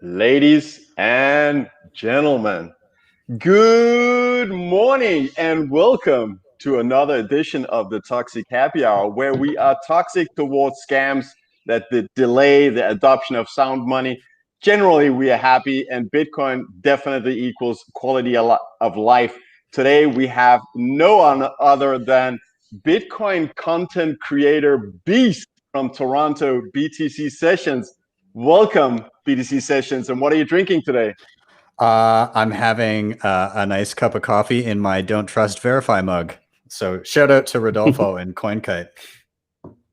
Ladies and gentlemen, good morning and welcome to another edition of the Toxic Happy Hour, where we are toxic towards scams that delay the adoption of sound money. Generally, we are happy, and Bitcoin definitely equals quality of life. Today, we have no one other than Bitcoin content creator Beast from Toronto, BTC Sessions. Welcome, BTC Sessions. And what are you drinking today? I'm having a nice cup of coffee in my Don't Trust Verify mug. So shout out to Rodolfo and CoinKite.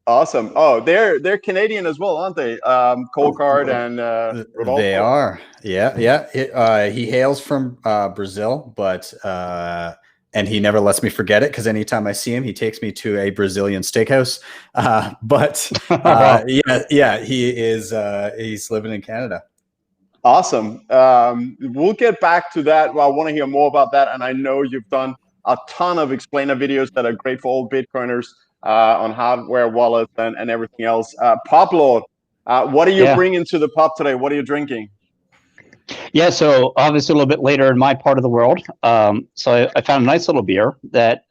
Awesome. Oh, they're Canadian as well, aren't they? Coldcard and Rodolfo. They are. Yeah. He hails from Brazil, but and he never lets me forget it because anytime I see him, he takes me to a Brazilian steakhouse. Yeah, he is. He's living in Canada. Awesome. We'll get back to that. Well, I want to hear more about that. And I know you've done a ton of explainer videos that are great for all Bitcoiners on hardware wallets and everything else. PUBLORD, what are you bringing to the pub today? What are you drinking? Yeah, so obviously a little bit later in my part of the world. So I found a nice little beer that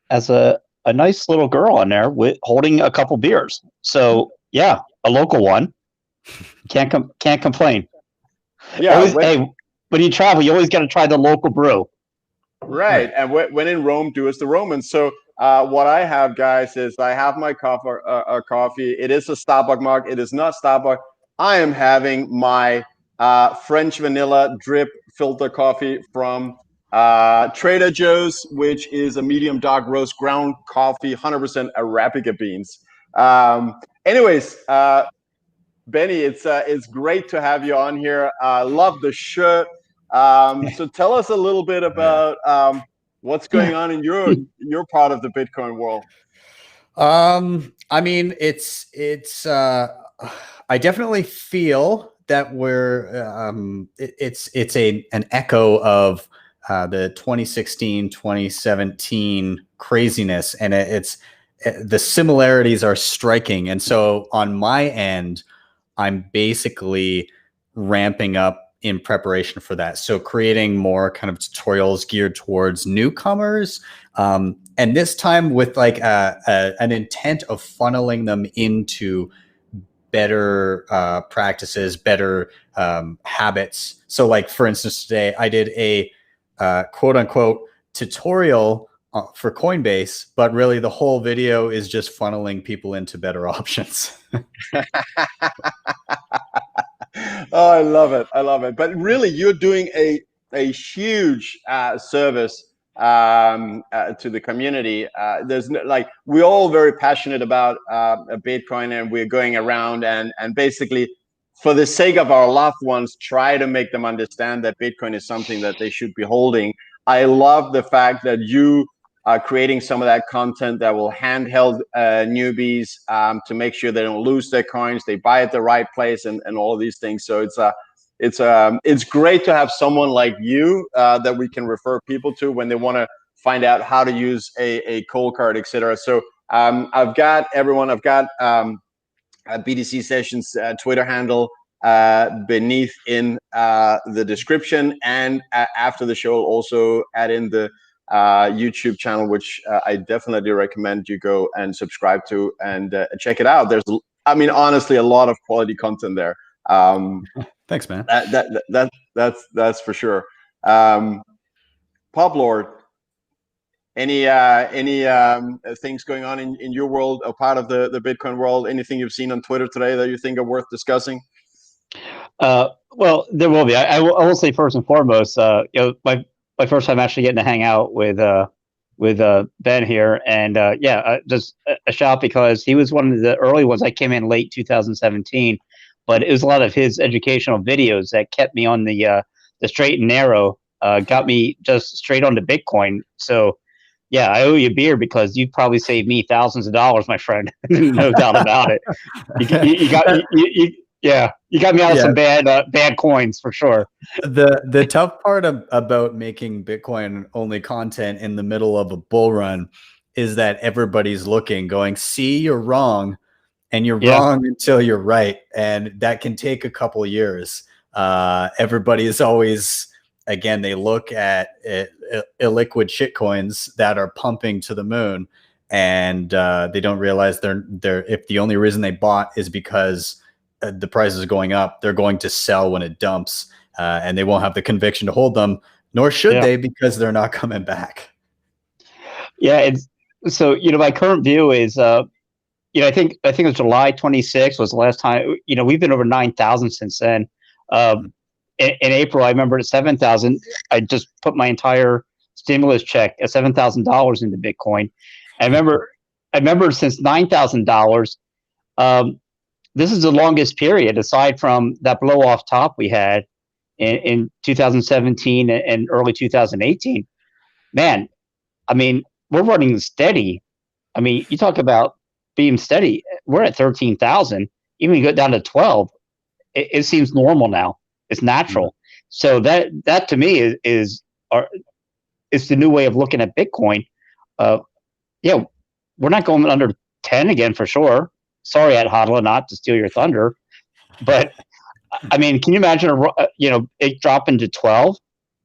has a nice little girl on there holding a couple beers. So yeah, a local one. Can't complain. Yeah. Hey, when you travel, you always got to try the local brew. Right. And when in Rome, do as the Romans. So what I have, guys, is I have my coffee. It is a Starbucks mug. It is not Starbucks. I am having my French vanilla drip filter coffee from Trader Joe's, which is a medium dark roast ground coffee, 100% Arabica beans. Anyways, Benny, it's great to have you on here. Love the shirt. So tell us a little bit about what's going on in your part of the Bitcoin world. I mean, it's I definitely feel that it's an echo of the 2016, 2017 craziness, and the similarities are striking. And so on my end, I'm basically ramping up in preparation for that. So creating more kind of tutorials geared towards newcomers. And this time with like an intent of funneling them into better practices, better habits. So like, for instance, today I did a quote unquote tutorial for Coinbase, but really the whole video is just funneling people into better options. Oh, I love it. I love it. But really, you're doing a huge service to the community. There's like, we're all very passionate about Bitcoin, and we're going around and basically, for the sake of our loved ones, try to make them understand that Bitcoin is something that they should be holding. I love the fact that you are creating some of that content that will handheld newbies to make sure they don't lose their coins, they buy at the right place, and all of these things. So it's great to have someone like you that we can refer people to when they want to find out how to use a cold card, etc. So I've got a BTC Sessions Twitter handle beneath in the description, and after the show, also add in the YouTube channel, which I definitely recommend you go and subscribe to and check it out. There's, I mean, honestly, a lot of quality content there. Thanks, man. That's for sure. PUBLORD, any things going on in your world, a part of the Bitcoin world? Anything you've seen on Twitter today that you think are worth discussing? Well, there will be. I will say first and foremost, my first time actually getting to hang out with Ben here, and just a shout because he was one of the early ones. I came in late 2017, but it was a lot of his educational videos that kept me on the straight and narrow, got me just straight onto Bitcoin. So yeah, I owe you a beer because you probably saved me thousands of dollars, my friend. No doubt about it. You got me out of some bad coins for sure. The tough part about making Bitcoin only content in the middle of a bull run is that everybody's looking, going, see, you're wrong. and you're wrong until you're right. And that can take a couple of years. Everybody is always, again, they look at illiquid shitcoins that are pumping to the moon, and they don't realize if the only reason they bought is because the price is going up, they're going to sell when it dumps, and they won't have the conviction to hold them, nor should they, because they're not coming back. Yeah, so my current view is I think it was July 26th was the last time. We've been over 9,000 since then. In April, I remember at 7,000, I just put my entire stimulus check at $7,000 into Bitcoin. I remember since $9,000, this is the longest period aside from that blow off top we had in 2017 and early 2018. Man, I mean, we're running steady. I mean, you talk about being steady. We're at 13,000. Even go down to 12, it seems normal now. It's natural. So that to me is the new way of looking at Bitcoin. We're not going under 10 again for sure. Sorry, at HODL, not to steal your thunder, but I mean, can you imagine it dropping to 12?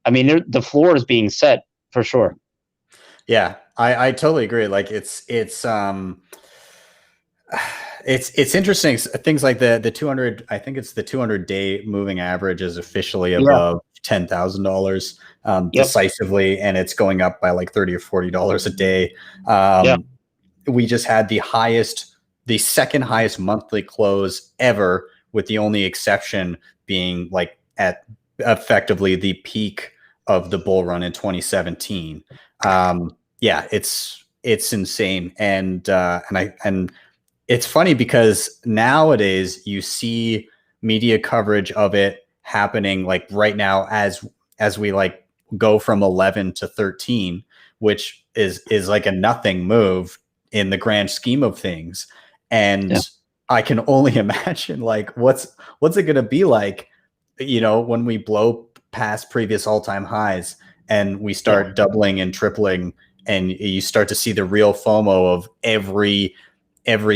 I mean, the floor is being set for sure. Yeah, I totally agree. Like it's interesting. Things like the 200, I think it's the 200-day moving average is officially above $10,000 decisively, and it's going up by like $30 or $40 a day. We just had the second highest monthly close ever, with the only exception being like at effectively the peak of the bull run in 2017. It's insane. And it's funny because nowadays you see media coverage of it happening like right now as we like go from 11 to 13, which is like a nothing move in the grand scheme of things. And I can only imagine like what's it going to be like, when we blow past previous all-time highs and we start doubling and tripling, and you start to see the real FOMO of every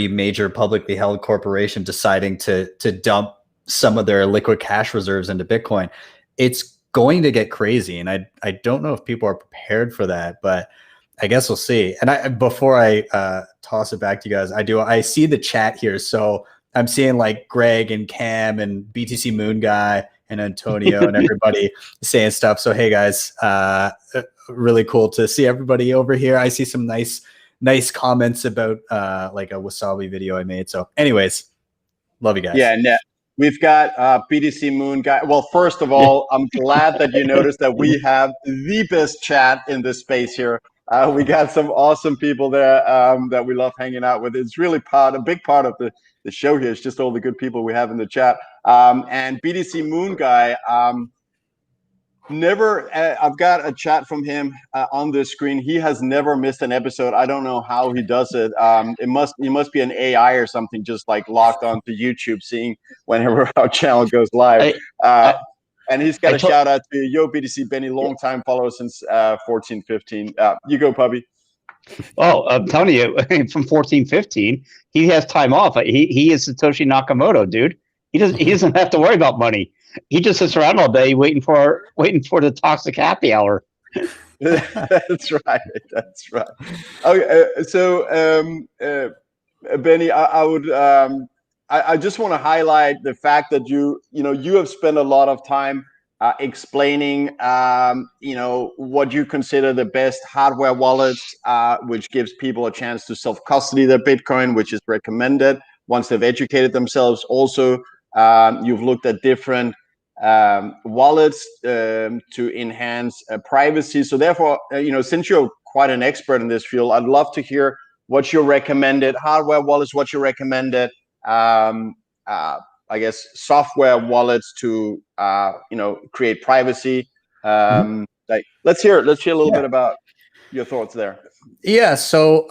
major publicly held corporation deciding to dump some of their liquid cash reserves into Bitcoin. It's going to get crazy. And I don't know if people are prepared for that, but I guess we'll see. And before I toss it back to you guys, I see the chat here. So I'm seeing like Greg and Cam and BTC Moon Guy and Antonio and everybody saying stuff. So, hey guys, really cool to see everybody over here. I see some nice comments about like a Wasabi video I made. So anyways, love you guys. Yeah, we've got BTC Moon Guy. Well, first of all, I'm glad that you noticed that we have the best chat in this space here. We got some awesome people there that we love hanging out with. It's really a big part of the show here. It's just all the good people we have in the chat. And BTC Moon Guy, I've got a chat from him on the screen. He has never missed an episode. I don't know how he does it. He must be an AI or something, just like locked onto YouTube, seeing whenever our channel goes live. And he's got a shout out to Yo BTC Benny, long time follower since 14, 15. You go, puppy. Oh, I'm telling you, from 14, 15, he has time off. He is Satoshi Nakamoto, dude. He doesn't have to worry about money. He just sits around all day waiting for the toxic happy hour. That's right. That's right. Okay, so Benny, I just want to highlight the fact that you have spent a lot of time explaining what you consider the best hardware wallets, which gives people a chance to self-custody their Bitcoin, which is recommended once they've educated themselves. Also, you've looked at different wallets to enhance privacy. So therefore, since you're quite an expert in this field, I'd love to hear what your recommended hardware wallets, what your recommended I guess software wallets to create privacy. Like let's hear a little bit about your thoughts there. Yeah. So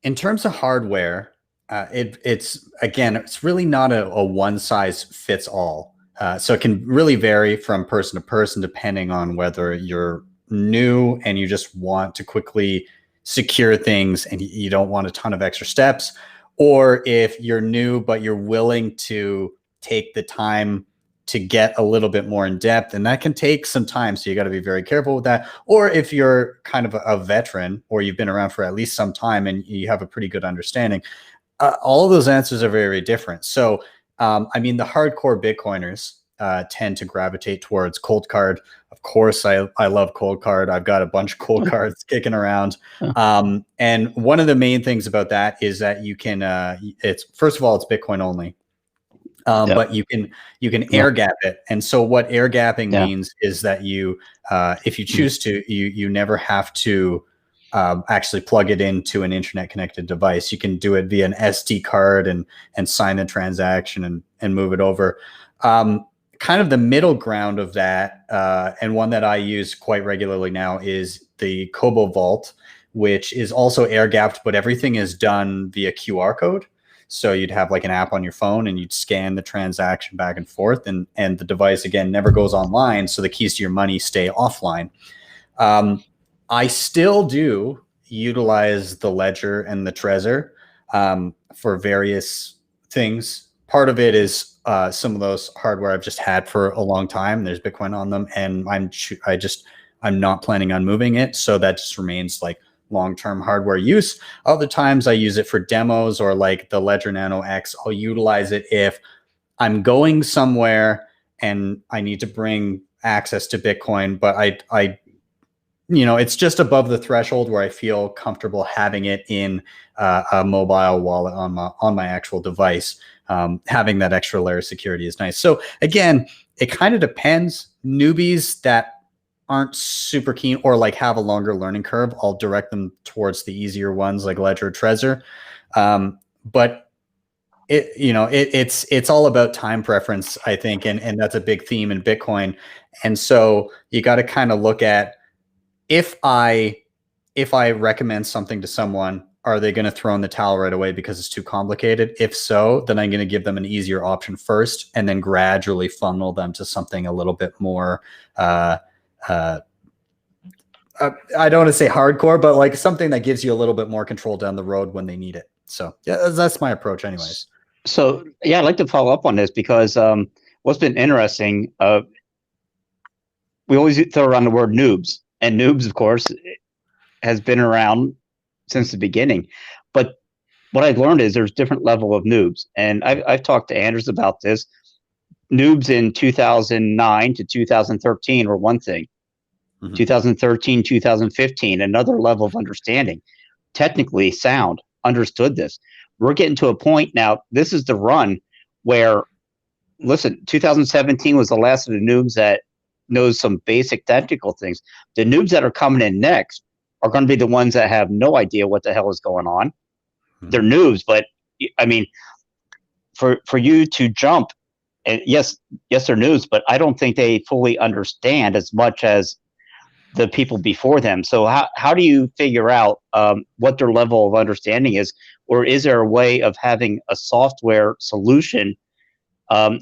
in terms of hardware, it's really not a one size fits all. So it can really vary from person to person depending on whether you're new and you just want to quickly secure things and you don't want a ton of extra steps, or if you're new but you're willing to take the time to get a little bit more in depth, and that can take some time, so you got to be very careful with that. Or if you're kind of a veteran, or you've been around for at least some time and you have a pretty good understanding, all of those answers are very different. So I mean, the hardcore Bitcoiners tend to gravitate towards cold card. Of course, I love cold card. I've got a bunch of cold cards kicking around. And one of the main things about that is that you can, it's, first of all, it's Bitcoin only. But you can air gap it. And so what air gapping means is that you, if you choose to, you never have to actually plug it into an internet connected device. You can do it via an SD card and sign the transaction and move it over. Kind of the middle ground of that, and one that I use quite regularly now, is the Kobo Vault, which is also air gapped, but everything is done via QR code. So you'd have like an app on your phone and you'd scan the transaction back and forth, and the device, again, never goes online. So the keys to your money stay offline. I still do utilize the Ledger and the Trezor for various things. Part of it is some of those hardware I've just had for a long time. There's Bitcoin on them, and I'm not planning on moving it. So that just remains like long-term hardware use. Other times I use it for demos, or like the Ledger Nano X, I'll utilize it if I'm going somewhere and I need to bring access to Bitcoin, but I you know, it's just above the threshold where I feel comfortable having it in a mobile wallet on my actual device. Having that extra layer of security is nice. So again, it kind of depends. Newbies that aren't super keen or like have a longer learning curve, I'll direct them towards the easier ones like Ledger, Trezor. But it's all about time preference, I think, and that's a big theme in Bitcoin. And so you got to kind of look at, if I recommend something to someone, are they going to throw in the towel right away because it's too complicated? If so, then I'm going to give them an easier option first, and then gradually funnel them to something a little bit more I don't want to say hardcore, but like something that gives you a little bit more control down the road when they need it. So yeah, that's my approach anyways. So yeah, I'd like to follow up on this, because what's been interesting, we always throw around the word noobs, and noobs, of course, has been around since the beginning. But what I've learned is there's different level of noobs, and I've talked to Anders about this. Noobs in 2009 to 2013 were one thing. 2013, 2015, another level of understanding. Technically sound, understood this. We're getting to a point now, this is the run where, listen, 2017 was the last of the noobs that knows some basic technical things. The noobs that are coming in next are going to be the ones that have no idea what the hell is going on. They're noobs, but I mean, for you to jump, and yes, they're noobs, but I don't think they fully understand as much as the people before them. So how do you figure out what their level of understanding is, or is there a way of having a software solution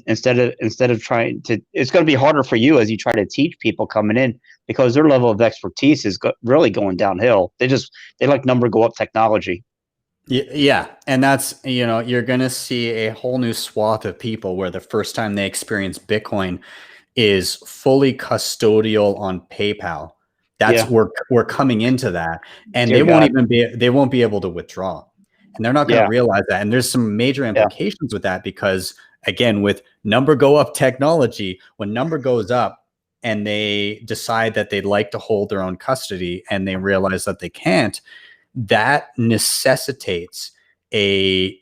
instead of trying to? It's going to be harder for you as you try to teach people coming in, because their level of expertise is really going downhill. They like number go up technology. Yeah, and that's, you're going to see a whole new swath of people where the first time they experience Bitcoin is fully custodial on PayPal. That's we're coming into that, and they won't be able to withdraw, and they're not going to realize that. And there's some major implications with that, because again, with number go up technology, when number goes up and they decide that they'd like to hold their own custody and they realize that they can't, that necessitates a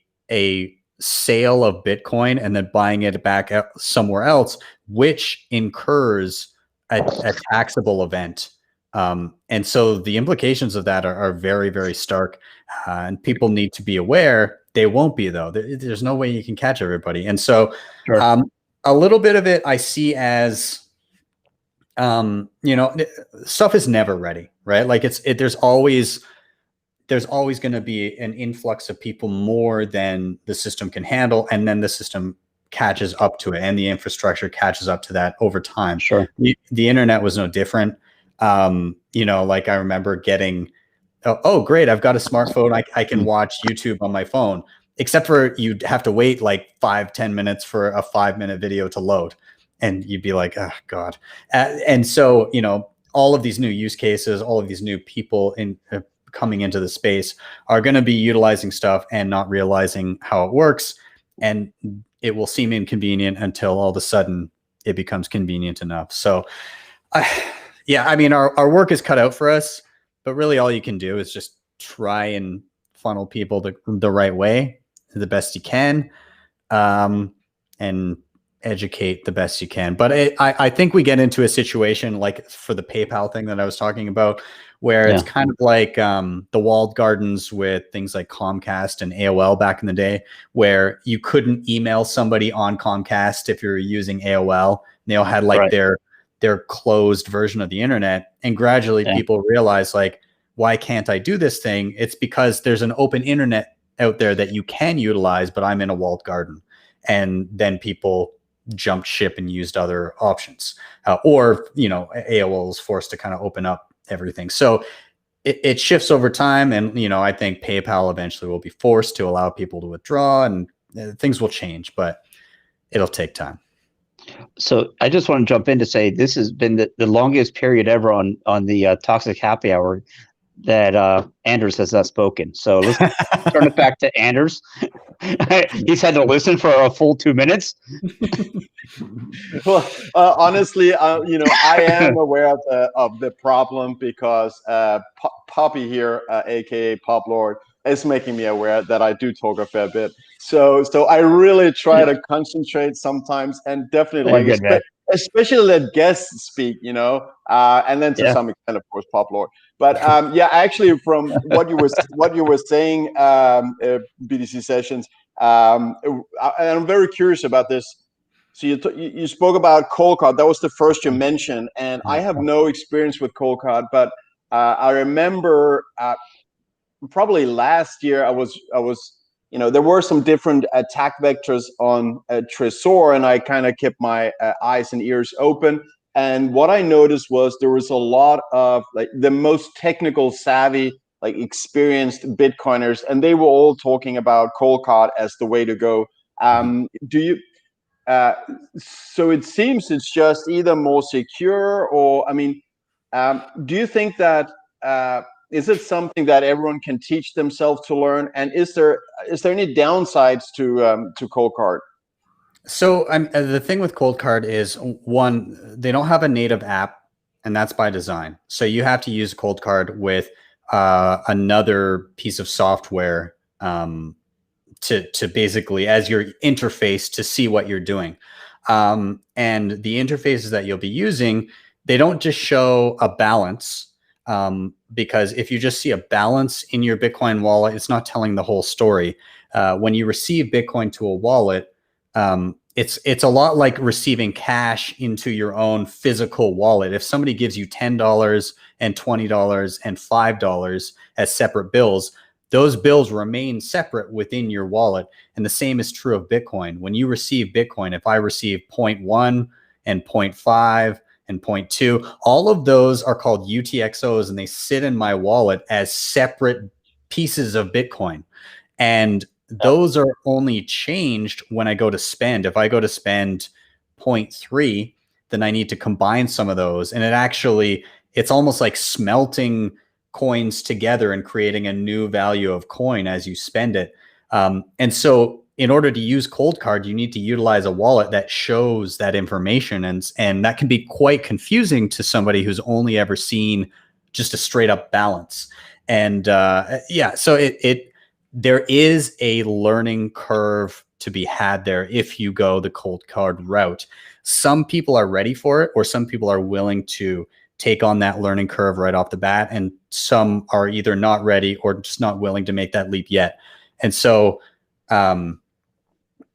sale of Bitcoin and then buying it back somewhere else, which incurs a taxable event. And so the implications of that are very, very stark, and people need to be aware. They won't be, though. There's no way you can catch everybody. And so a little bit of it I see as, stuff is never ready, right? Like there's always going to be an influx of people more than the system can handle. And then the system catches up to it, and the infrastructure catches up to that over time. Sure. The internet was no different. Like I remember getting, oh, great, I've got a smartphone. I can watch YouTube on my phone. except for you'd have to wait like 5-10 minutes for a 5-minute video to load, and you'd be like, oh God. And so, you know, all of these new use cases, all of these new people in coming into the space are going to be utilizing stuff and not realizing how it works. And it will seem inconvenient until all of a sudden it becomes convenient enough. So yeah, I mean, our work is cut out for us, but really all you can do is just try and funnel people the right way, the best you can, and educate the best you can. But I think we get into a situation like for the PayPal thing that I was talking about, where it's kind of like the walled gardens with things like Comcast and AOL back in the day, where you couldn't email somebody on Comcast if you're using AOL. They all had like their closed version of the internet, and gradually people realize, like, why can't I do this thing? It's because there's an open internet out there that you can utilize, but I'm in a walled garden. And then people jumped ship and used other options, or, you know, AOL is forced to kind of open up everything. So it shifts over time. And, you know, I think PayPal eventually will be forced to allow people to withdraw, and things will change, but it'll take time. So I just want to jump in to say this has been the longest period ever on the Toxic Happy Hour that Anders has not spoken. So let's turn it back to Anders. He's had to listen for a full 2 minutes. Well, honestly, you know, I am aware of the problem because Poppy here, aka PUBLORD, is making me aware that I do talk a fair bit. So I really try to concentrate sometimes, and definitely especially let guests speak, you know, and then to some extent, of course, PUBLORD. But yeah, actually, from what you were saying, BTC Sessions, and I'm very curious about this. So you spoke about cold card. That was the first you mentioned, and I have no experience with cold card, but I remember probably last year I was you know, there were some different attack vectors on Trezor, and I kind of kept my eyes and ears open. And what I noticed was there was a lot of like the most technical savvy, like experienced Bitcoiners, and they were all talking about cold card as the way to go. Do you? So it seems it's just either more secure, or I mean, do you think that is it something that everyone can teach themselves to learn? And is there any downsides to cold card? So the thing with cold card is, one, they don't have a native app, and that's by design. So you have to use cold card with another piece of software to basically as your interface to see what you're doing. And the interfaces that you'll be using, they don't just show a balance, because if you just see a balance in your Bitcoin wallet, it's not telling the whole story. When you receive Bitcoin to a wallet, it's a lot like receiving cash into your own physical wallet. If somebody gives you $10 and $20 and $5 as separate bills, those bills remain separate within your wallet. And the same is true of Bitcoin. When you receive Bitcoin, if I receive 0.1 and 0.5 and 0.2, all of those are called UTXOs, and they sit in my wallet as separate pieces of Bitcoin. And those are only changed when I go to spend. If I go to spend 0.3, then I need to combine some of those. And it's almost like smelting coins together and creating a new value of coin as you spend it. And so in order to use cold card, you need to utilize a wallet that shows that information. And that can be quite confusing to somebody who's only ever seen just a straight up balance. And so there is a learning curve to be had there if you go the cold card route. Some people are ready for it, or some people are willing to take on that learning curve right off the bat, and some are either not ready or just not willing to make that leap yet. And so,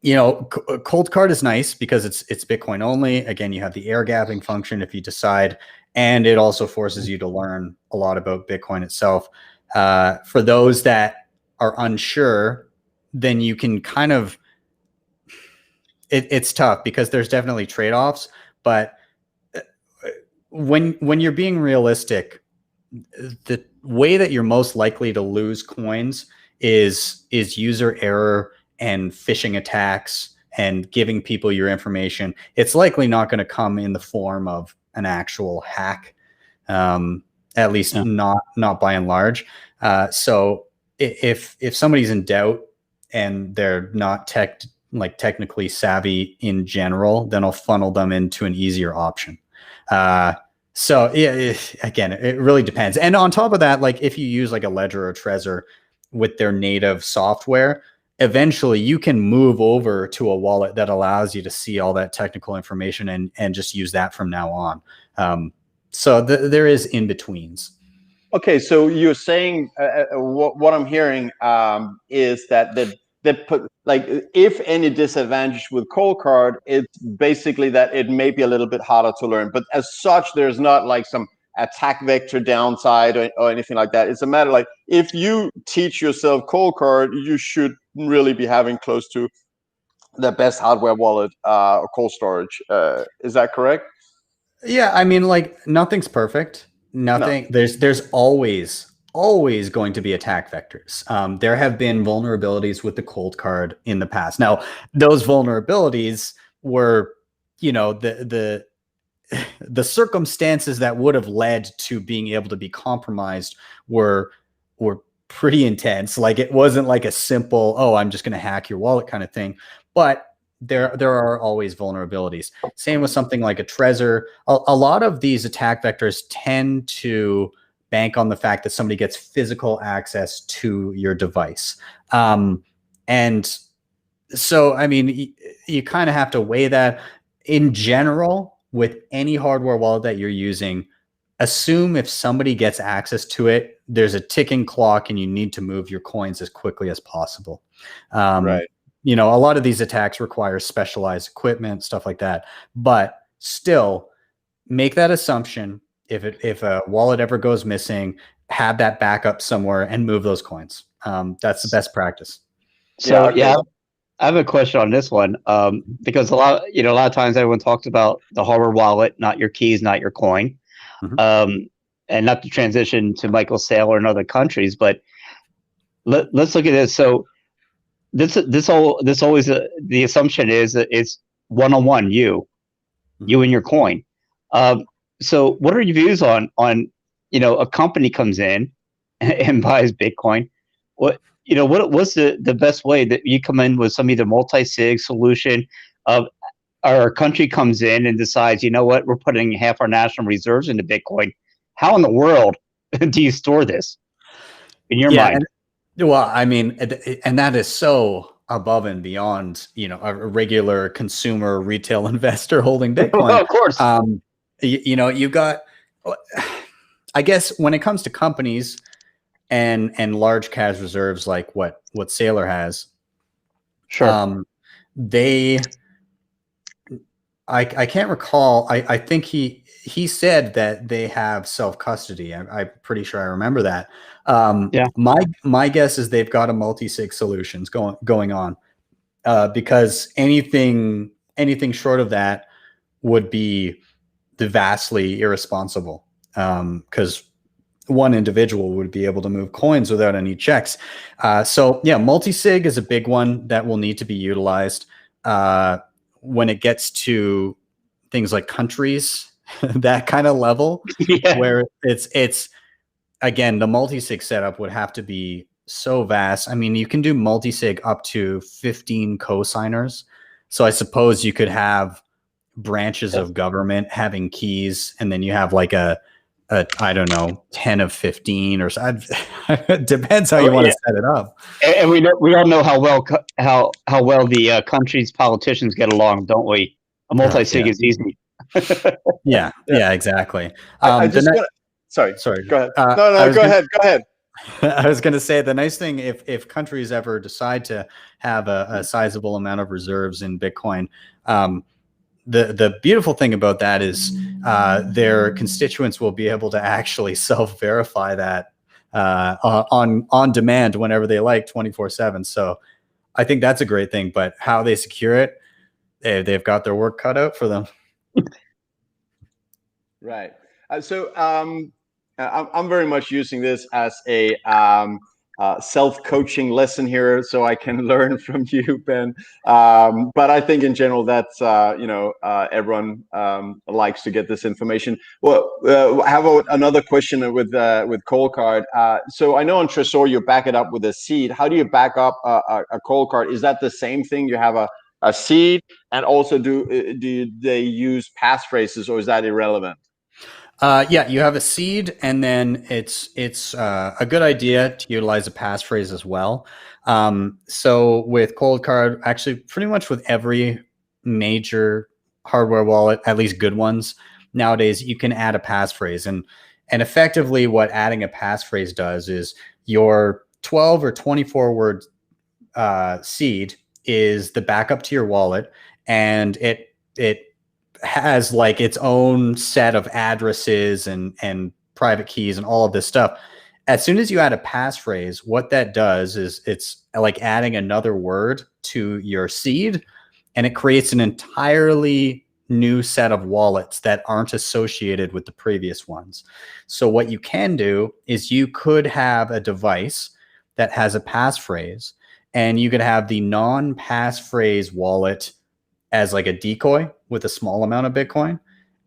you know, cold card is nice because it's Bitcoin only. Again, you have the air gapping function if you decide, and it also forces you to learn a lot about Bitcoin itself. For those that are unsure, then you can kind of, it's tough because there's definitely trade-offs, but when you're being realistic, the way that you're most likely to lose coins is user error and phishing attacks and giving people your information. It's likely not going to come in the form of an actual hack, at least not by and large. So if somebody's in doubt and they're not technically savvy in general, then I'll funnel them into an easier option. So yeah, again, it really depends. And on top of that, like if you use like a Ledger or Trezor with their native software, eventually you can move over to a wallet that allows you to see all that technical information and just use that from now on. So there is in betweens. Okay, so you're saying what I'm hearing is that put like if any disadvantage with cold card, it's basically that it may be a little bit harder to learn. But as such, there's not like some attack vector downside or anything like that. It's a matter like if you teach yourself cold card, you should really be having close to the best hardware wallet or cold storage. Is that correct? Yeah, I mean, like nothing's perfect. Nothing. No. There's always going to be attack vectors. There have been vulnerabilities with the cold card in the past. Now, those vulnerabilities were, you know, the circumstances that would have led to being able to be compromised were pretty intense. Like it wasn't like a simple, oh, I'm just going to hack your wallet kind of thing. But there are always vulnerabilities. Same with something like a Trezor. A lot of these attack vectors tend to bank on the fact that somebody gets physical access to your device. And so, I mean, you kind of have to weigh that. In general, with any hardware wallet that you're using, assume if somebody gets access to it, there's a ticking clock and you need to move your coins as quickly as possible. Right. You know, a lot of these attacks require specialized equipment, stuff like that. But still, make that assumption. If a wallet ever goes missing, have that backup somewhere and move those coins. That's the best practice. So yeah, I have a question on this one because a lot of times everyone talks about the hardware wallet, not your keys, not your coin, and not to transition to Michael's sale or in other countries. But let's look at this. So this always the assumption is that it's one-on-one, you and your coin. So what are your views on a company comes in and buys Bitcoin? What's the best way that you come in with some either multi-sig solution of our country comes in and decides, you know what, we're putting half our national reserves into Bitcoin. How in the world do you store this in your mind? Well, I mean, and that is so above and beyond, a regular consumer retail investor holding Bitcoin. Well, of course. You've got, I guess when it comes to companies and large cash reserves like what Saylor has, sure. I can't recall. I think he said that they have self-custody. I'm pretty sure I remember that. Yeah. My guess is they've got a multi-sig solutions going on, because anything short of that would be vastly irresponsible, because one individual would be able to move coins without any checks. So yeah, multi-sig is a big one that will need to be utilized. When it gets to things like countries, that kind of level, where it's again, the multi-sig setup would have to be so vast. I mean, you can do multi-sig up to 15 co-signers. So I suppose you could have branches of government having keys, and then you have like a I don't know, 10 of 15 or so. It depends how you want to set it up. And we all know how well the country's politicians get along, don't we? A multi-sig is easy. yeah, exactly. Sorry. Go ahead. Go ahead. I was going to say the nice thing, if countries ever decide to have a sizable amount of reserves in Bitcoin, the beautiful thing about that is their constituents will be able to actually self-verify that on demand whenever they like, 24/7. So I think that's a great thing. But how they secure it, they've got their work cut out for them. Right. So I'm very much using this as a self-coaching lesson here, so I can learn from you, Ben. But I think in general, that's everyone likes to get this information. Well, I have another question with Cold Card. So I know on Trezor you back it up with a seed. How do you back up a Cold Card? Is that the same thing? You have a seed, and also do they use passphrases, or is that irrelevant? Yeah, you have a seed, and then it's a good idea to utilize a passphrase as well. So with Cold Card, actually, pretty much with every major hardware wallet, at least good ones nowadays, you can add a passphrase, and effectively, what adding a passphrase does is your 12 or 24 word seed is the backup to your wallet, and it has like its own set of addresses and private keys and all of this stuff. As soon as you add a passphrase, what that does is it's like adding another word to your seed, and it creates an entirely new set of wallets that aren't associated with the previous ones. So what you can do is you could have a device that has a passphrase, and you could have the non-passphrase wallet as like a decoy with a small amount of Bitcoin,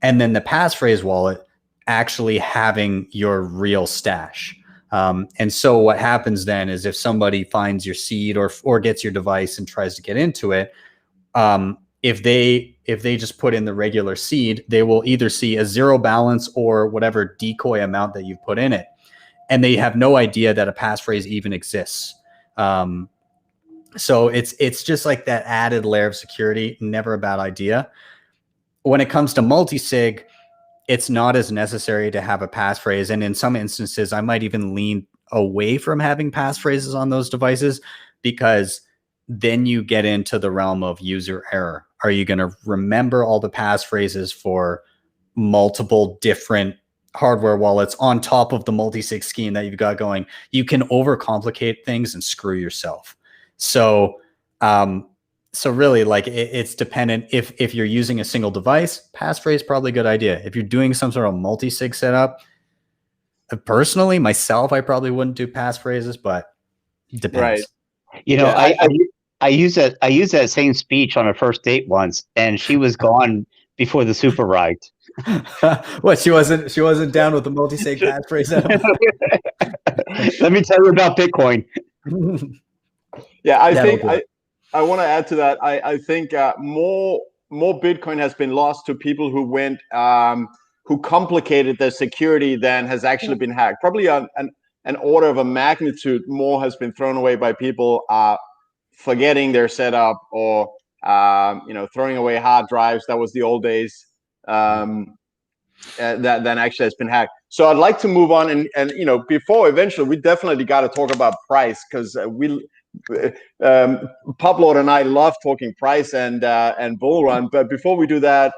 and then the passphrase wallet actually having your real stash. And so what happens then is if somebody finds your seed or gets your device and tries to get into it, if they just put in the regular seed, they will either see a zero balance or whatever decoy amount that you've put in it, and they have no idea that a passphrase even exists. So it's just like that added layer of security. Never a bad idea. When it comes to multi-sig, it's not as necessary to have a passphrase. And in some instances, I might even lean away from having passphrases on those devices, because then you get into the realm of user error. Are you going to remember all the passphrases for multiple different hardware wallets on top of the multi-sig scheme that you've got going? You can overcomplicate things and screw yourself. So, so really, like it's dependent. If you're using a single device, passphrase probably a good idea. If you're doing some sort of multi-sig setup, personally, myself, I probably wouldn't do passphrases, but it depends. Right. You know, I used that same speech on a first date once, and she was gone before the super arrived. What, she wasn't down with the multi-sig passphrase setup? Let me tell you about Bitcoin. Yeah, I want to add to that. I think more Bitcoin has been lost to people who went who complicated their security than has actually been hacked. Probably an order of a magnitude more has been thrown away by people forgetting their setup, or throwing away hard drives. That was the old days. That actually has been hacked. So I'd like to move on, and before eventually, we definitely got to talk about price, because PUBLORD and I love talking price and bull run. But before we do that,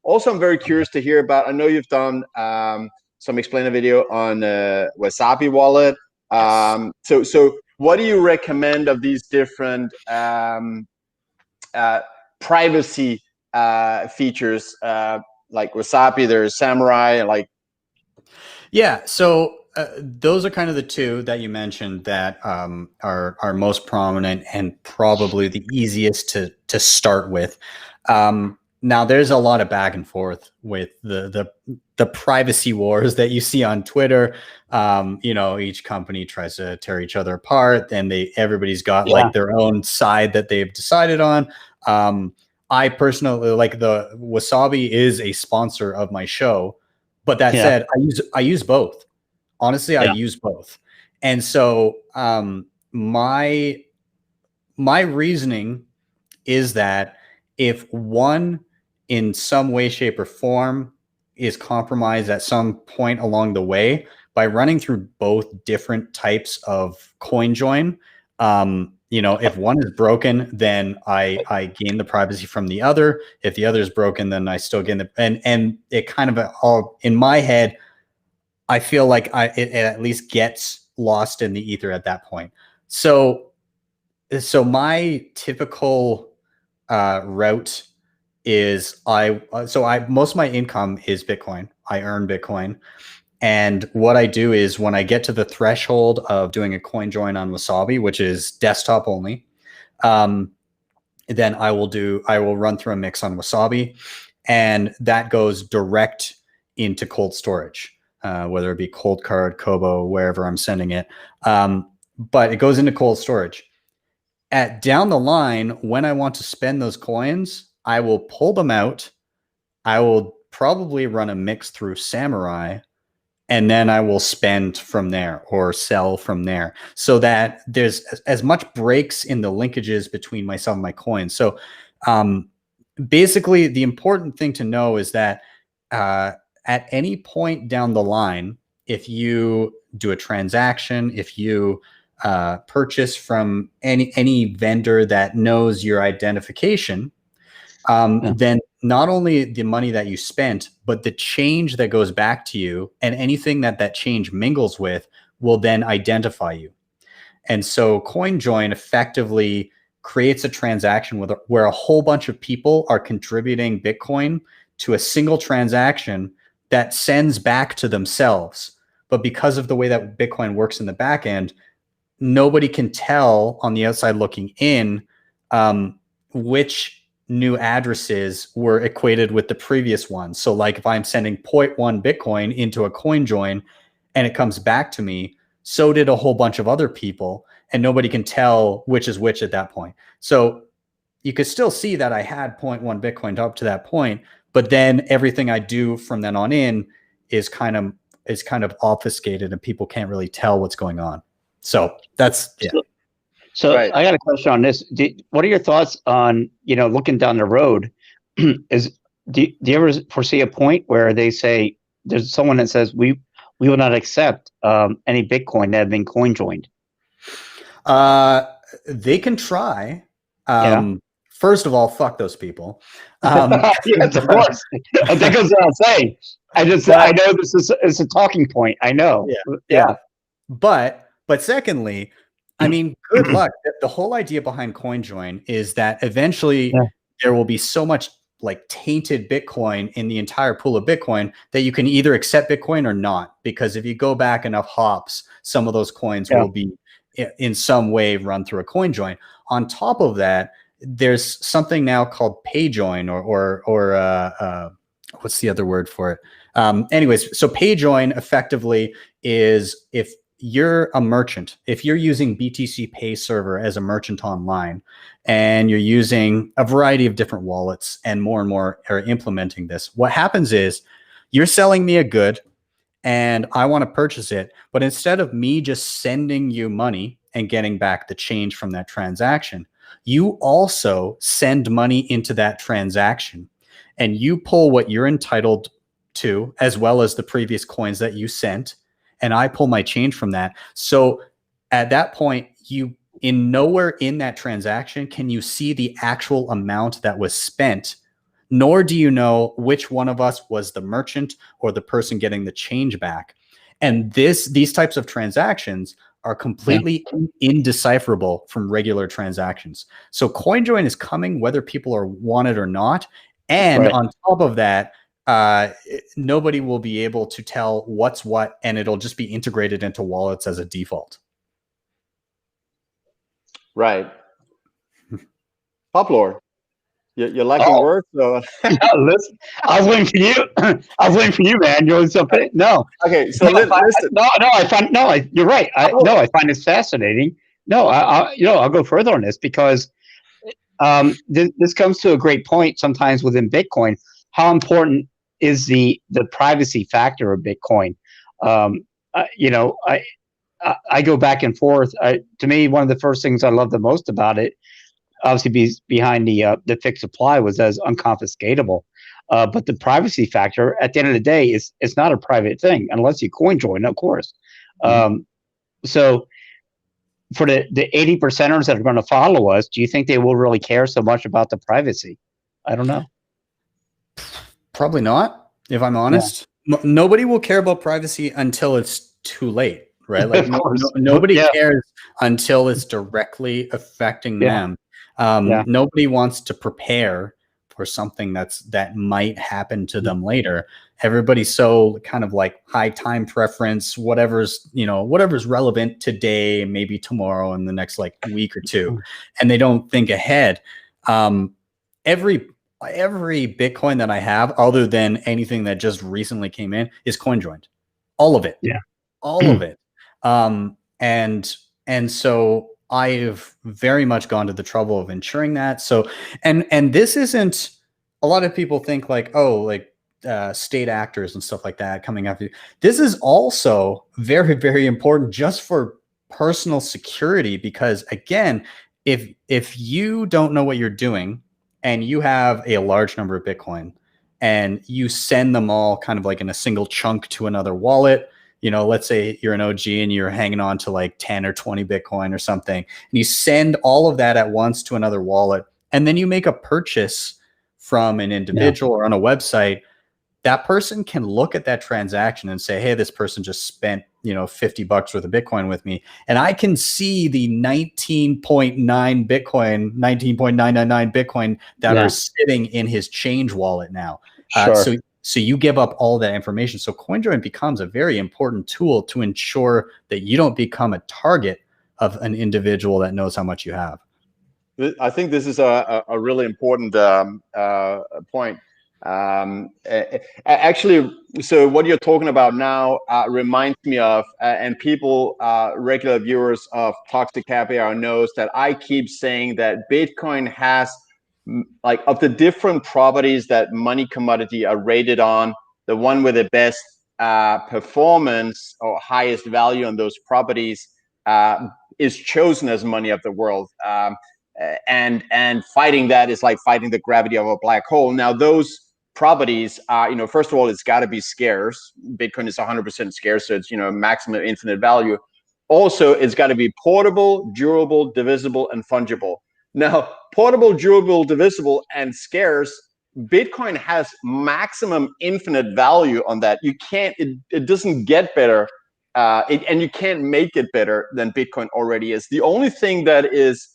also I'm very curious to hear about. I know you've done some explainer video on Wasabi wallet. So what do you recommend of these different privacy features? Like Wasabi, there's Samurai, Yeah, so those are kind of the two that you mentioned that are most prominent and probably the easiest to start with. Now, there's a lot of back and forth with the privacy wars that you see on Twitter. Each company tries to tear each other apart, and everybody's got like their own side that they've decided on. I personally, like, the Wasabi is a sponsor of my show, but that said, I use both. Honestly, I use both. And so my reasoning is that if one in some way, shape, or form is compromised at some point along the way, by running through both different types of coin join, if one is broken, then I gain the privacy from the other. If the other is broken, then I still gain and it kind of all in my head. I feel like it at least gets lost in the ether at that point. So my typical route is most of my income is Bitcoin. I earn Bitcoin, And what I do is when I get to the threshold of doing a coin join on Wasabi, which is desktop only, then I will run through a mix on Wasabi, and that goes direct into cold storage, whether it be Cold Card, Kobo, wherever I'm sending it. But it goes into cold storage. Down the line, when I want to spend those coins, I will pull them out. I will probably run a mix through Samurai, and then I will spend from there or sell from there, so that there's as much breaks in the linkages between myself and my coins. So basically, the important thing to know is that at any point down the line, if you do a transaction, if you purchase from any vendor that knows your identification, then not only the money that you spent, but the change that goes back to you and anything that change mingles with will then identify you. And so CoinJoin effectively creates a transaction where a whole bunch of people are contributing Bitcoin to a single transaction that sends back to themselves. But because of the way that Bitcoin works in the back end, nobody can tell on the outside looking in which new addresses were equated with the previous ones. So like if I'm sending 0.1 Bitcoin into a coin join and it comes back to me, so did a whole bunch of other people, and nobody can tell which is which at that point. So you could still see that I had 0.1 Bitcoin up to that point, but then everything I do from then on in is kind of obfuscated and people can't really tell what's going on. So that's, yeah. So right. I got a question on this. What are your thoughts on, looking down the road? Do you ever foresee a point where they say there's someone that says we will not accept any Bitcoin that have been coin joined? They can try. First of all, fuck those people. Yes, of course. That goes without saying. I know it's a talking point. I know. Yeah. But secondly, I mean, good luck. The whole idea behind CoinJoin is that eventually there will be so much like tainted Bitcoin in the entire pool of Bitcoin that you can either accept Bitcoin or not. Because if you go back enough hops, some of those coins will be in some way run through a CoinJoin. On top of that, there's something now called PayJoin or what's the other word for it? Anyways, so PayJoin effectively is if you're a merchant, if you're using BTC Pay Server as a merchant online, and you're using a variety of different wallets, and more are implementing this, what happens is you're selling me a good and I want to purchase it, but instead of me just sending you money and getting back the change from that transaction, you also send money into that transaction and you pull what you're entitled to, as well as the previous coins that you sent, and I pull my change from that. So at that point, nowhere in that transaction can you see the actual amount that was spent, nor do you know which one of us was the merchant or the person getting the change back. And these types of transactions are completely indecipherable from regular transactions. So CoinJoin is coming whether people want it or not. And on top of that, nobody will be able to tell what's what, and it'll just be integrated into wallets as a default. Right. PUBLORD, you're liking words? So. Listen, I was waiting for you. I was waiting for you, man. You're so no. Okay, so listen. You're right. I find this fascinating. I'll go further on this because this comes to a great point sometimes within Bitcoin. How important is the privacy factor of Bitcoin? I go back and forth. To me, one of the first things I love the most about it, obviously behind the fixed supply, was as unconfiscatable. But the privacy factor, at the end of the day, it's not a private thing unless you coin join, of course. So for the 80%ers that are going to follow us, do you think they will really care so much about the privacy? I don't know. Probably not, if I'm honest. Nobody will care about privacy until it's too late, right? Like nobody cares until it's directly affecting them. Nobody wants to prepare or something that might happen to them later. Everybody's so kind of like high time preference, whatever's relevant today, maybe tomorrow, in the next like week or two, and they don't think ahead. Every Bitcoin that I have, other than anything that just recently came in, is coin joined. All of it. Yeah. All of it. And so I've very much gone to the trouble of ensuring that. So, and this isn't, a lot of people think like, oh, like state actors and stuff like that coming after you. This is also very, very important just for personal security, because again, if you don't know what you're doing and you have a large number of Bitcoin and you send them all kind of like in a single chunk to another wallet, let's say you're an OG and you're hanging on to like 10 or 20 Bitcoin or something, and you send all of that at once to another wallet, and then you make a purchase from an individual or on a website, that person can look at that transaction and say, hey, this person just spent, $50 worth of Bitcoin with me. And I can see the 19.999 Bitcoin that are sitting in his change wallet now. Sure. So you give up all that information. So CoinJoin becomes a very important tool to ensure that you don't become a target of an individual that knows how much you have. I think this is a really important point. Actually, so what you're talking about now reminds me of, and people, regular viewers of Toxic Happy Hour knows that I keep saying that Bitcoin has, like, of the different properties that money commodity are rated on, the one with the best performance or highest value on those properties is chosen as money of the world. And fighting that is like fighting the gravity of a black hole. Now, those properties are, first of all, it's got to be scarce. Bitcoin is 100% scarce, so it's, maximum infinite value. Also, it's got to be portable, durable, divisible, and fungible. Now, portable, durable, divisible, and scarce, Bitcoin has maximum infinite value on that. You can't, it doesn't get better, and you can't make it better than Bitcoin already is. The only thing that is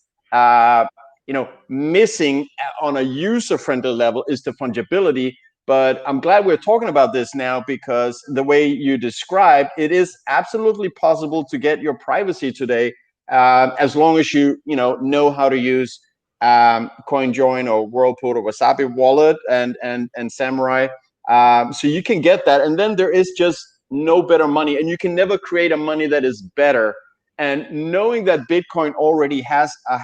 missing on a user-friendly level is the fungibility. But I'm glad we're talking about this now, because the way you described, it is absolutely possible to get your privacy today, as long as you know how to use CoinJoin or Whirlpool or Wasabi Wallet and Samurai. So you can get that, and then there is just no better money, and you can never create a money that is better. And knowing that Bitcoin already has a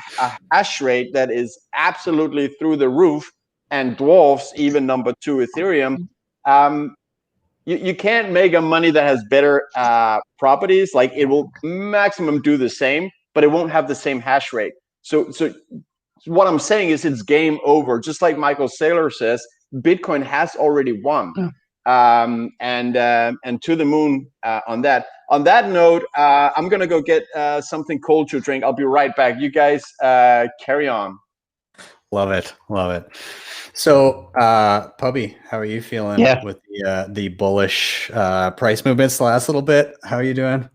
hash rate that is absolutely through the roof and dwarfs even number 2 Ethereum, you can't make a money that has better properties. Like, it will maximum do the same, but it won't have the same hash rate. So what I'm saying is it's game over. Just like Michael Saylor says, Bitcoin has already won. And to the moon on that. On that note, I'm gonna go get something cold to drink. I'll be right back. You guys carry on. Love it. So, Pubby, how are you feeling with the bullish price movements the last little bit? How are you doing?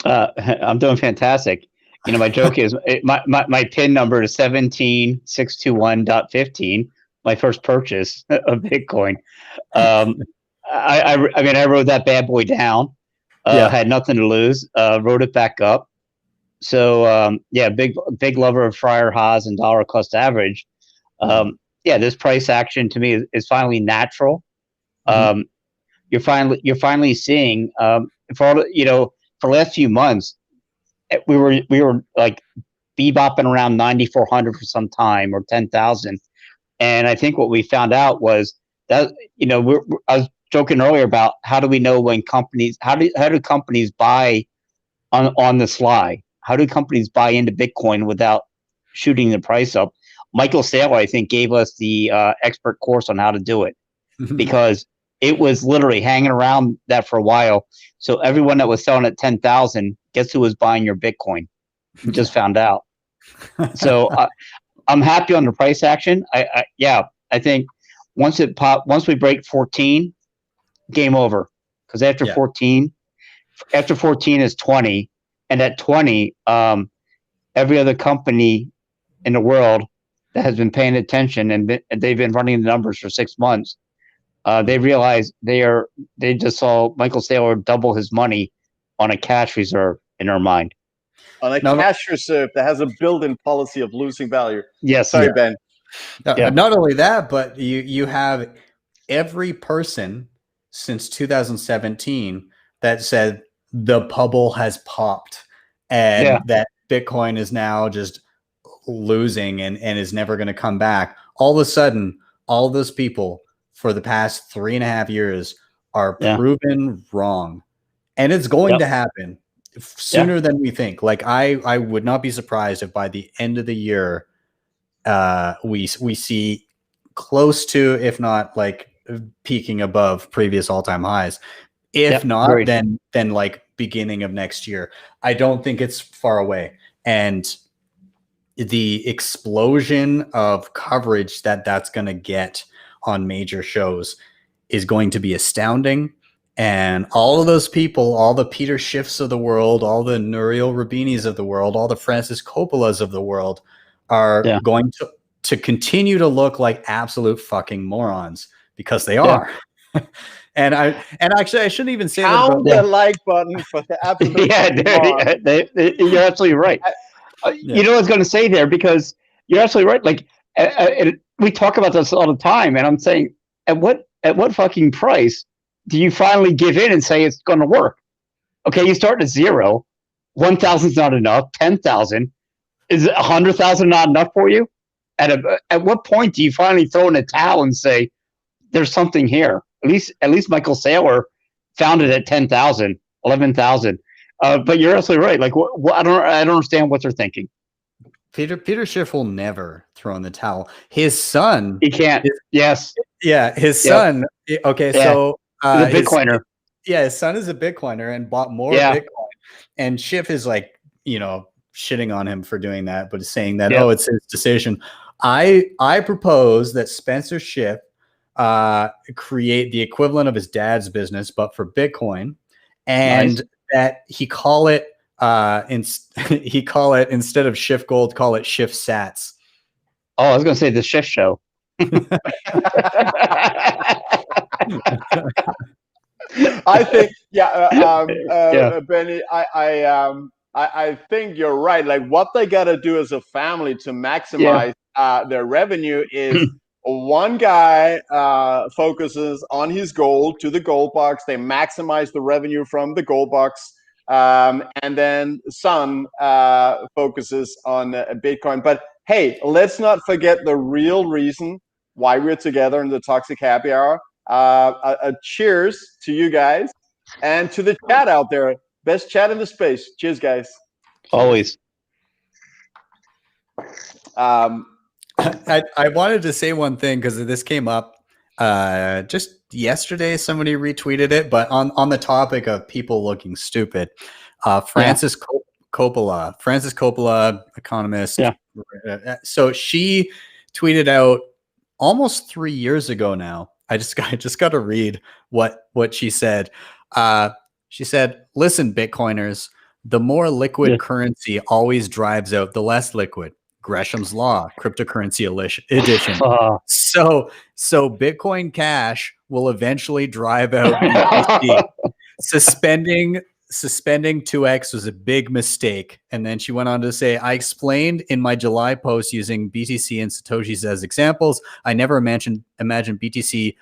I'm doing fantastic. My joke is my PIN number is 17621.15. My first purchase of Bitcoin. I mean, I wrote that bad boy down. Had nothing to lose. Wrote it back up. So big lover of Friar Haas and dollar cost average. This price action to me is finally natural. You're finally seeing for the last few months we were like bebopping around 9,400 for some time, or 10,000. And I think what we found out was that, I was joking earlier about how do we know when companies, how do companies buy on the sly? How do companies buy into Bitcoin without shooting the price up? Michael Saylor, I think, gave us the expert course on how to do it, because it was literally hanging around that for a while. So everyone that was selling at 10,000, guess who was buying your Bitcoin? You just found out. So I'm happy on the price action. I think once we break 14, game over. Because after 14 is 20, and at 20, every other company in the world that has been paying attention and they've been running the numbers for 6 months, they realize they just saw Michael Saylor double his money on a cash reserve in their mind. On a cash reserve that has a built-in policy of losing value. Yes. Sorry, Ben. Not only that, but you have every person since 2017 that said the bubble has popped and that Bitcoin is now just losing and is never going to come back. All of a sudden, all those people for the past 3.5 years are proven wrong. And it's going to happen sooner than we think. Like I would not be surprised if by the end of the year, we see close to, if not like peaking above previous all-time highs. If not, then like beginning of next year. I don't think it's far away. And the explosion of coverage that's going to get on major shows is going to be astounding. And all of those people, all the Peter Schiffs of the world, all the Nouriel Roubini's of the world, all the Francis Coppolas of the world are going to continue to look like absolute fucking morons, because they are. And actually I shouldn't even say Count the like button for the absolute you're absolutely right. You know what I was going to say there, because you're absolutely right. Like we talk about this all the time, and I'm saying, at what fucking price do you finally give in and say it's going to work? Okay, you start at 0. 1,000 is not enough. 10,000 is 100,000 not enough for you? At what point do you finally throw in a towel and say there's something here? At least Michael Saylor found it at 10,000, 11,000. But you're absolutely right. Like, I don't understand what they're thinking. Peter Schiff will never throw in the towel. His son, he can't. His son. Okay, so he's a Bitcoiner. His son is a Bitcoiner and bought more Bitcoin. And Schiff is like, shitting on him for doing that, but saying that it's his decision. I propose that Spencer Schiff create the equivalent of his dad's business, but for Bitcoin, and that he call it instead of Schiff Gold, call it Schiff Sats. Oh, I was going to say the Schiff Show. I think, Benny, I think you're right. Like, what they got to do as a family to maximize their revenue is one guy focuses on his gold to the gold box. They maximize the revenue from the gold box. And then son focuses on Bitcoin. But hey, let's not forget the real reason why we're together in the Toxic Happy Hour. Cheers to you guys and to the chat out there. Best chat in the space. Cheers, guys. Always. I wanted to say one thing because this came up just yesterday. Somebody retweeted it, but on the topic of people looking stupid, Francis Coppola, economist. So she tweeted out almost 3 years ago now. I just got to read what she said. She said, "Listen, Bitcoiners, the more liquid currency always drives out the less liquid. Gresham's Law, cryptocurrency edition. So Bitcoin Cash will eventually drive out BTC. Suspending 2x was a big mistake." And then she went on to say, "I explained in my July post using BTC and Satoshis as examples. I never imagined BTC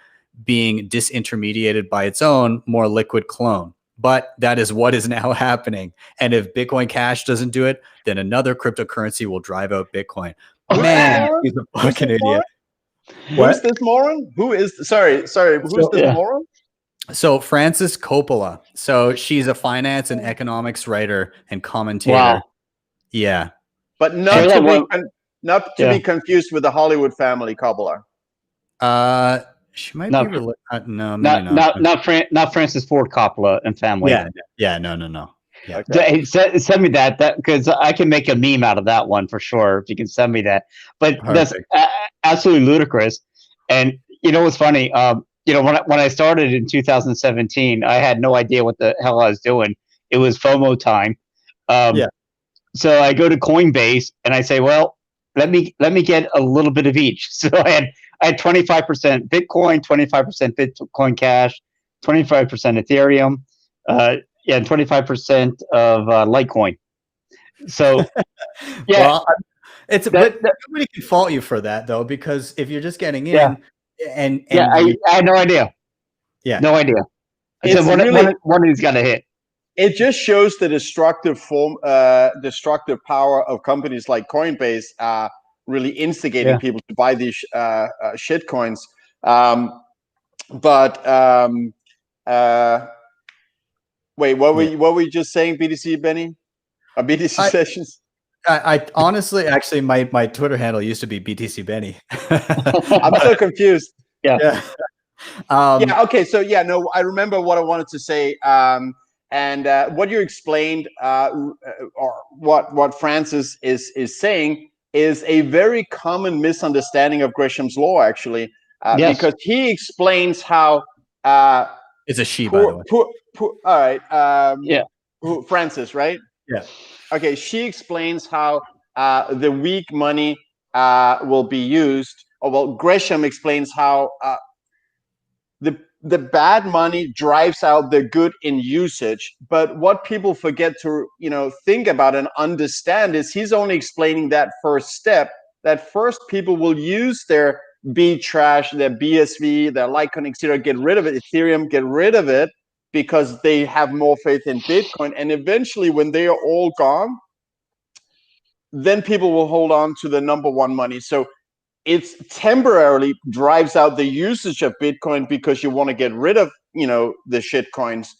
being disintermediated by its own more liquid clone. But that is what is now happening. And if Bitcoin Cash doesn't do it, then another cryptocurrency will drive out Bitcoin." Man, he's a fucking idiot. Who's this moron? Sorry, who's this moron? So Francis Coppola. So she's a finance and economics writer and commentator. Wow. Yeah. But not to be confused with the Hollywood family Coppola. She might be related. No, maybe not Francis Ford Coppola and family. Yeah, no. Yeah. Okay. Send me that because I can make a meme out of that one for sure if you can send me that. But Perfect. That's absolutely ludicrous. And you know what's funny? When I started in 2017, I had no idea what the hell I was doing. It was FOMO time. So I go to Coinbase and I say, well, let me get a little bit of each. So I had 25% Bitcoin, 25% Bitcoin Cash, 25% Ethereum, yeah, and 25% of Litecoin. So yeah, Well, but nobody can fault you for that though, because if you're just getting in and I had no idea. Yeah. No idea. I said one of these got to hit. It just shows the destructive power of companies like Coinbase, really instigating people to buy these shit coins. Wait, what were you just saying, BTC Benny? BTC Sessions? I honestly, actually, my Twitter handle used to be BTC Benny. I'm so confused. Yeah. Yeah. Okay. So yeah, no, I remember what I wanted to say. And what you explained, or what Francis is saying, is a very common misunderstanding of Gresham's law, actually, because he explains how. It's a she, by the way. All right. Yeah. Francis, right? Yeah. Okay. She explains how the weak money will be used. Or well, Gresham explains how the bad money drives out the good in usage. But what people forget to think about and understand is he's only explaining that first step. That first people will use their B trash, their BSV, their Litecoin, etc., get rid of it, Ethereum, get rid of it because they have more faith in Bitcoin. And eventually, when they are all gone, then people will hold on to the number one money. So it's temporarily drives out the usage of Bitcoin because you want to get rid of, the shit coins,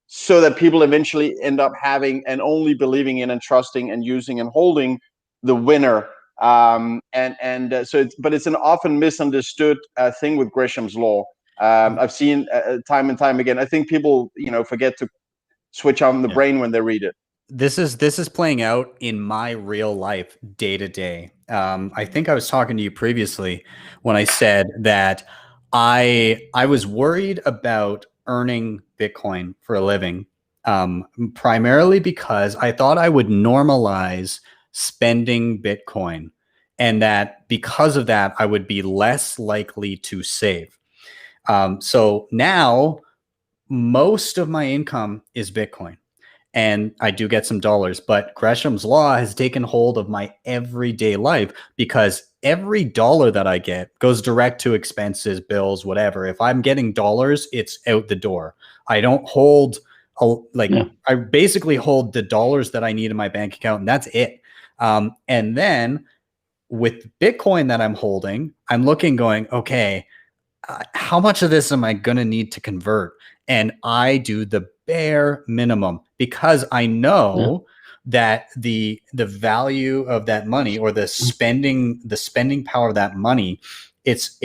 so that people eventually end up having and only believing in and trusting and using and holding the winner. But it's an often misunderstood thing with Gresham's law. I've seen time and time again. I think people, forget to switch on the brain when they read it. This is playing out in my real life day to day. I think I was talking to you previously when I said that I was worried about earning Bitcoin for a living, primarily because I thought I would normalize spending Bitcoin, and that because of that, I would be less likely to save. So now most of my income is Bitcoin. And I do get some dollars, but Gresham's law has taken hold of my everyday life because every dollar that I get goes direct to expenses, bills, whatever. If I'm getting dollars, it's out the door. I don't hold I basically hold the dollars that I need in my bank account, and that's it. And then with Bitcoin that I'm holding, I'm looking going, okay, how much of this am I going to need to convert? And I do the bare minimum because I know that the value of that money, or the spending power of that money, it's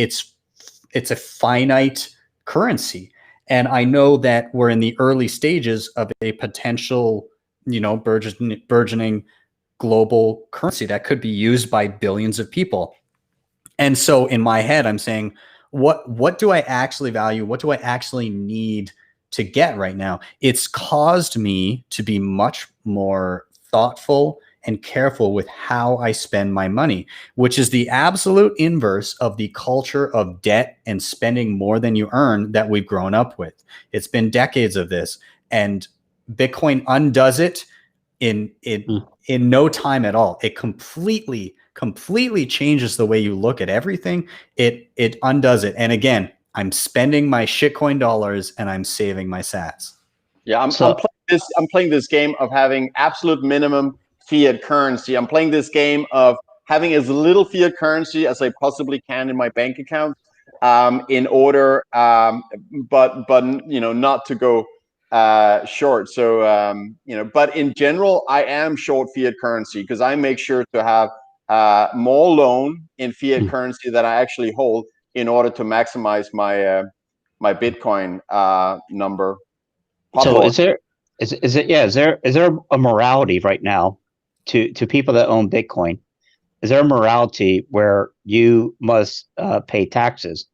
a finite currency. And I know that we're in the early stages of a potential, burgeoning global currency that could be used by billions of people. And so in my head, I'm saying, what do I actually value? What do I actually need to get right now? It's caused me to be much more thoughtful and careful with how I spend my money, which is the absolute inverse of the culture of debt and spending more than you earn that we've grown up with. It's been decades of this, and Bitcoin undoes it in no time at all. It completely changes the way you look at everything. It undoes it. And again, I'm spending my shitcoin dollars and I'm saving my sats. Yeah, I'm playing this game of having absolute minimum fiat currency. I'm playing this game of having as little fiat currency as I possibly can in my bank account, in order, but not to go short. So but in general, I am short fiat currency because I make sure to have more loan in fiat currency that I actually hold in order to maximize my my Bitcoin number. So is there a morality right now to people that own Bitcoin? Is there a morality where you must pay taxes?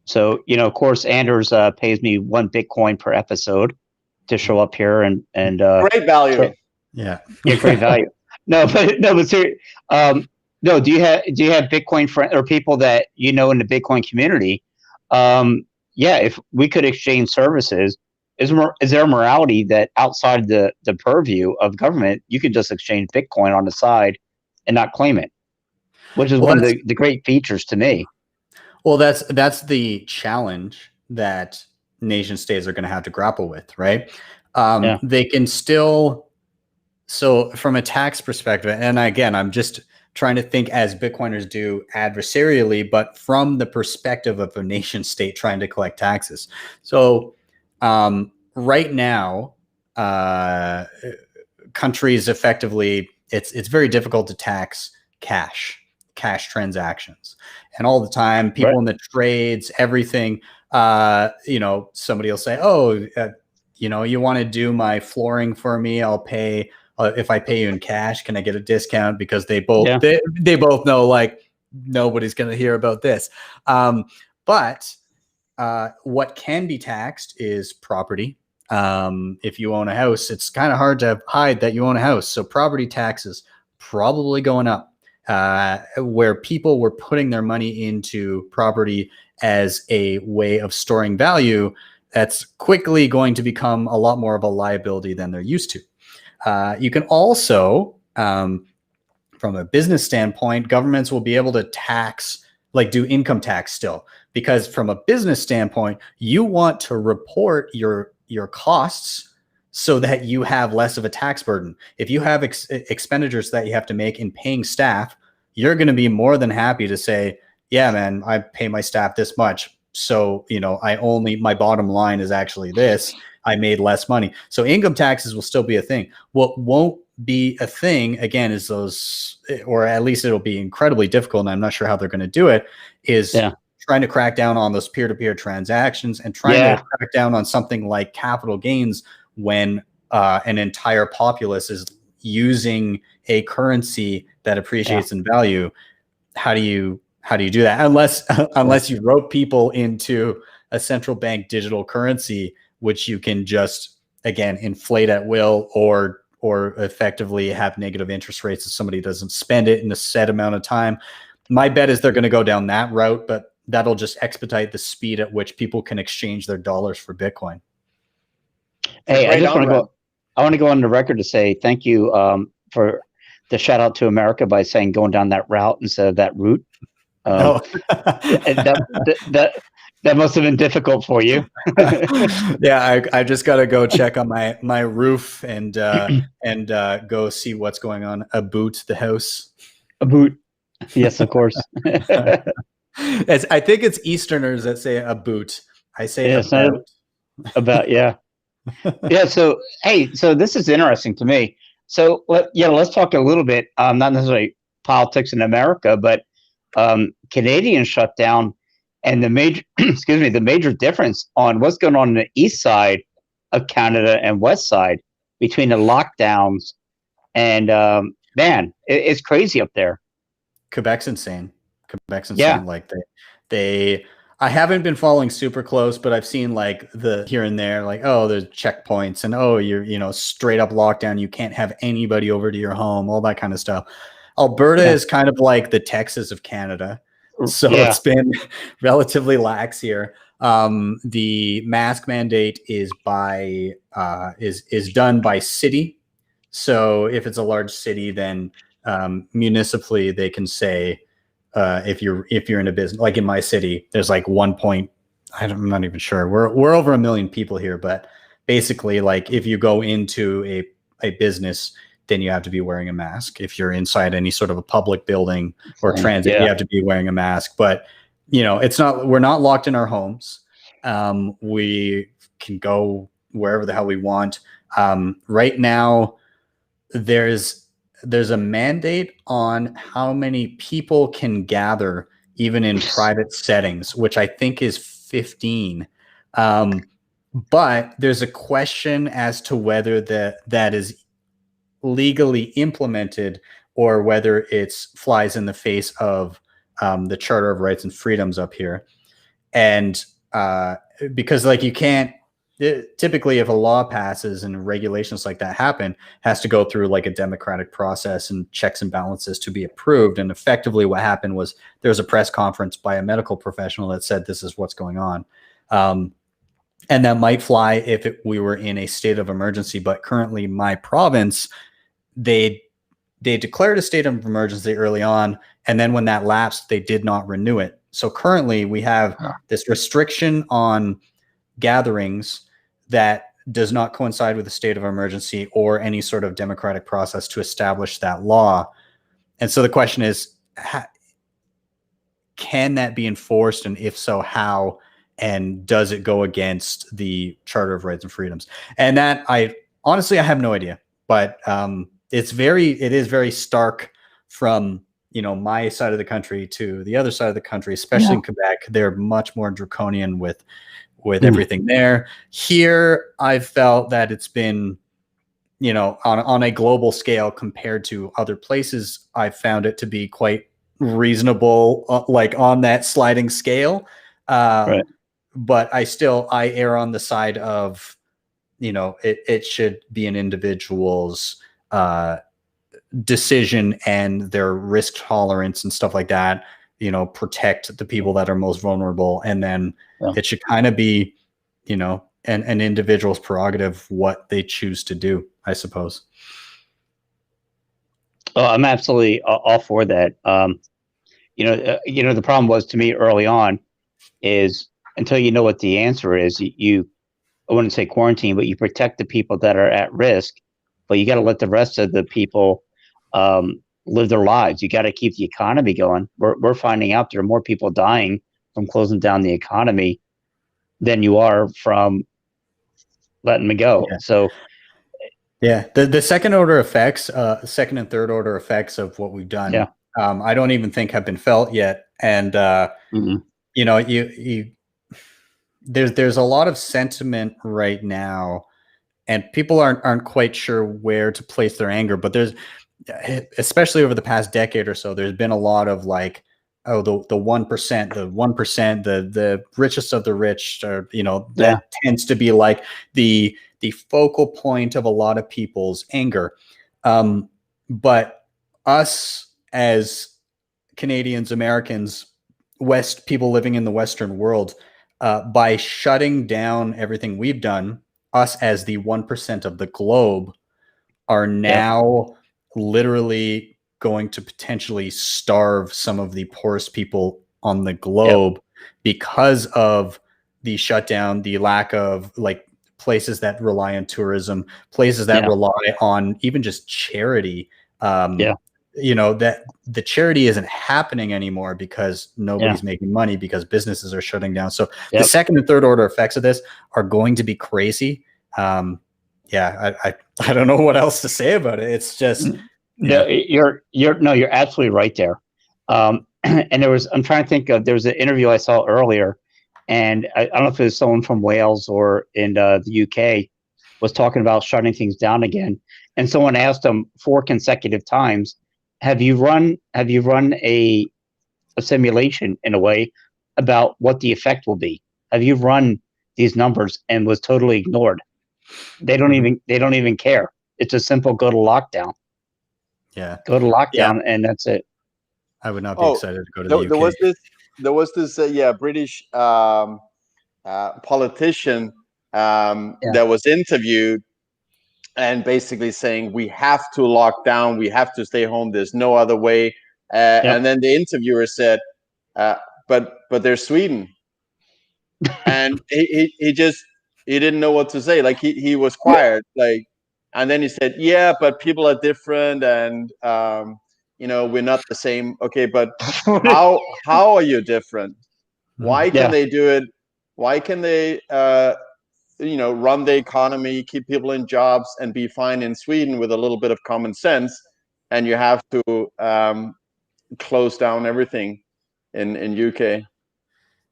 So, of course, Anders pays me 1 Bitcoin per episode to show up here and great value. Yeah, great value. But seriously, no, do you have Bitcoin friends or people that you know in the Bitcoin community? Yeah, if we could exchange services, is there a morality that outside the purview of government, you could just exchange Bitcoin on the side and not claim it, which is Well, one of the great features to me. well, that's the challenge that nation states are going to have to grapple with, right? Yeah, They can still, so from a tax perspective, and again, I'm just trying to think as Bitcoiners do adversarially, but from the perspective of a nation state trying to collect taxes. So right now, countries effectively, it's very difficult to tax cash transactions, and all the time people right. in the trades, everything, somebody will say, oh, you want to do my flooring for me, I'll pay, if I pay you in cash, can I get a discount? Because they both Yeah, they both know, like, nobody's going to hear about this. But what can be taxed is property. If you own a house, it's kind of hard to hide that you own a house. So property taxes probably going up, where people were putting their money into property as a way of storing value. That's quickly going to become a lot more of a liability than they're used to. You can also, from a business standpoint, governments will be able to tax, like do income tax still, because from a business standpoint, you want to report your costs so that you have less of a tax burden. If you have expenditures that you have to make in paying staff, you're going to be more than happy to say, yeah, man, I pay my staff this much. So, my bottom line is actually this. I made less money. So income taxes will still be a thing. What won't be a thing, again, is those, or at least it'll be incredibly difficult, and I'm not sure how they're going to do it, is yeah, trying to crack down on those peer-to-peer transactions and trying yeah, to crack down on something like capital gains when an entire populace is using a currency that yeah, appreciates in value. How do you do that, unless yeah, unless you rope people into a central bank digital currency, which you can just, again, inflate at will, or effectively have negative interest rates if somebody doesn't spend it in a set amount of time. My bet is they're going to go down that route, but that'll just expedite the speed at which people can exchange their dollars for Bitcoin. It's a Hey, great on ramp. I want to go on the record to say thank you for the shout out to America by saying going down that route instead of that route. Oh. And that must have been difficult for you. Yeah, I just got to go check on my roof and go see what's going on about the house. A boot. Yes, of course. I think it's Easterners that say a boot. I say Yeah, it's not about. about, yeah. Yeah, so hey, so this is interesting to me. So let's talk a little bit, not necessarily politics in America, but Canadian shutdown and the major excuse me, the major difference on what's going on the east side of Canada and west side between the lockdowns and man, it's crazy up there. Quebec's insane. Quebec's Yeah, insane. Like they I haven't been following super close, but I've seen like the here and there, like, oh, there's checkpoints, and oh, you're, straight up lockdown. You can't have anybody over to your home, all that kind of stuff. Alberta yeah, is kind of like the Texas of Canada. So yeah, it's been relatively lax here. The mask mandate is done by city. So if it's a large city, then municipally they can say, if you're in a business, like in my city, there's like I'm not even sure. We're over 1 million people here, but basically, like, if you go into a business, then you have to be wearing a mask. If you're inside any sort of a public building or transit, you yeah, have to be wearing a mask. But we're not locked in our homes. We can go wherever the hell we want. Right now, there's a mandate on how many people can gather, even in private settings, which I think is 15. But there's a question as to whether that is legally implemented, or whether it's flies in the face of the Charter of Rights and Freedoms up here. And because, like, you can't typically if a law passes and regulations like that happen, has to go through like a democratic process and checks and balances to be approved. And effectively what happened was there was a press conference by a medical professional that said, this is what's going on. And that might fly if we were in a state of emergency. But currently my province, they declared a state of emergency early on. And then when that lapsed, they did not renew it. So currently we have this restriction on gatherings that does not coincide with the state of emergency or any sort of democratic process to establish that law. And so the question is, can that be enforced? And if so, how? And does it go against the Charter of Rights and Freedoms? And that I have no idea, but it is very stark from, my side of the country to the other side of the country, especially in Quebec. They're much more draconian with everything there. Here, I've felt that it's been, on a global scale compared to other places, I've found it to be quite reasonable, like on that sliding scale. Right. But I err on the side of, it should be an individual's decision and their risk tolerance and stuff like that, protect the people that are most vulnerable. And then it should kind of be, an individual's prerogative, what they choose to do, I suppose. Oh, I'm absolutely all for that. The problem was to me early on is until you know what the answer is, I wouldn't say quarantine, but you protect the people that are at risk, but you got to let the rest of the people live their lives. You got to keep the economy going. We're finding out there are more people dying from closing down the economy than you are from letting them go. Yeah. So yeah, the second order effects, second and third order effects of what we've done, I don't even think have been felt yet. And, there's a lot of sentiment right now, and people aren't quite sure where to place their anger, but there's, especially over the past decade or so, there's been a lot of like, oh, the 1%, the richest of the rich, or, that tends to be like the focal point of a lot of people's anger. But us as Canadians, Americans, people living in the Western world, by shutting down everything we've done, us as the 1% of the globe are now literally going to potentially starve some of the poorest people on the globe because of the shutdown, the lack of like places that rely on tourism, places that rely on even just charity. That the charity isn't happening anymore because nobody's making money, because businesses are shutting down. So the second and third order effects of this are going to be crazy. I don't know what else to say about it. It's just, no, you're absolutely right there. And I'm trying to think of, there was an interview I saw earlier, and I don't know if it was someone from Wales or in the UK was talking about shutting things down again. And someone asked him 4 consecutive times, have you run a simulation in a way about what the effect will be? Have you run these numbers? And was totally ignored. They don't even care. It's a simple go to lockdown. Go to lockdown, and that's it. I would not be excited to go to the UK. There was this British politician that was interviewed, and basically saying we have to lock down, we have to stay home, there's no other way. And then the interviewer said, but there's Sweden. And he didn't know what to say. Like he was quiet. Like, and then he said, yeah, but people are different, and we're not the same. Okay, but how are you different? Why can they do it? Why can they run the economy, keep people in jobs, and be fine in Sweden with a little bit of common sense, and you have to close down everything in UK?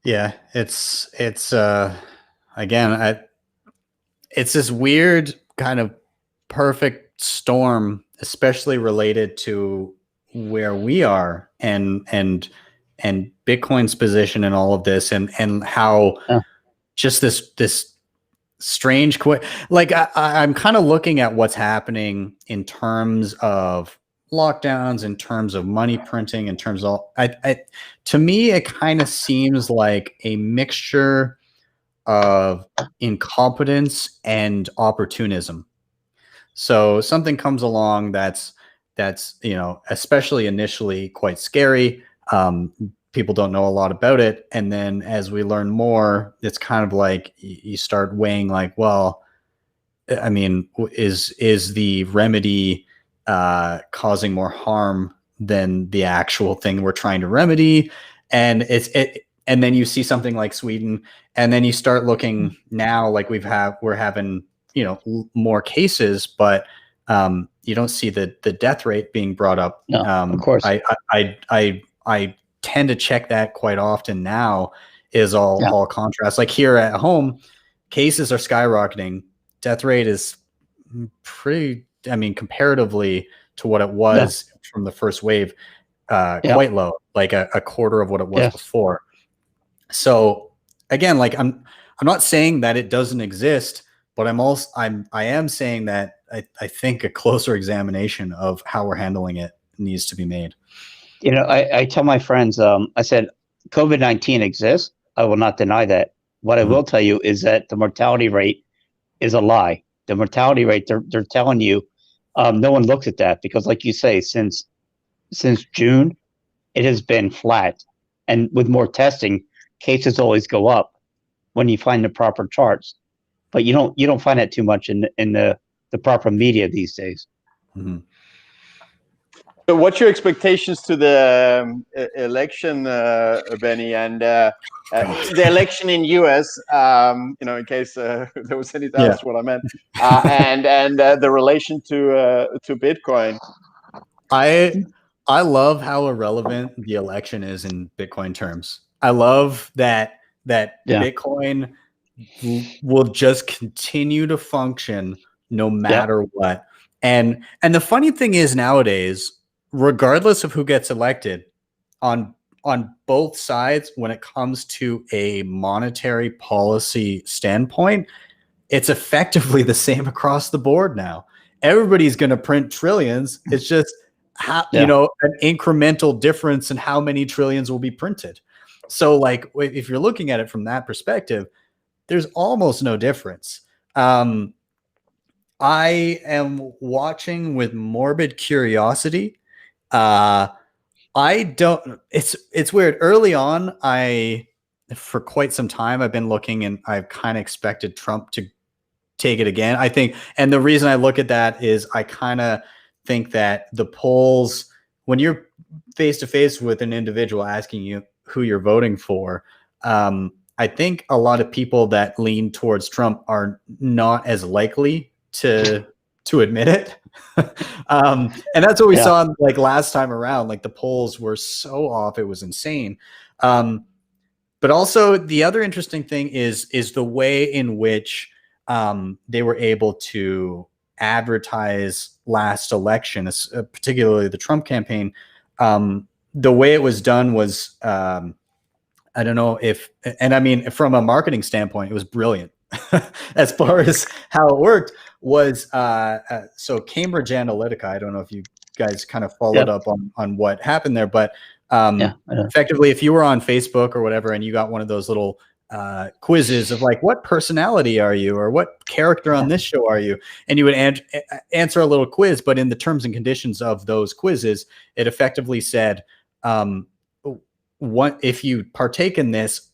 Yeah, it's again, it's this weird kind of perfect storm, especially related to where we are and Bitcoin's position in all of this, and how just this strange. Like I'm kind of looking at what's happening in terms of lockdowns, in terms of money printing, in terms of to me, it kind of seems like a mixture of incompetence and opportunism. So something comes along that's especially initially quite scary. People don't know a lot about it, and then as we learn more, it's kind of like you start weighing like, well, I mean, is the remedy causing more harm than the actual thing we're trying to remedy? And and then you see something like Sweden, and then you start looking now like we're having more cases, but you don't see the death rate being brought up. No, of course. I tend to check that quite often now. Is all contrast. Like here at home, cases are skyrocketing. Death rate is pretty, I mean, comparatively to what it was from the first wave, quite low, like a quarter of what it was before. So again, like I'm not saying that it doesn't exist, but I am saying that I think a closer examination of how we're handling it needs to be made. I tell my friends, I said, COVID-19 exists. I will not deny that. What I will tell you is that the mortality rate is a lie. The mortality rate, they're telling you, no one looks at that because, like you say, since June, it has been flat. And with more testing, cases always go up when you find the proper charts. But you don't find that too much in the proper media these days. Mm-hmm. So what's your expectations to the election, Benny, and the election in US? In case there was any doubts what I meant, and the relation to Bitcoin. I love how irrelevant the election is in Bitcoin terms. I love that Bitcoin will just continue to function no matter what. And the funny thing is nowadays, regardless of who gets elected, on both sides, when it comes to a monetary policy standpoint, it's effectively the same across the board now. Everybody's going to print trillions. It's just an incremental difference in how many trillions will be printed. So like if you're looking at it from that perspective, there's almost no difference. I am watching with morbid curiosity. It's weird. Early on, for quite some time, I've been looking and I've kind of expected Trump to take it again. I think, and the reason I look at that is I kind of think that the polls, when you're face to face with an individual asking you who you're voting for, I think a lot of people that lean towards Trump are not as likely to admit it. And that's what we saw like last time around. Like the polls were so off, it was insane. But also the other interesting thing is the way in which they were able to advertise last election, particularly the Trump campaign. The way it was done was, I don't know and I mean, from a marketing standpoint, it was brilliant. As far as how it worked was, so Cambridge Analytica, I don't know if you guys kind of followed up on what happened there, but effectively, if you were on Facebook or whatever, and you got one of those little quizzes of like, what personality are you, or what character on this show are you, and you would answer a little quiz, but in the terms and conditions of those quizzes, it effectively said, what if you partake in this,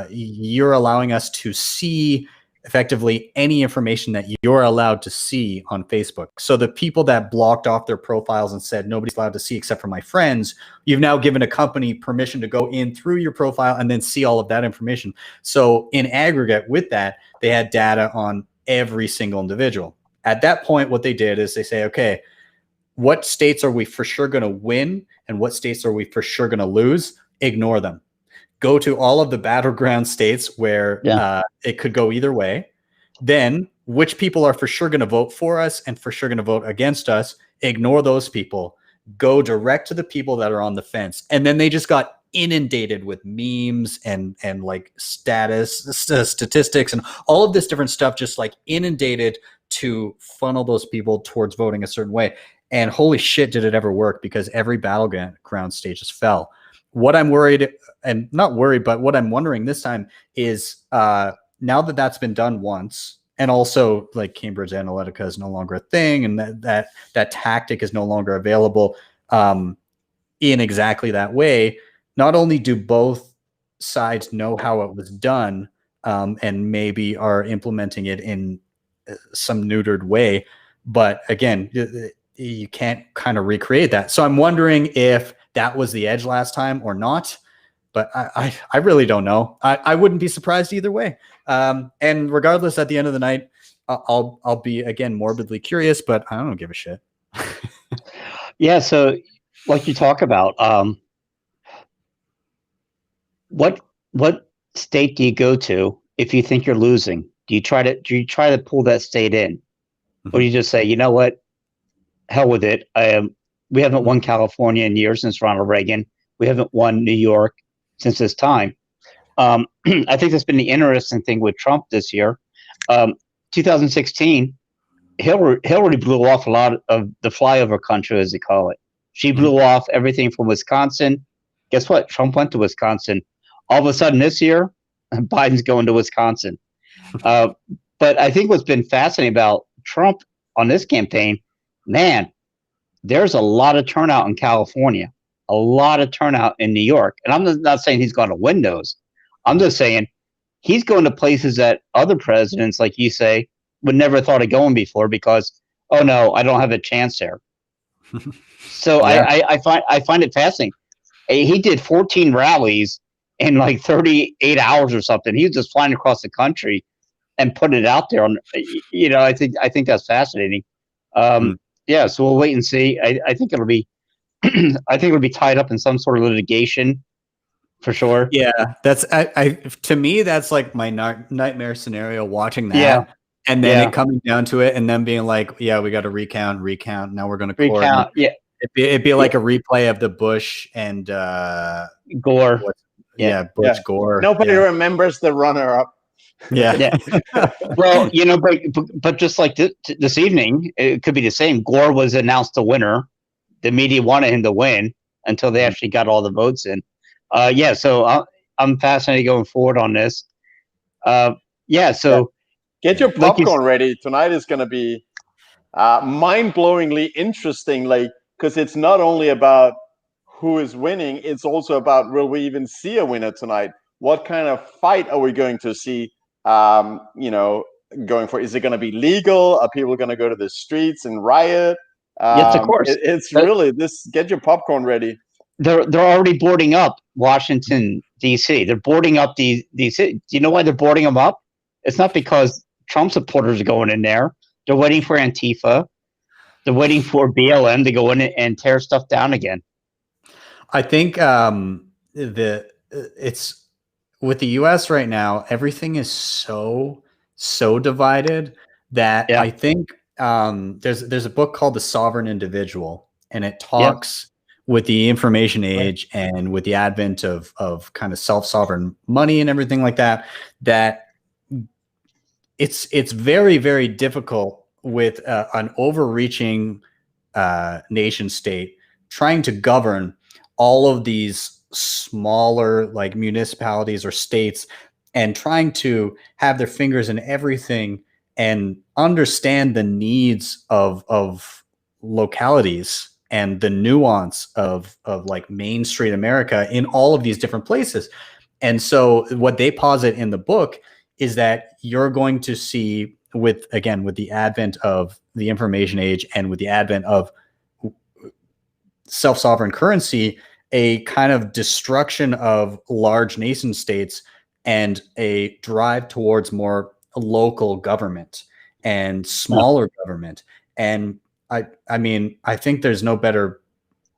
you're allowing us to see effectively any information that you're allowed to see on Facebook. So the people that blocked off their profiles and said nobody's allowed to see except for my friends, you've now given a company permission to go in through your profile and then see all of that information. So in aggregate with that, they had data on every single individual. At that point, what they did is they say, okay, what states are we for sure going to win and what states are we for sure going to lose? Ignore them. Go to all of the battleground states where it could go either way. Then which people are for sure going to vote for us and for sure going to vote against us? Ignore those people. Go direct to the people that are on the fence. And then they just got inundated with memes and like statistics and all of this different stuff, just like inundated to funnel those people towards voting a certain way. And holy shit, did it ever work, because every battleground stage just fell. What I'm worried, and not worried, but what I'm wondering this time is now that that's been done once, and also like Cambridge Analytica is no longer a thing, and that tactic is no longer available in exactly that way. Not only do both sides know how it was done and maybe are implementing it in some neutered way, but again, you can't kind of recreate that. So I'm wondering if that was the edge last time or not, but I really don't know. I wouldn't be surprised either way. And regardless, at the end of the night, I'll be, again, morbidly curious, but I don't give a shit. Yeah. So like you talk about, what state do you go to if you think you're losing? Do you try to pull that state in, mm-hmm. or do you just say, you know what, hell with it? We haven't won California in years since Ronald Reagan. We haven't won New York since this time. I think that's been the interesting thing with Trump this year. 2016, Hillary blew off a lot of the flyover country, as they call it. She blew mm-hmm. off everything from Wisconsin. Guess what? Trump went to Wisconsin. All of a sudden this year, Biden's going to Wisconsin. But I think what's been fascinating about Trump on this campaign, man, there's a lot of turnout in California, a lot of turnout in New York. And I'm not saying he's going to win those. I'm just saying he's going to places that other presidents, like you say, would never thought of going before because, oh no, I don't have a chance there. So yeah. I find it fascinating. He did 14 rallies in like 38 hours or something. He was just flying across the country and putting it out there. I think that's fascinating. Yeah, so we'll wait and see. I think it'll be, it'll be tied up in some sort of litigation, for sure. Yeah, that's to me that's like my nightmare scenario. Watching that, yeah. and then it coming down to it, and then being like, yeah, we got to recount. Now we're going to recount. Yeah, it'd be like a replay of the Bush and Gore. Bush Gore. Nobody remembers the runner-up. Yeah. Well, but just like this evening, it could be the same. Gore was announced the winner. The media wanted him to win until they actually got all the votes in. So I'm fascinated going forward on this. So get your popcorn ready. Tonight is going to be mind-blowingly interesting. Like, because it's not only about who is winning, it's also about, will we even see a winner tonight? What kind of fight are we going to see? Going for, is it going to be legal? Are people going to go to the streets and riot? Yes, of course. It's really this. Get your popcorn ready. They're already boarding up Washington D.C. They're boarding up these. Do you know why they're boarding them up? It's not because Trump supporters are going in there. They're waiting for Antifa. They're waiting for BLM to go in and tear stuff down again. I think it's with the U.S. right now. Everything is so divided that I think there's a book called The Sovereign Individual, and it talks with the information age and with the advent of kind of self-sovereign money and everything like that, that it's very, very difficult with an overreaching nation state trying to govern all of these smaller like municipalities or states and trying to have their fingers in everything and understand the needs of localities and the nuance of like Main Street America in all of these different places. And so what they posit in the book is that you're going to see with the advent of the information age and with the advent of self-sovereign currency, a kind of destruction of large nation states and a drive towards more local government and smaller government. And I mean, I think there's no better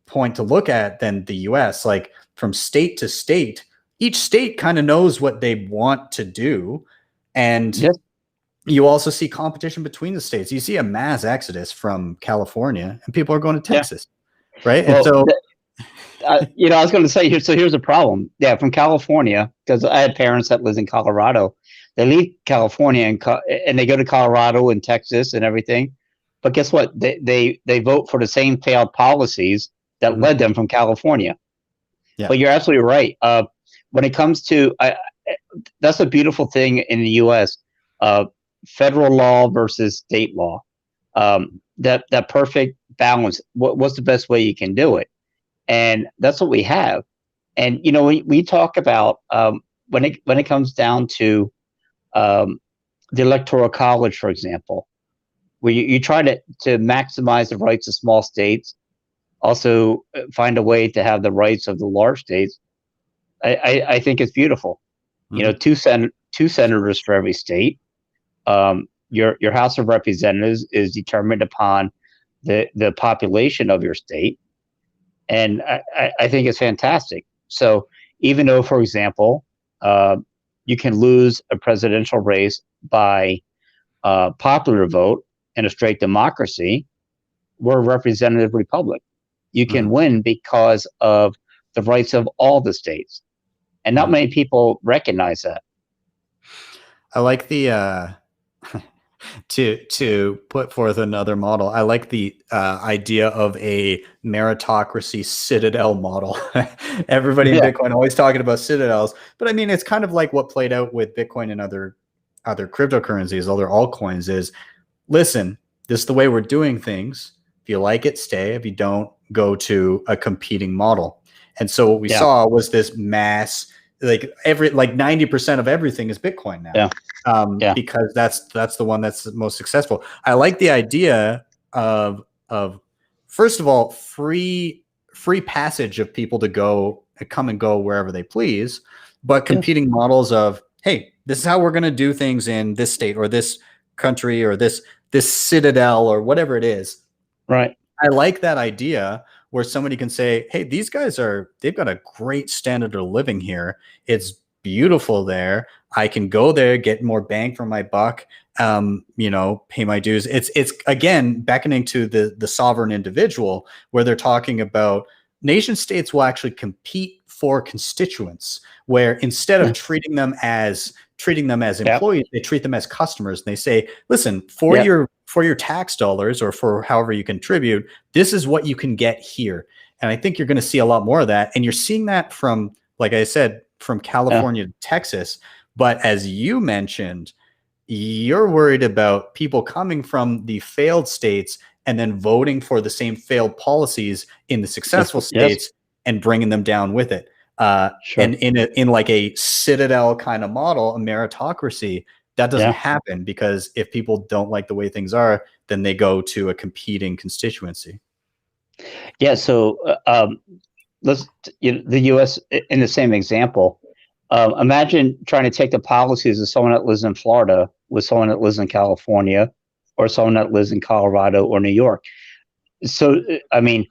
point to look at than the US. Like from state to state, each state kind of knows what they want to do. And you also see competition between the states. You see a mass exodus from California and people are going to Texas. Right. Well, and so I was going to say here. So here's the problem. Yeah, from California, because I had parents that live in Colorado. They leave California and they go to Colorado and Texas and everything. But guess what? They vote for the same failed policies that led them from California. Yeah. But you're absolutely right. When it comes to that's a beautiful thing in the U.S. Federal law versus state law. That perfect balance. What's the best way you can do it? And that's what we have. And we talk about when it comes down to the electoral college, for example, where you try to maximize the rights of small states, also find a way to have the rights of the large states. I think it's beautiful. Two senators for every state. Your House of Representatives is determined upon the population of your state. And I think it's fantastic. So even though, for example, you can lose a presidential race by popular vote in a straight democracy, we're a representative republic. You can win because of the rights of all the states. And not many people recognize that. I like the to put forth another model. I like the idea of a meritocracy citadel model. Everybody in Bitcoin always talking about citadels, but I mean, it's kind of like what played out with Bitcoin and other cryptocurrencies, other altcoins is, listen, this is the way we're doing things. If you like it, stay. If you don't, go to a competing model. And so what we saw was this mass, like 90% of everything is Bitcoin now. Because that's the one that's the most successful. I like the idea of first of all, free passage of people to come and go wherever they please, but competing models of, hey, this is how we're going to do things in this state or this country or this citadel or whatever it is. Right. I like that idea where somebody can say, hey, these guys they've got a great standard of living here. It's beautiful there. I can go there, get more bang for my buck, pay my dues. It's again, beckoning to the sovereign individual, where they're talking about nation states will actually compete for constituents, where instead of treating them as employees, they treat them as customers. And they say, listen, for your tax dollars or for however you contribute, this is what you can get here. And I think you're going to see a lot more of that. And you're seeing that from, like I said, from California to Texas. But as you mentioned, you're worried about people coming from the failed states and then voting for the same failed policies in the successful states and bringing them down with it. And in like a citadel kind of model, a meritocracy, that doesn't happen, because if people don't like the way things are, then they go to a competing constituency. Yeah. So the U.S. in the same example. Imagine trying to take the policies of someone that lives in Florida with someone that lives in California, or someone that lives in Colorado or New York. So, I mean,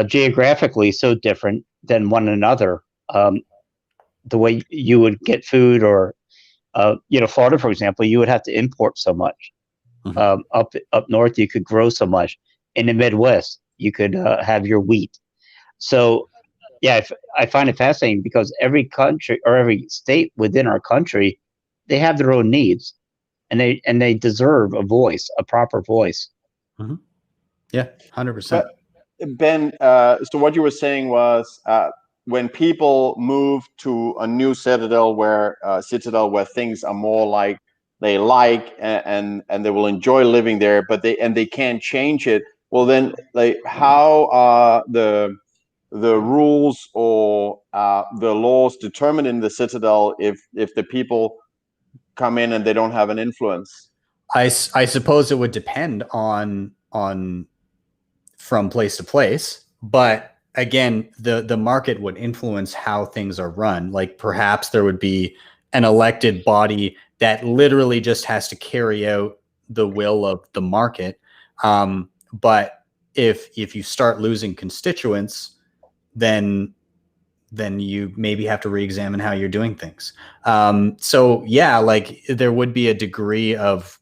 geographically, so different than one another. The way you would get food, or Florida, for example, you would have to import so much. Up north, you could grow so much. In the Midwest, you could have your wheat. So, yeah, I find it fascinating, because every country or every state within our country, they have their own needs, and they deserve a voice, a proper voice. Yeah, 100%. Ben, so what you were saying was, when people move to a new citadel where things are more like they like, and they will enjoy living there, but they can't change it. Well, then, like, how are the rules or the laws determined in the citadel if the people come in and they don't have an influence? I suppose it would depend on from place to place, but again, the market would influence how things are run. Like, perhaps there would be an elected body that literally just has to carry out the will of the market. But if you start losing constituents, then you maybe have to re-examine how you're doing things. So yeah, like, there would be a degree of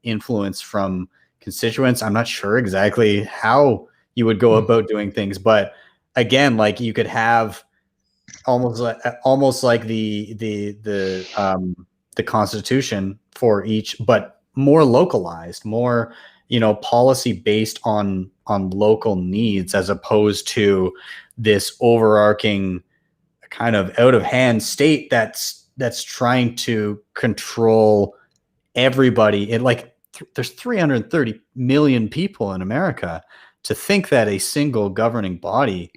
influence from constituents. I'm not sure exactly how you would go about doing things, but again, like you could have almost like the Constitution for each, but more localized, more, you know, policy based on local needs, as opposed to this overarching kind of out of hand state that's trying to control everybody. It like there's 330 million people in America. To think that a single governing body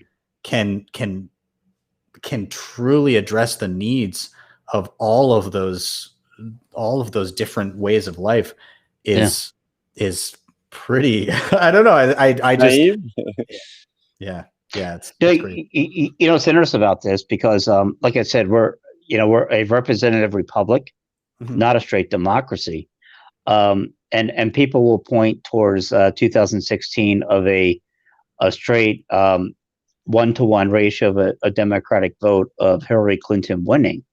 can truly address the needs of all of those different ways of life is pretty I don't know. I just Naive. yeah it's You, you know, it's interesting about this because, like I said, we're a representative republic, not a straight democracy. And people will point towards 2016 of a straight 1-to-1 ratio of a Democratic vote of Hillary Clinton winning.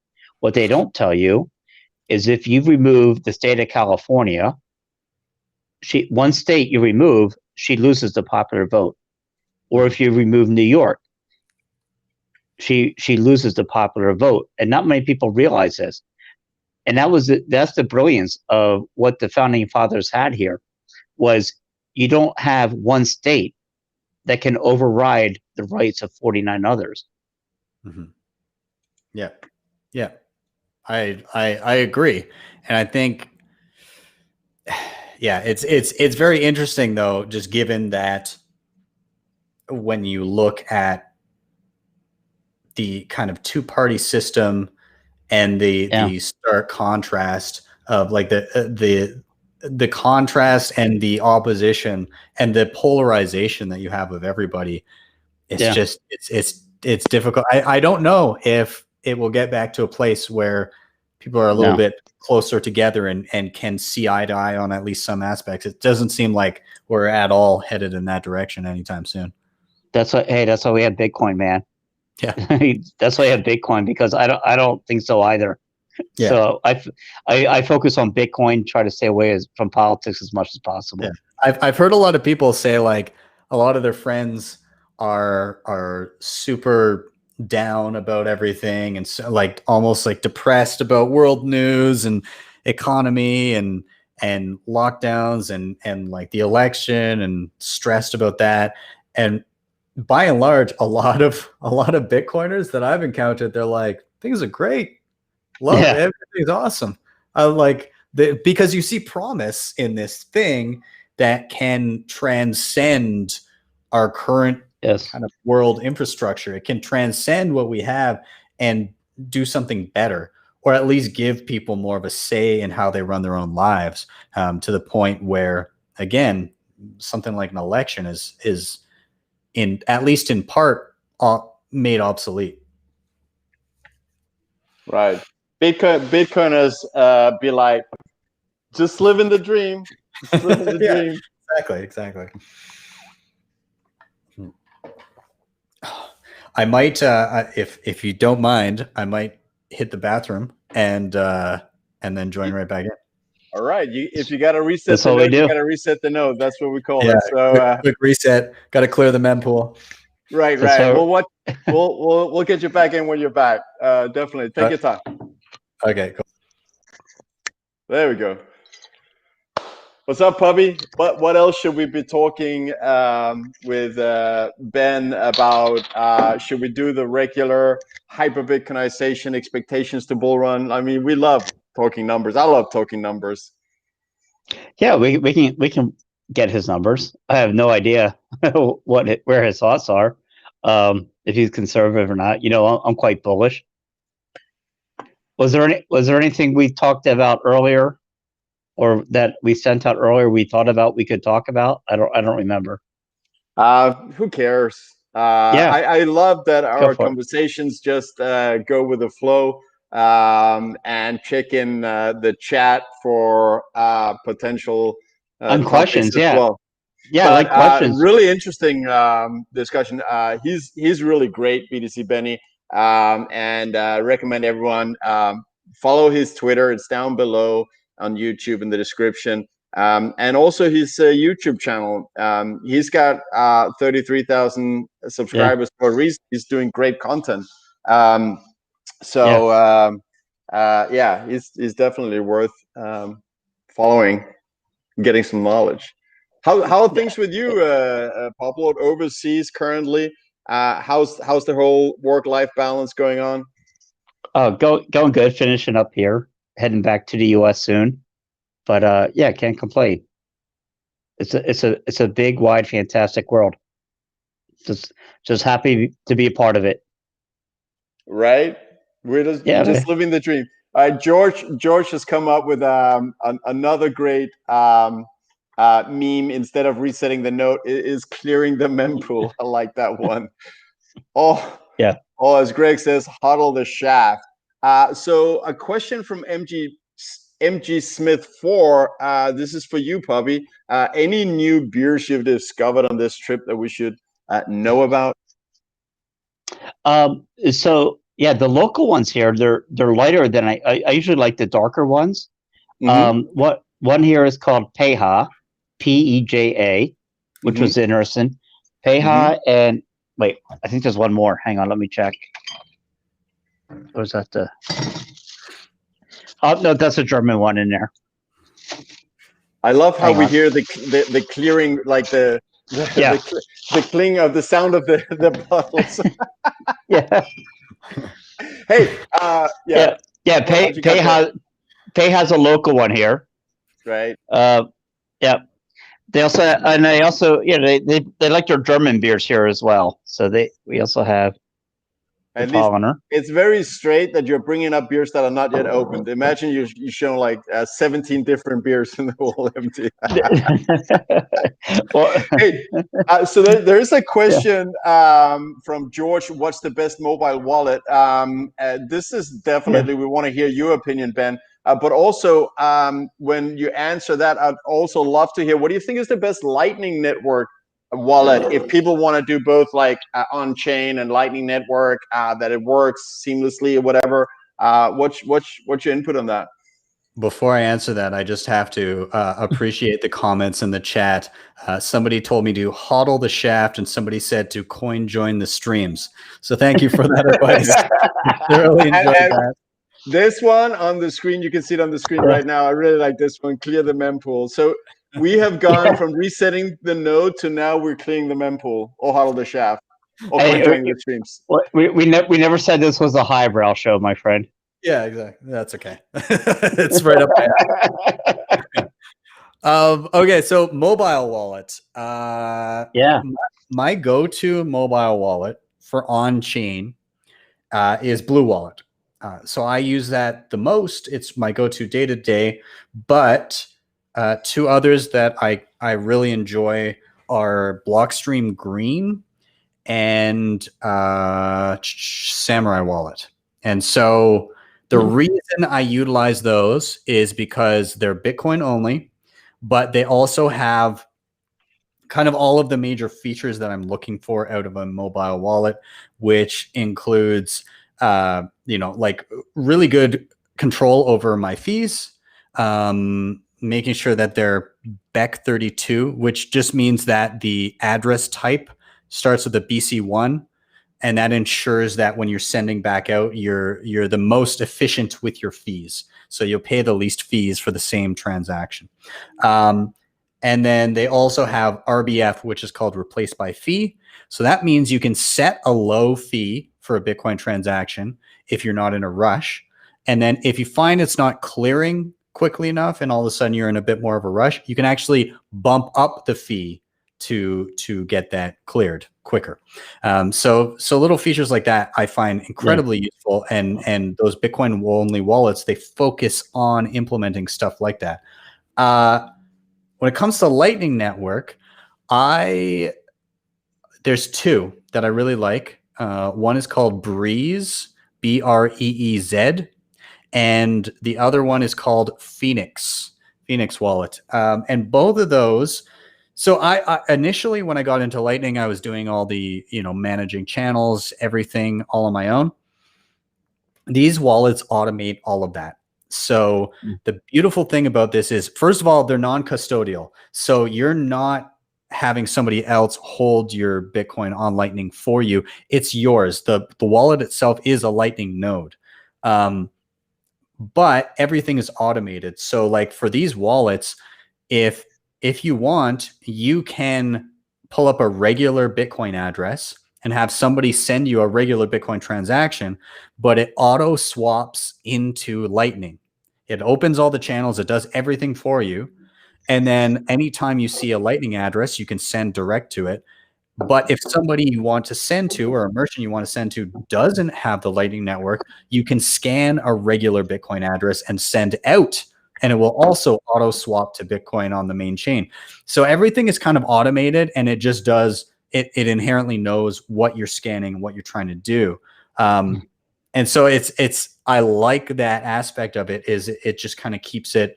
What they don't tell you is if you remove the state of California, one state you remove, she loses the popular vote. Or if you remove New York, she loses the popular vote. And not many people realize this. And that's the brilliance of what the founding fathers had here, was you don't have one state that can override the rights of 49 others. Yeah. I agree. And I think, yeah, it's very interesting though, just given that when you look at the kind of two-party system and the stark contrast of like the contrast and the opposition and the polarization that you have of everybody, it's just it's difficult. I don't know if it will get back to a place where people are a little bit closer together and can see eye to eye on at least some aspects. It doesn't seem like we're at all headed in that direction anytime soon. That's why we have Bitcoin, man. Yeah. That's why I have Bitcoin, because I don't think so either. Yeah. So I focus on Bitcoin, try to stay away from politics as much as possible. Yeah. I've heard a lot of people say like a lot of their friends are super down about everything and so, like almost like depressed about world news and economy and lockdowns and like the election and stressed about that. And by and large, a lot of Bitcoiners that I've encountered, they're like, things are great. Love it. Everything's awesome. Because you see promise in this thing that can transcend our current kind of world infrastructure. It can transcend what we have and do something better, or at least give people more of a say in how they run their own lives, to the point where, again, something like an election is at least in part made obsolete. Right. Bitcoiners be like, just living the dream. Just living the dream. Exactly. I might, if you don't mind, I might hit the bathroom and then join right back in. All right. If you got to reset the node, you got to reset the node. That's what we call it. So quick reset. Got to clear the mempool. Right. Well, we'll get you back in when you're back. Definitely take your time. Okay, cool. There we go. What's up, Pubby? What else should we be talking with Ben about? Should we do the regular hyper Bitcoinization expectations to bull run? I mean, we love talking numbers. I love talking numbers. Yeah, we can get his numbers. I have no idea where his thoughts are, if he's conservative or not. You know, I'm quite bullish. Was there anything we talked about earlier, or that we sent out earlier we thought about we could talk about? I don't remember. Who cares? I love that our conversations just go with the flow, and check in the chat for potential questions. as well. Yeah, like questions. Really interesting discussion. He's really great, BTC Benny, and recommend everyone follow his Twitter. It's down below on YouTube in the description. and also his YouTube channel. He's got 33,000 subscribers for a reason. He's doing great content. Yeah, he's definitely worth following, getting some knowledge. How are things with you, PUBLORD, overseas currently? How's the whole work-life balance going on? Going good. Finishing up here, heading back to the US soon. But yeah, can't complain. It's a big, wide, fantastic world. Just happy to be a part of it. Right? We're just living the dream. George has come up with another great meme. Instead of resetting the note, it is clearing the mempool. I like that one. Oh, yeah. Oh, as Greg says, HODL the shaft. So a question from MG Smith 4. This is for you, Puppy. Any new beers you've discovered on this trip that we should know about? So yeah, the local ones here, they're lighter than I usually like the darker ones. What one here is called Peja, Peja, which was interesting. Peja and wait, I think there's one more. Hang on, let me check. Or is that the? Oh no, that's a German one in there. I love how we hear the clearing, like the cling of the sound of the bottles. Yeah. Hey, yeah. Pay has a local one here. Right. Yeah. They also they like their German beers here as well. So we also have At least it's very straight that you're bringing up beers that are not yet opened. Imagine you show like 17 different beers in the whole empty. Hey, so there is a question from George. What's the best mobile wallet? This is definitely, we want to hear your opinion, Ben. But also, when you answer that, I'd also love to hear, what do you think is the best Lightning Network wallet if people want to do both, like on-chain and Lightning Network, that it works seamlessly or whatever? What's your input on that? Before I answer that, I just have to appreciate the comments in the chat. Somebody told me to hodl the shaft, and somebody said to coin join the streams. So thank you for that advice. I really enjoyed that. This one on the screen, you can see it on the screen right now. I really like this one, clear the mempool. So we have gone from resetting the node to now we're clearing the mempool, or hodl the shaft, or coin joining the streams. We never said this was a highbrow show, my friend. Yeah, exactly. That's okay. It's right up my alley. Okay, so mobile wallet. My go-to mobile wallet for on-chain is Blue Wallet. So I use that the most. It's my go-to day-to-day. But two others that I really enjoy are Blockstream Green and Samurai Wallet. And so the reason I utilize those is because they're Bitcoin only, but they also have kind of all of the major features that I'm looking for out of a mobile wallet, which includes, like really good control over my fees, making sure that they're BEC32, which just means that the address type starts with a BC1. And that ensures that when you're sending back out, you're the most efficient with your fees. So you'll pay the least fees for the same transaction. And then they also have RBF, which is called replace by fee. So that means you can set a low fee for a Bitcoin transaction if you're not in a rush. And then if you find it's not clearing quickly enough and all of a sudden you're in a bit more of a rush, you can actually bump up the fee to get that cleared quicker. So little features like that I find incredibly useful, and those Bitcoin only wallets, they focus on implementing stuff like that. When it comes to Lightning Network, there's two that I really like. One is called Breeze, BREEZ, and the other one is called Phoenix Wallet. And both of those. So I initially, when I got into Lightning, I was doing all the, managing channels, everything all on my own. These wallets automate all of that. So the beautiful thing about this is, first of all, they're non-custodial. So you're not having somebody else hold your Bitcoin on Lightning for you. It's yours. The wallet itself is a Lightning node. But everything is automated. So like for these wallets, if you want, you can pull up a regular Bitcoin address and have somebody send you a regular Bitcoin transaction, but it auto swaps into Lightning. It opens all the channels, it does everything for you. And then anytime you see a Lightning address, you can send direct to it. But if somebody you want to send to, or a merchant you want to send to, doesn't have the Lightning Network, you can scan a regular Bitcoin address and send out, and it will also auto swap to Bitcoin on the main chain. So everything is kind of automated, and it just does it. It inherently knows what you're scanning, what you're trying to do. And so it's I like that aspect of it. Is it just kind of keeps it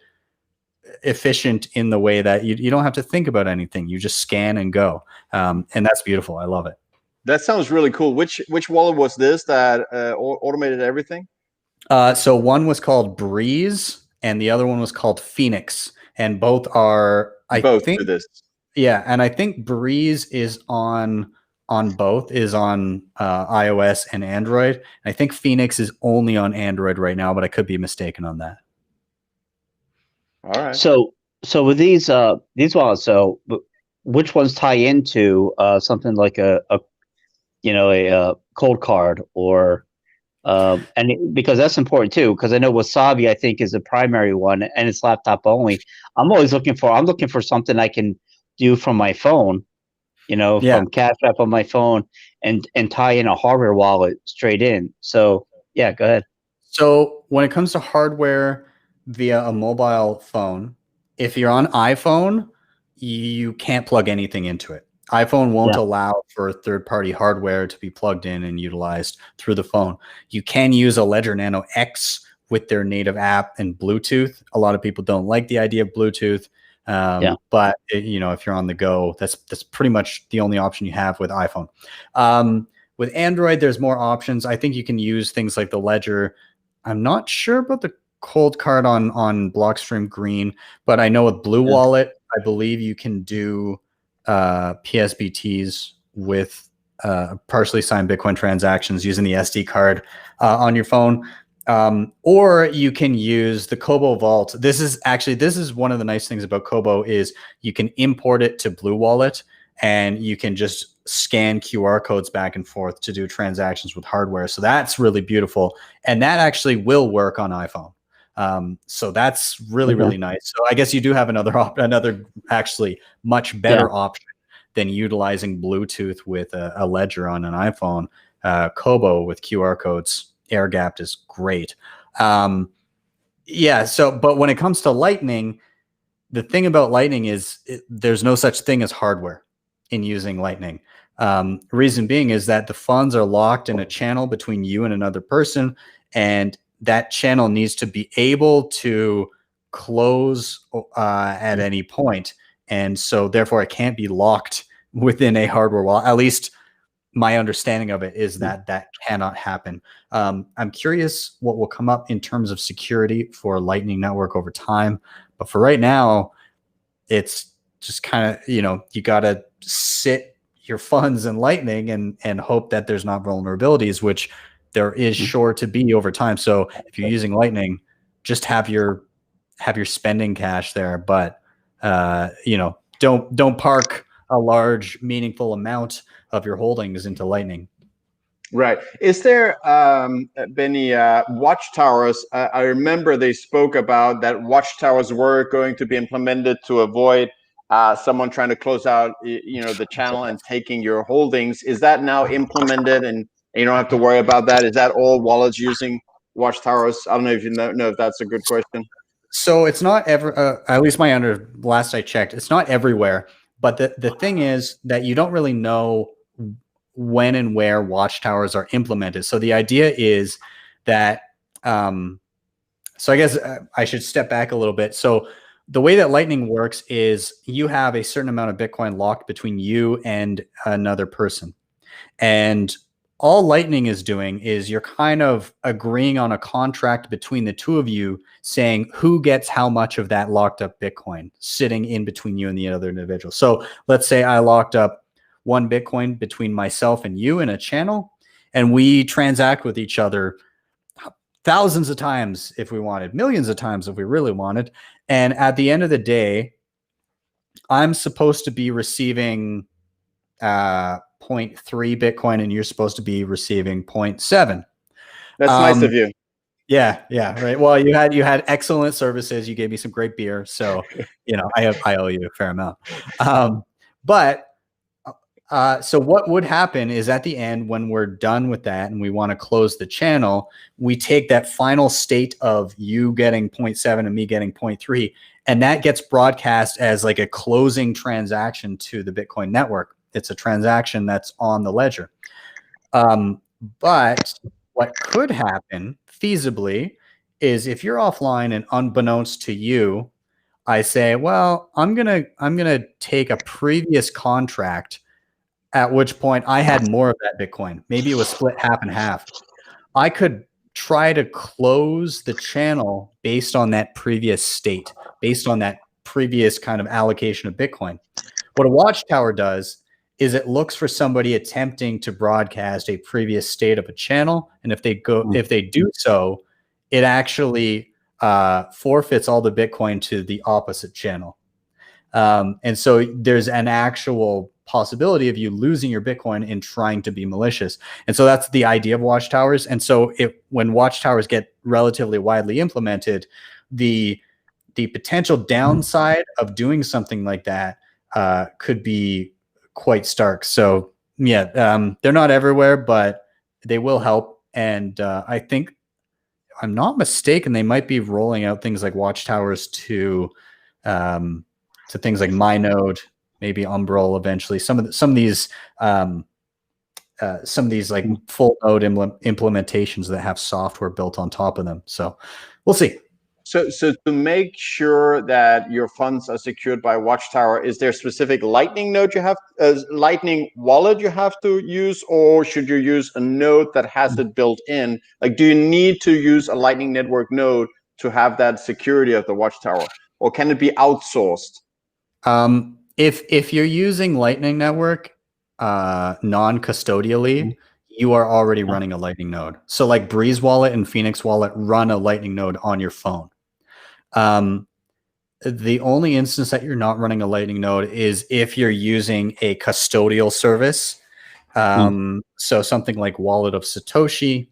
efficient in the way that you don't have to think about anything. You just scan and go. And that's beautiful. I love it. That sounds really cool. Which wallet was this that automated everything? So one was called Breeze and the other one was called Phoenix. And both are, I Both think, do this. Yeah. And I think Breeze is on both, is on iOS and Android. I think Phoenix is only on Android right now, but I could be mistaken on that. All right. So with these wallets, so which ones tie into something like a cold card, or because that's important too, because I know Wasabi, I think, is the primary one, and it's laptop only. I'm looking for something I can do from my phone, from Cash App on my phone, and tie in a hardware wallet straight in. So yeah, go ahead. So when it comes to hardware via a mobile phone, if you're on iPhone, you can't plug anything into it. iPhone won't allow for third-party hardware to be plugged in and utilized through the phone. You can use a Ledger Nano X with their native app and Bluetooth. A lot of people don't like the idea of Bluetooth, but if you're on the go, that's pretty much the only option you have with iPhone. With Android, there's more options. I think you can use things like the Ledger. I'm not sure about the cold card on Blockstream Green, but I know with Blue Wallet, I believe you can do PSBTs with partially signed Bitcoin transactions using the SD card on your phone. Or you can use the Kobo Vault. This is one of the nice things about Kobo is you can import it to Blue Wallet, and you can just scan QR codes back and forth to do transactions with hardware. So that's really beautiful. And that actually will work on iPhone. So that's really, really nice. So I guess you do have another actually much better option than utilizing Bluetooth with a Ledger on an iPhone. Kobo with QR codes, air gapped, is great. But when it comes to Lightning, the thing about Lightning is there's no such thing as hardware in using Lightning. Reason being is that the funds are locked in a channel between you and another person, and that channel needs to be able to close at any point. And so therefore it can't be locked within a hardware wallet. At least my understanding of it is that cannot happen. I'm curious what will come up in terms of security for Lightning Network over time. But for right now, it's just kind of, you got to sit your funds in Lightning and hope that there's not vulnerabilities, which there is sure to be over time. So if you're using Lightning, just have your spending cash there, but don't park a large meaningful amount of your holdings into Lightning. Right. Is there, Benny, watchtowers? I remember they spoke about that watchtowers were going to be implemented to avoid someone trying to close out, the channel and taking your holdings. Is that now implemented, and you don't have to worry about that? Is that all wallets using watchtowers? I don't know if you know if that's a good question. So it's not at least last I checked, it's not everywhere. But the thing is that you don't really know when and where watchtowers are implemented. So the idea is that, so I guess I should step back a little bit. So the way that Lightning works is you have a certain amount of Bitcoin locked between you and another person. And all Lightning is doing is you're kind of agreeing on a contract between the two of you saying who gets how much of that locked up Bitcoin sitting in between you and the other individual. So let's say I locked up 1 Bitcoin between myself and you in a channel, and we transact with each other thousands of times if we wanted, millions of times if we really wanted. And at the end of the day, I'm supposed to be receiving 0.3 Bitcoin, and you're supposed to be receiving 0.7. That's nice of you. Yeah, right. Well, you had excellent services. You gave me some great beer, so I owe you a fair amount. But so what would happen is at the end, when we're done with that and we want to close the channel, we take that final state of you getting 0.7 and me getting 0.3, and that gets broadcast as like a closing transaction to the Bitcoin network. It's a transaction that's on the ledger. But what could happen feasibly is if you're offline and unbeknownst to you, I say, well, I'm gonna take a previous contract at which point I had more of that Bitcoin. Maybe it was split half and half. I could try to close the channel based on that previous state, based on that previous kind of allocation of Bitcoin. What a watchtower does is it looks for somebody attempting to broadcast a previous state of a channel, and if they do so, it actually forfeits all the Bitcoin to the opposite channel. And so there's an actual possibility of you losing your Bitcoin in trying to be malicious. And so that's the idea of watchtowers. And so when watchtowers get relatively widely implemented, the potential downside of doing something like that could be quite stark. So yeah, they're not everywhere, but they will help. And I think, if I'm not mistaken, they might be rolling out things like watchtowers to things like MyNode, maybe Umbrel eventually. Some of these like full node implementations that have software built on top of them. So we'll see. So to make sure that your funds are secured by Watchtower, is there a specific Lightning node you have, Lightning wallet you have to use, or should you use a node that has it built in? Like, do you need to use a Lightning Network node to have that security of the Watchtower, or can it be outsourced? If you're using Lightning Network non-custodially, you are already running a Lightning node. So like Breeze Wallet and Phoenix Wallet run a Lightning node on your phone. The only instance that you're not running a Lightning node is if you're using a custodial service. So something like Wallet of Satoshi.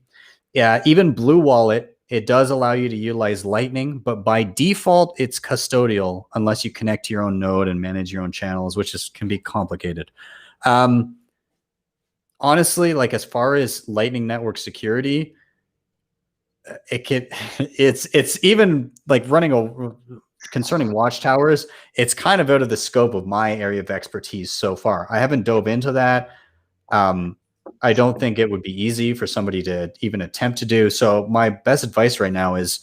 Yeah, even Blue Wallet, it does allow you to utilize Lightning, but by default, it's custodial unless you connect to your own node and manage your own channels, which can be complicated. Honestly, like as far as Lightning Network security, it's even like concerning watchtowers, it's kind of out of the scope of my area of expertise so far. I haven't dove into that. I don't think it would be easy for somebody to even attempt to do. So my best advice right now is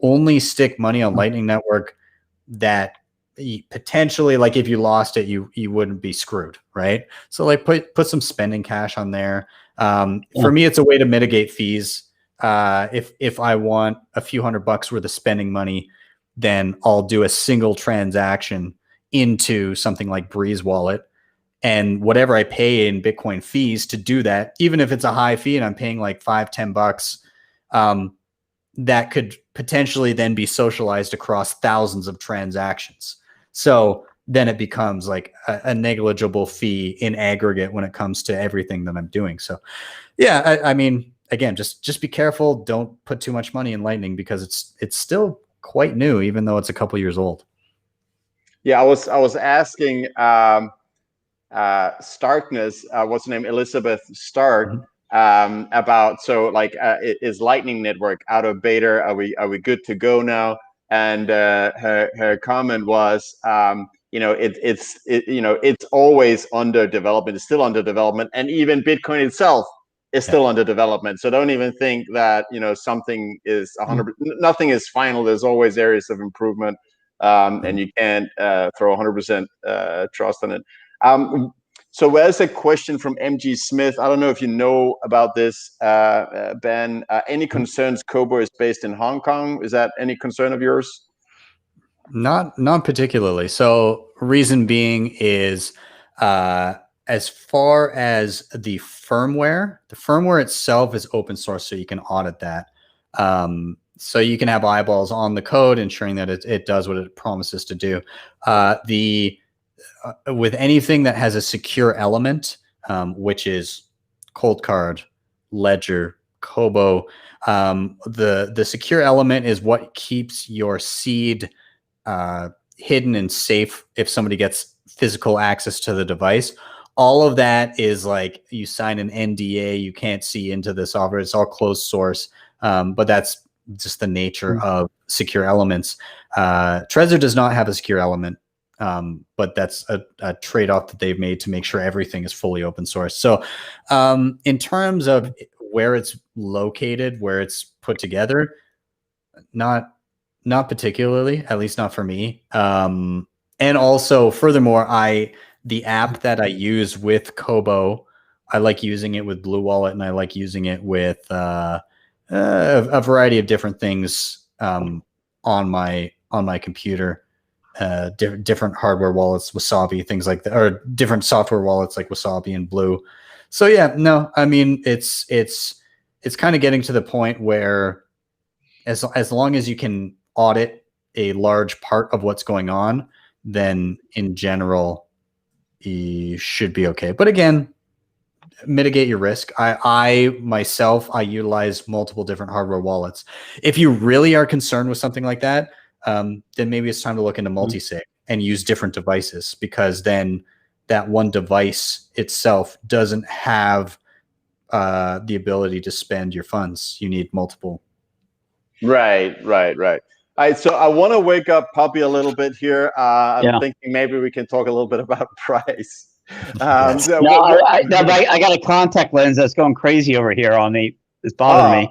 only stick money on Lightning Network that potentially, like if you lost it, you wouldn't be screwed, right? So like put some spending cash on there. For me, it's a way to mitigate fees. If I want a few $100 worth of spending money, then I'll do a single transaction into something like Breeze Wallet, and whatever I pay in Bitcoin fees to do that, even if it's a high fee and I'm paying like $5-10, that could potentially then be socialized across thousands of transactions. So then it becomes like a negligible fee in aggregate when it comes to everything that I'm doing. So yeah, I mean, again, just be careful. Don't put too much money in Lightning because it's still quite new, even though it's a couple years old. Yeah, I was asking Starkness, what's her name, Elizabeth Stark, about, so like, is Lightning Network out of beta? Are we good to go now? And her comment was, it's always under development. It's still under development, and even Bitcoin itself is still under development. So don't even think that something is 100%. Nothing is final. There's always areas of improvement, and you can't throw 100% trust on it. So there's a question from MG Smith. I don't know if you know about this, Ben. Any concerns Kobo is based in Hong Kong? Is that any concern of yours? Not particularly. So reason being is as far as the firmware itself is open source, so you can audit that. So you can have eyeballs on the code, ensuring that it does what it promises to do. With anything that has a secure element, which is Cold Card, Ledger, Kobo, the secure element is what keeps your seed hidden and safe if somebody gets physical access to the device. All of that is like you sign an NDA, you can't see into the software. It's all closed source, but that's just the nature of secure elements. Trezor does not have a secure element, but that's a trade-off that they've made to make sure everything is fully open source. So in terms of where it's located, where it's put together, not particularly, at least not for me. And also, furthermore, the app that I use with Kobo, I like using it with Blue Wallet, and I like using it with a variety of different things on my computer. Different hardware wallets, Wasabi, things like that, or different software wallets like Wasabi and Blue. So yeah, no, I mean it's kind of getting to the point where as long as you can audit a large part of what's going on, then in general, you should be okay. But again, mitigate your risk. I myself utilize multiple different hardware wallets. If you really are concerned with something like that, then maybe it's time to look into multi-sig and use different devices, because then that one device itself doesn't have the ability to spend your funds. You need multiple. Right. All right, so I want to wake up Puppy a little bit here. I'm thinking maybe we can talk a little bit about price. Yes. No, I got a contact lens that's going crazy over here on me. It's bothering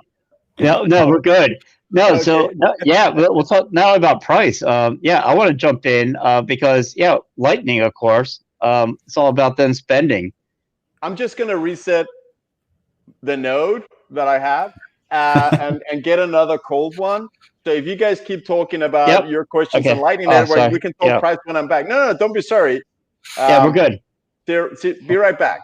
me. No, we're good. No, okay. So we'll talk now about price. I want to jump in because Lightning, of course. It's all about them spending. I'm just going to reset the node that I have and get another cold one. So if you guys keep talking about your questions on Lightning Network, we can talk price when I'm back. No, don't be sorry. We're good. Be right back.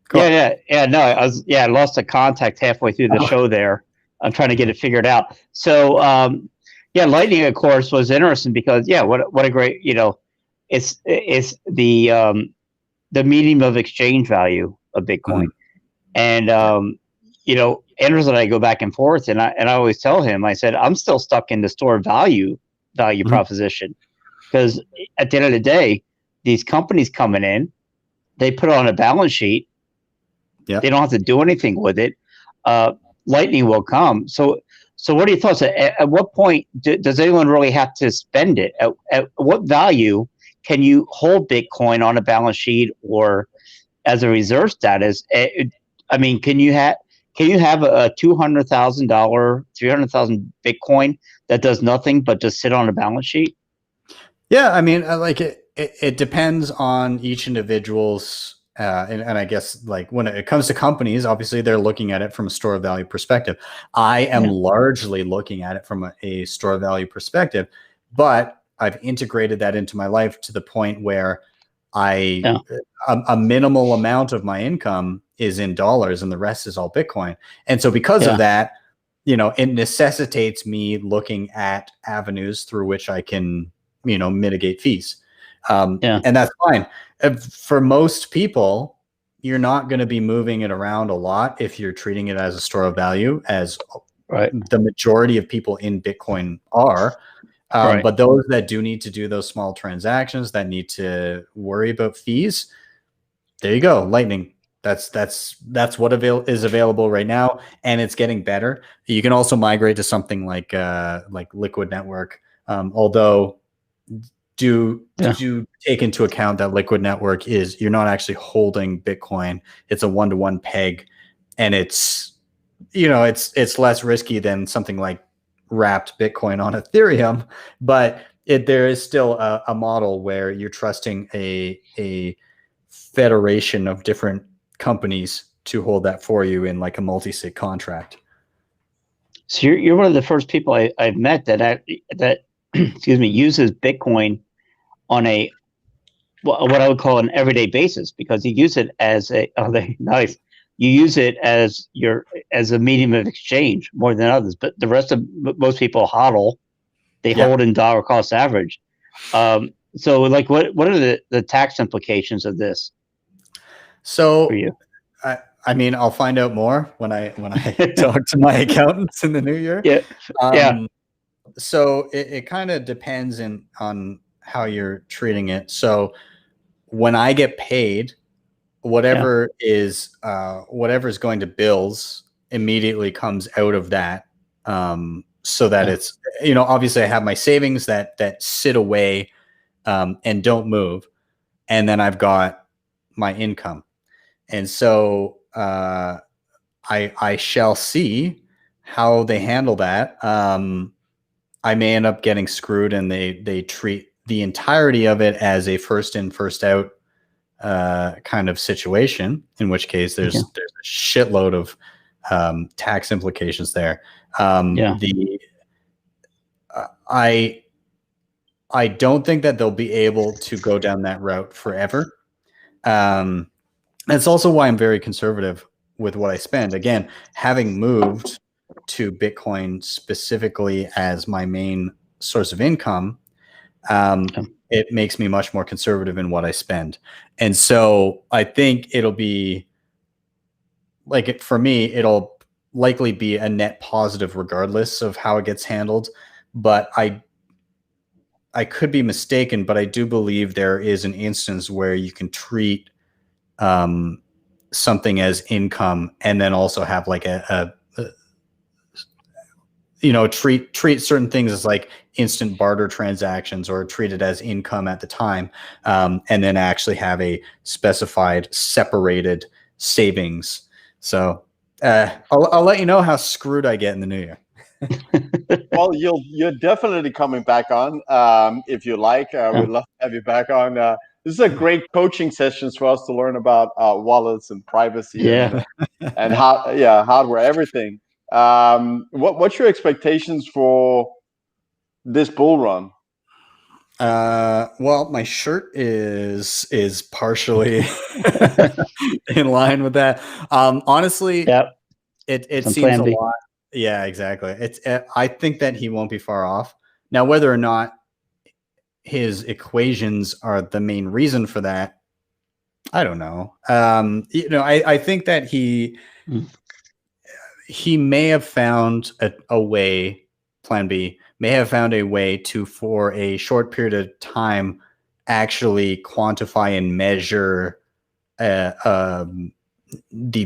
Cool. No, I lost the contact halfway through the show there. I'm trying to get it figured out. So Lightning, of course, was interesting because what a great, it's the medium of exchange value of Bitcoin. And Andrews and I go back and forth, and I always tell him, I said, I'm still stuck in the store value proposition, because at the end of the day, these companies coming in, they put it on a balance sheet. They don't have to do anything with it. Lightning will come. So what are your thoughts? At what point does anyone really have to spend it? At what value can you hold Bitcoin on a balance sheet or as a reserve status? I mean, can you have a $200,000, 300,000 Bitcoin that does nothing but just sit on a balance sheet? Yeah, I mean, like it depends on each individual's, and I guess like when it comes to companies, obviously they're looking at it from a store of value perspective. I am largely looking at it from a store of value perspective, but I've integrated that into my life to the point where a minimal amount of my income is in dollars and the rest is all Bitcoin. And so because of that, it necessitates me looking at avenues through which I can, mitigate fees. And that's fine. For most people, you're not going to be moving it around a lot if you're treating it as a store of value, as the majority of people in Bitcoin are. But those that do need to do those small transactions, that need to worry about fees, there you go. Lightning. That's what is available right now, and it's getting better. You can also migrate to something like Liquid Network, although do take into account that Liquid Network you're not actually holding Bitcoin. It's a one-to-one peg, and it's less risky than something like wrapped Bitcoin on Ethereum, but there is still a model where you're trusting a federation of different companies to hold that for you in like a multi-sig contract. So you're one of the first people I've met that excuse me, uses Bitcoin on a what I would call an everyday basis, because you use it as a nice. You use it as a medium of exchange more than others. But the rest of most people HODL, they hold in dollar cost average. So like what are the tax implications of this? So for you? I mean, I'll find out more when I talk to my accountants in the new year. Yeah. So it kind of depends on how you're treating it. So when I get paid, whatever is going to bills immediately comes out of that. So that it's, obviously I have my savings that sit away and don't move. And then I've got my income. And so I shall see how they handle that. I may end up getting screwed, and they treat the entirety of it as a first in, first out kind of situation, in which case there's a shitload of tax implications there. I don't think that they'll be able to go down that route forever. That's also why I'm very conservative with what I spend. Again, having moved to Bitcoin specifically as my main source of income, it makes me much more conservative in what I spend. And so I think it'll be like, for me, it'll likely be a net positive regardless of how it gets handled. But I could be mistaken, but I do believe there is an instance where you can treat something as income and then also have like treat certain things as like instant barter transactions, or treat it as income at the time, and then actually have a specified separated savings. So I'll let you know how screwed I get in the new year. Well, you're definitely coming back on if you like. We'd love to have you back on. This is a great coaching sessions for us to learn about wallets and privacy and hardware, everything. What's your expectations for this bull run? Well, my shirt is partially in line with that. Honestly, it seems a lot. Yeah, exactly. I think that he won't be far off. Now, whether or not his equations are the main reason for that, I don't know. I think that he may have found a way, plan B, may have found a way to, for a short period of time, actually quantify and measure the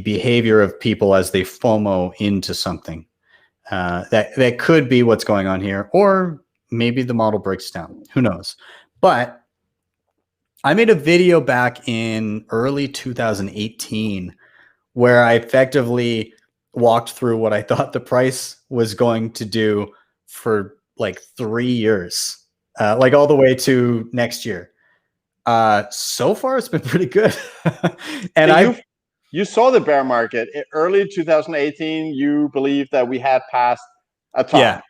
behavior of people as they FOMO into something. That could be what's going on here, or maybe the model breaks down. Who knows? But I made a video back in early 2018 where I effectively walked through what I thought the price was going to do for like 3 years, like all the way to next year. So far, it's been pretty good. And you saw the bear market early 2018. You believe that we had passed a top.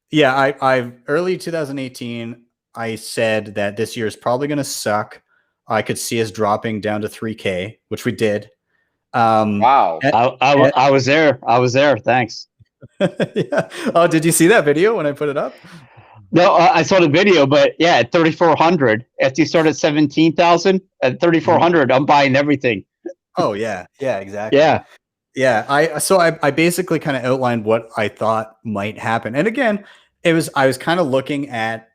Yeah. I early 2018, I said that this year is probably going to suck. I could see us dropping down to 3K, which we did. Wow. I was there. Thanks. Yeah. Oh, did you see that video when I put it up? No, I saw the video, but yeah, at 3,400, after you start at 17,000, at 3,400, I'm buying everything. Oh yeah, exactly. Yeah. I basically kind of outlined what I thought might happen, and again, I was kind of looking at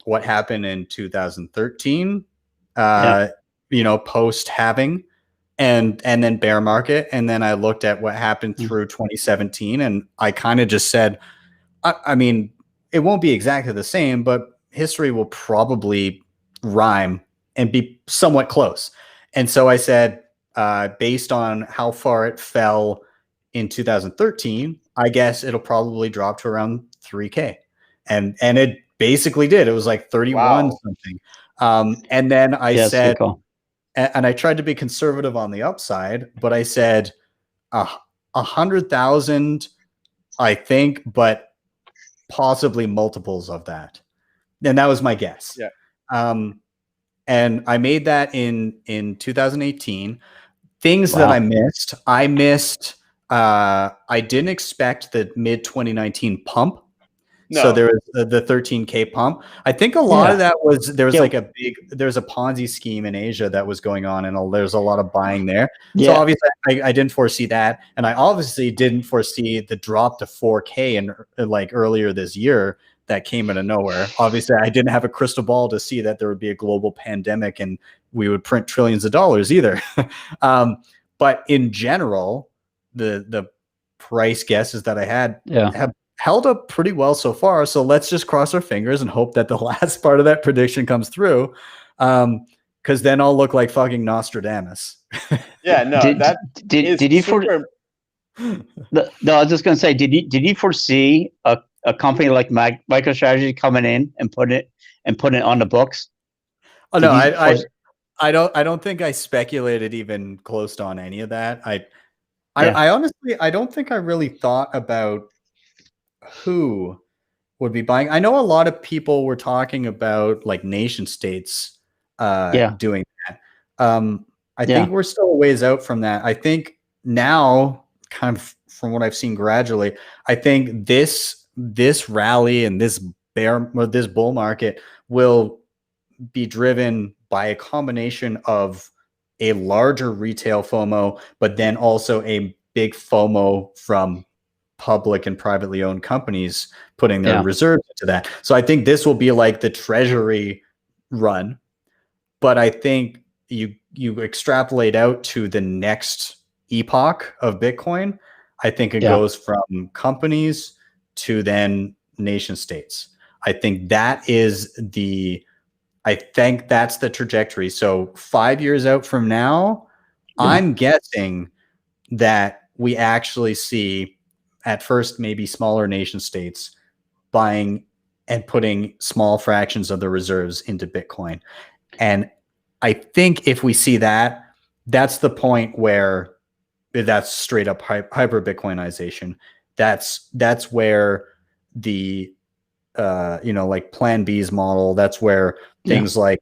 what happened in 2013, post halving, and then bear market, and then I looked at what happened through 2017, and I kind of just said, I mean, it won't be exactly the same, but history will probably rhyme and be somewhat close. And so I said, based on how far it fell in 2013, I guess it'll probably drop to around 3K. And it basically did. It was like 31 something. And then I said, and I tried to be conservative on the upside, but I said 100,000, I think, but possibly multiples of that. And that was my guess. Yeah. And I made that in 2018. Things Wow. that I missed. I didn't expect the mid 2019 pump. No. So there was the 13K pump. I think a lot of that was there was like there's a Ponzi scheme in Asia that was going on, and there's a lot of buying there. So obviously I didn't foresee that, and I obviously didn't foresee the drop to 4K in like earlier this year that came out of nowhere. Obviously, I didn't have a crystal ball to see that there would be a global pandemic and we would print trillions of dollars either. But in general, the price guesses that I had have held up pretty well so far. So let's just cross our fingers and hope that the last part of that prediction comes through. Because then I'll look like fucking Nostradamus. Yeah, no, did you super. No, I was just gonna say, did you foresee a company like MicroStrategy coming in and putting it on the books? Oh no, I don't think I speculated even close on any of that. I honestly, I don't think I really thought about who would be buying. I know a lot of people were talking about like nation states doing that. I think we're still a ways out from that. I think now, kind of from what I've seen gradually, I think this rally and this bull market will be driven by a combination of a larger retail FOMO, but then also a big FOMO from public and privately owned companies putting their reserves into that. So I think this will be like the treasury run, but I think you extrapolate out to the next epoch of Bitcoin. I think it goes from companies to then nation states. I think that's the trajectory. So 5 years out from now, I'm guessing that we actually see at first maybe smaller nation states buying and putting small fractions of the reserves into Bitcoin. And I think if we see that, that's the point where that's straight up hyper Bitcoinization. That's where the like Plan B's model, that's where things like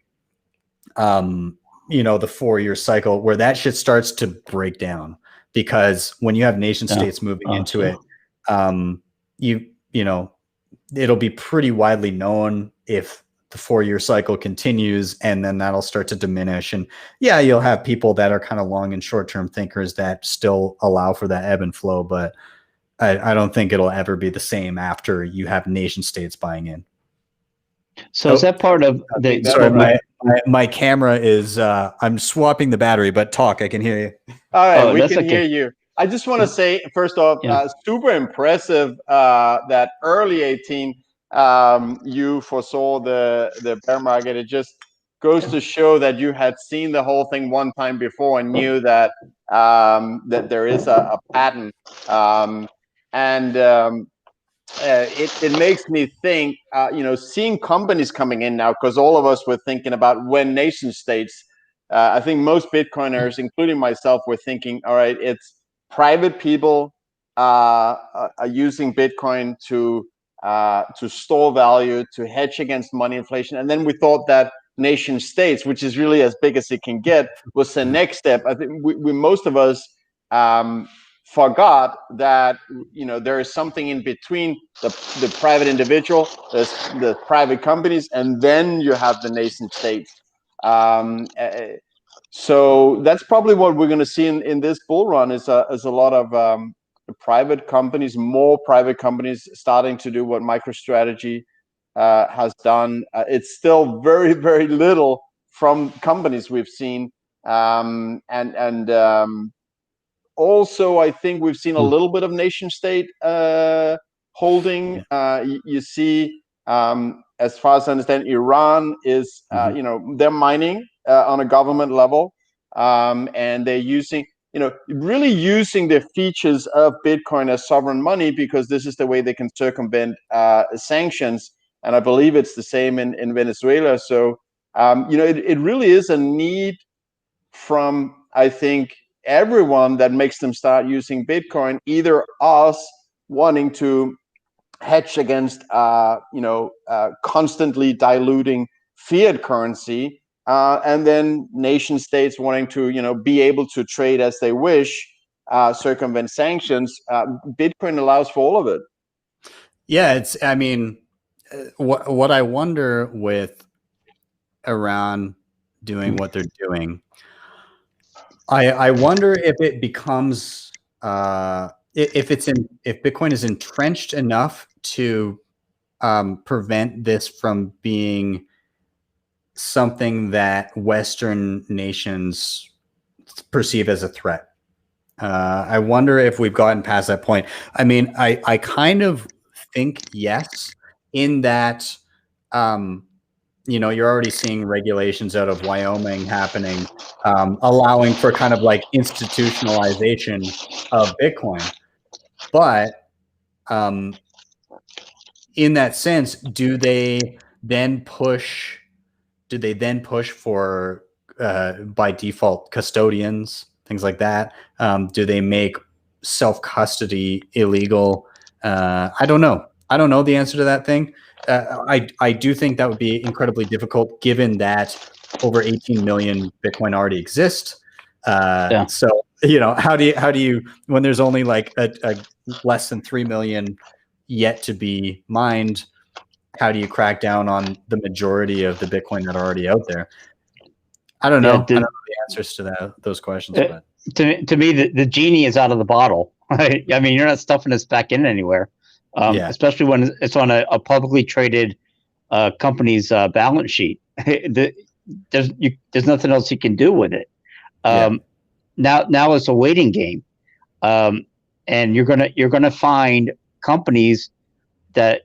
the 4-year cycle, where that shit starts to break down. Because when you have nation states moving into it, it'll be pretty widely known if the 4-year cycle continues, and then that'll start to diminish. And you'll have people that are kind of long and short-term thinkers that still allow for that ebb and flow, but I don't think it'll ever be the same after you have nation states buying in. So is that part of the? Sorry, my camera is. I'm swapping the battery, but talk. I can hear you. All right, we can hear you. I just want to say, first off, super impressive that early 18 you foresaw the bear market. It just goes to show that you had seen the whole thing one time before and knew that that there is a pattern. It makes me think, seeing companies coming in now, because all of us were thinking about when nation states. I think most Bitcoiners, including myself, were thinking, all right, it's private people are using Bitcoin to store value, to hedge against money inflation, and then we thought that nation states, which is really as big as it can get, was the next step. I think we most of us forgot that there is something in between the private individual, the private companies, and then you have the nation states. So that's probably what we're going to see in this bull run is a lot of private companies, more private companies starting to do what MicroStrategy has done. It's still very, very little from companies we've seen, also, I think we've seen a little bit of nation state holding. You see, as far as I understand, Iran is, they're mining on a government level, and they're using, really using the features of Bitcoin as sovereign money, because this is the way they can circumvent sanctions. And I believe it's the same in Venezuela. So, it really is a need from, I think, everyone that makes them start using Bitcoin, either us wanting to hedge against constantly diluting fiat currency, and then nation states wanting to be able to trade as they wish, circumvent sanctions. Bitcoin allows for all of it. Yeah, I mean, what I wonder with Iran doing what they're doing, I wonder if it becomes if Bitcoin is entrenched enough to prevent this from being something that Western nations perceive as a threat. I wonder if we've gotten past that point. I mean, I kind of think yes, in that, you're already seeing regulations out of Wyoming happening, allowing for kind of like institutionalization of Bitcoin. But in that sense, do they then push for by default custodians, things like that? Do they make self-custody illegal? I don't know. I don't know the answer to that thing. I do think that would be incredibly difficult, given that over 18 million Bitcoin already exist. So how do you when there's only like a less than 3 million yet to be mined, how do you crack down on the majority of the Bitcoin that are already out there? I don't know. I don't know the answers to those questions. But to me, the genie is out of the bottle. Right? I mean, you're not stuffing this back in anywhere, especially when it's on a publicly traded company's balance sheet. There's nothing else you can do with it. Now it's a waiting game, and you're gonna find companies that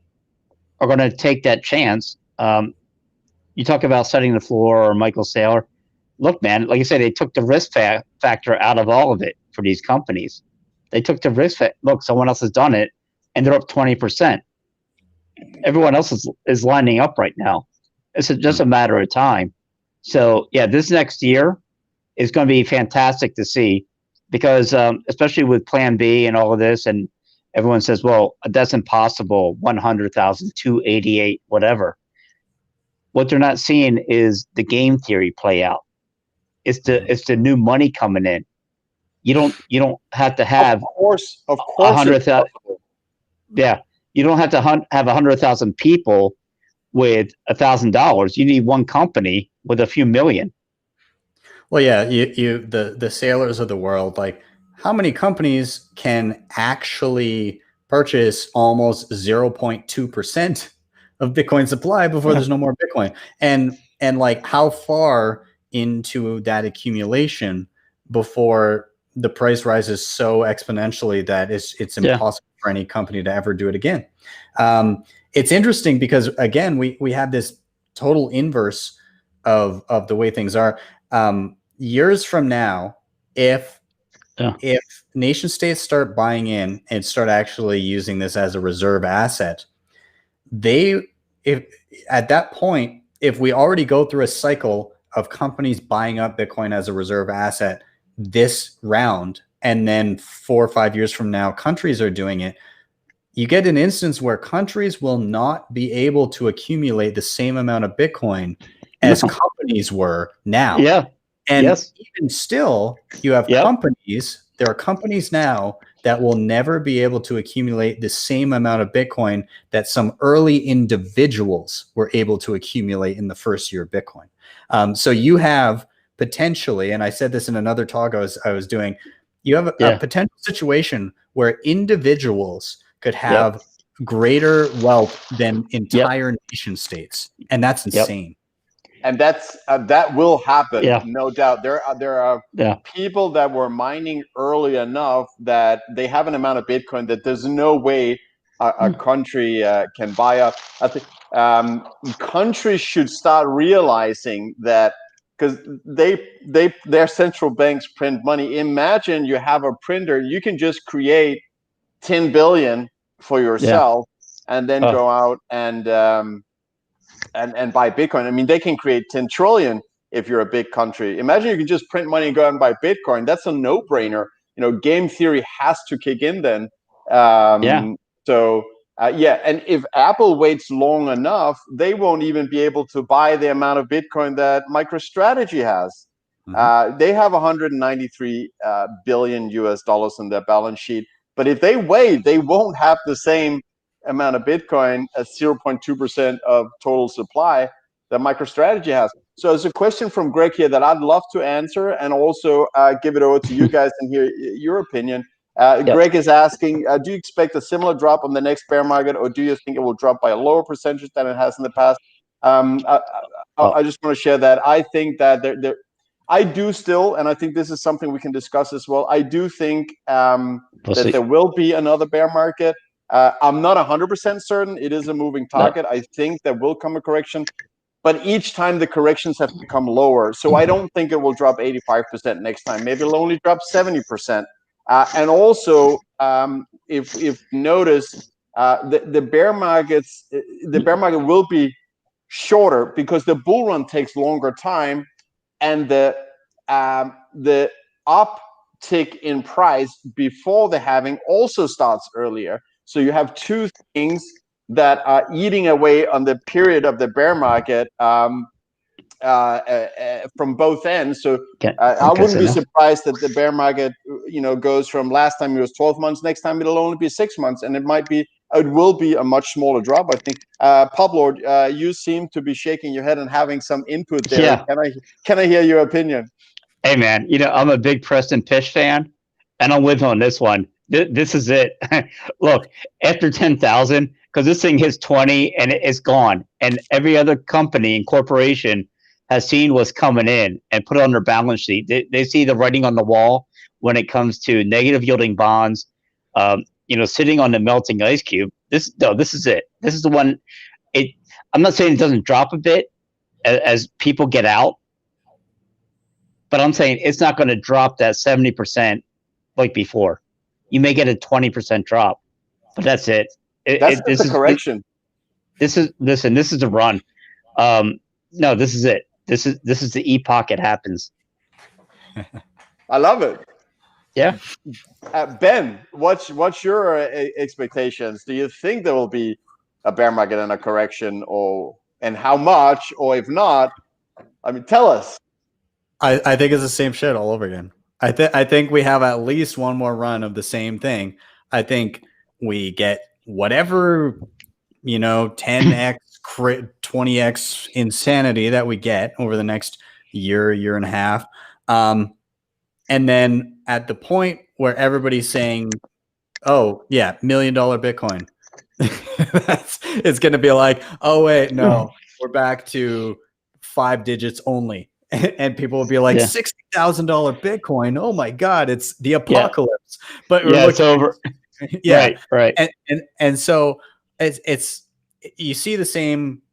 are going to take that chance. You talk about setting the floor or Michael Saylor. Look, man, like I said, they took the risk factor out of all of it for these companies. They took the risk. Look, someone else has done it, and they're up 20%. Everyone else is lining up right now. It's just a matter of time. So, yeah, this next year is going to be fantastic to see, because especially with Plan B and all of this, and everyone says, well, that's impossible, 100,000, 288, whatever. What they're not seeing is the game theory play out. It's the new money coming in. You don't have to have of course 100,000. Yeah, you don't have to have 100,000 people with $1,000. You need one company with a few million. Well, yeah, the sailors of the world, like, how many companies can actually purchase almost 0.2% of Bitcoin supply before there's no more Bitcoin? And like, how far into that accumulation before the price rises so exponentially that it's impossible for any company to ever do it again? It's interesting because, again, we have this total inverse of the way things are. Years from now, if nation states start buying in and start actually using this as a reserve asset, at that point, if we already go through a cycle of companies buying up Bitcoin as a reserve asset this round, and then 4 or 5 years from now, countries are doing it, you get an instance where countries will not be able to accumulate the same amount of Bitcoin as companies were now. Yeah. And even still, you have companies. There are companies now that will never be able to accumulate the same amount of Bitcoin that some early individuals were able to accumulate in the first year of Bitcoin. So you have potentially, and I said this in another talk I was doing, you have a potential situation where individuals could have greater wealth than entire nation states, and that's insane. And that will happen, no doubt. There are people that were mining early enough that they have an amount of Bitcoin that there's no way a country can buy up. I think countries should start realizing that, because their central banks print money. Imagine you have a printer, you can just create 10 billion for yourself, and then go out and buy Bitcoin. I mean, they can create 10 trillion if you're a big country. Imagine you can just print money and go out and buy Bitcoin. That's a no-brainer. Game theory has to kick in then. So yeah, and if Apple waits long enough, they won't even be able to buy the amount of Bitcoin that MicroStrategy has. They have 193 billion US dollars in their balance sheet. But if they wait, they won't have the same amount of Bitcoin as 0.2% of total supply that MicroStrategy has. So it's a question from Greg here that I'd love to answer, and also give it over to you guys and hear your opinion. Greg is asking, do you expect a similar drop on the next bear market, or do you think it will drop by a lower percentage than it has in the past? I just want to share that. I think that I do still, and I think this is something we can discuss as well. I do think that there will be another bear market. I'm not 100% certain. It is a moving target. I think there will come a correction, but each time the corrections have become lower. So I don't think it will drop 85% next time. Maybe it'll only drop 70%. And also, if notice, the bear market will be shorter because the bull run takes longer time, and the uptick in price before the halving also starts earlier. So you have two things that are eating away on the period of the bear market from both ends. So I wouldn't be surprised that the bear market, goes from last time it was 12 months, next time it'll only be 6 months, and it will be a much smaller drop. I think, PUBLORD, you seem to be shaking your head and having some input there. Yeah. Can I hear your opinion? Hey man, I'm a big Preston Pish fan, and I'm with him on this one. This is it. Look, after 10,000, because this thing hits 20 and it's gone, and every other company and corporation has seen what's coming in and put it on their balance sheet. They see the writing on the wall when it comes to negative yielding bonds, sitting on the melting ice cube. This is it. This is the one. I'm not saying it doesn't drop a bit as people get out, but I'm saying it's not going to drop that 70% like before. You may get a 20% drop, but that's it. This is a correction. This is the run. No, this is it. This is the epoch it happens. I love it. Yeah. Ben, what's your expectations? Do you think there will be a bear market and a correction, and how much, or if not, tell us. I think it's the same shit all over again. I think we have at least one more run of the same thing. I think we get whatever, 10x, 20x insanity that we get over the next year and a half. And then at the point where everybody's saying, oh yeah, $1 million Bitcoin, it's going to be like, oh wait, no, we're back to 5 digits only. And people will be like, $60,000 Bitcoin. Oh my God, it's the apocalypse. But it's over. Right. And so it's you see the same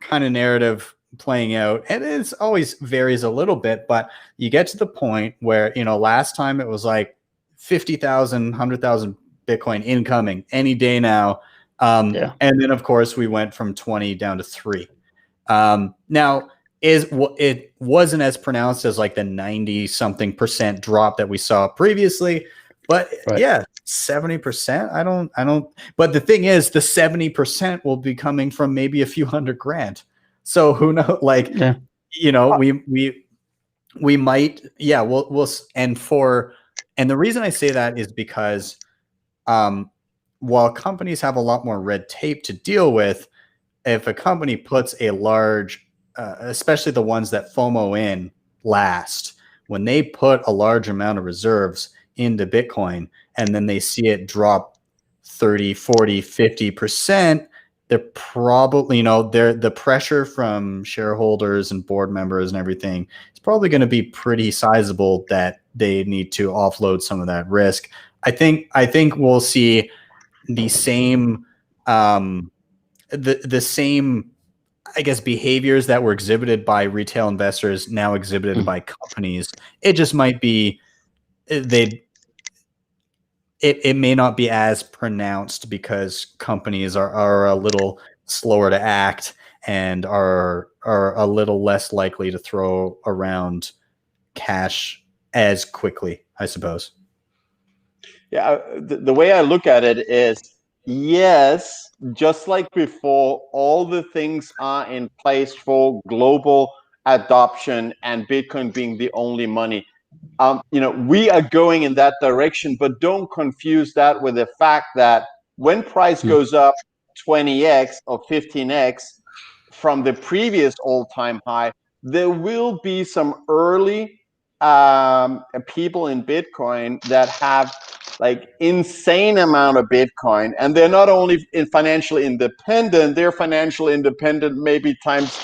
kind of narrative playing out, and it's always varies a little bit, but you get to the point where, last time it was like 50,000, 100,000 Bitcoin incoming any day now. And then of course we went from 20 down to 3. Now, it wasn't as pronounced as like the 90-something% drop that we saw previously, but 70%. I don't. But the thing is, the 70% will be coming from maybe a few $100,000. So who knows? We might. Yeah, we'll. And the reason I say that is because, while companies have a lot more red tape to deal with, if a company puts a large especially the ones that FOMO in last, when they put a large amount of reserves into Bitcoin and then they see it drop 30, 40, 50%, they're probably, the pressure from shareholders and board members and everything is probably going to be pretty sizable that they need to offload some of that risk. I think we'll see the same, the same, I guess, behaviors that were exhibited by retail investors now exhibited by companies. It just might be it may not be as pronounced because companies are a little slower to act, and are a little less likely to throw around cash as quickly, I suppose. Yeah, the way I look at it is, yes, just like before, all the things are in place for global adoption and Bitcoin being the only money. We are going in that direction, but don't confuse that with the fact that when price goes up 20x or 15x from the previous all-time high, there will be some early people in Bitcoin that have like insane amount of Bitcoin, and they're not only financially independent, they're financially independent maybe times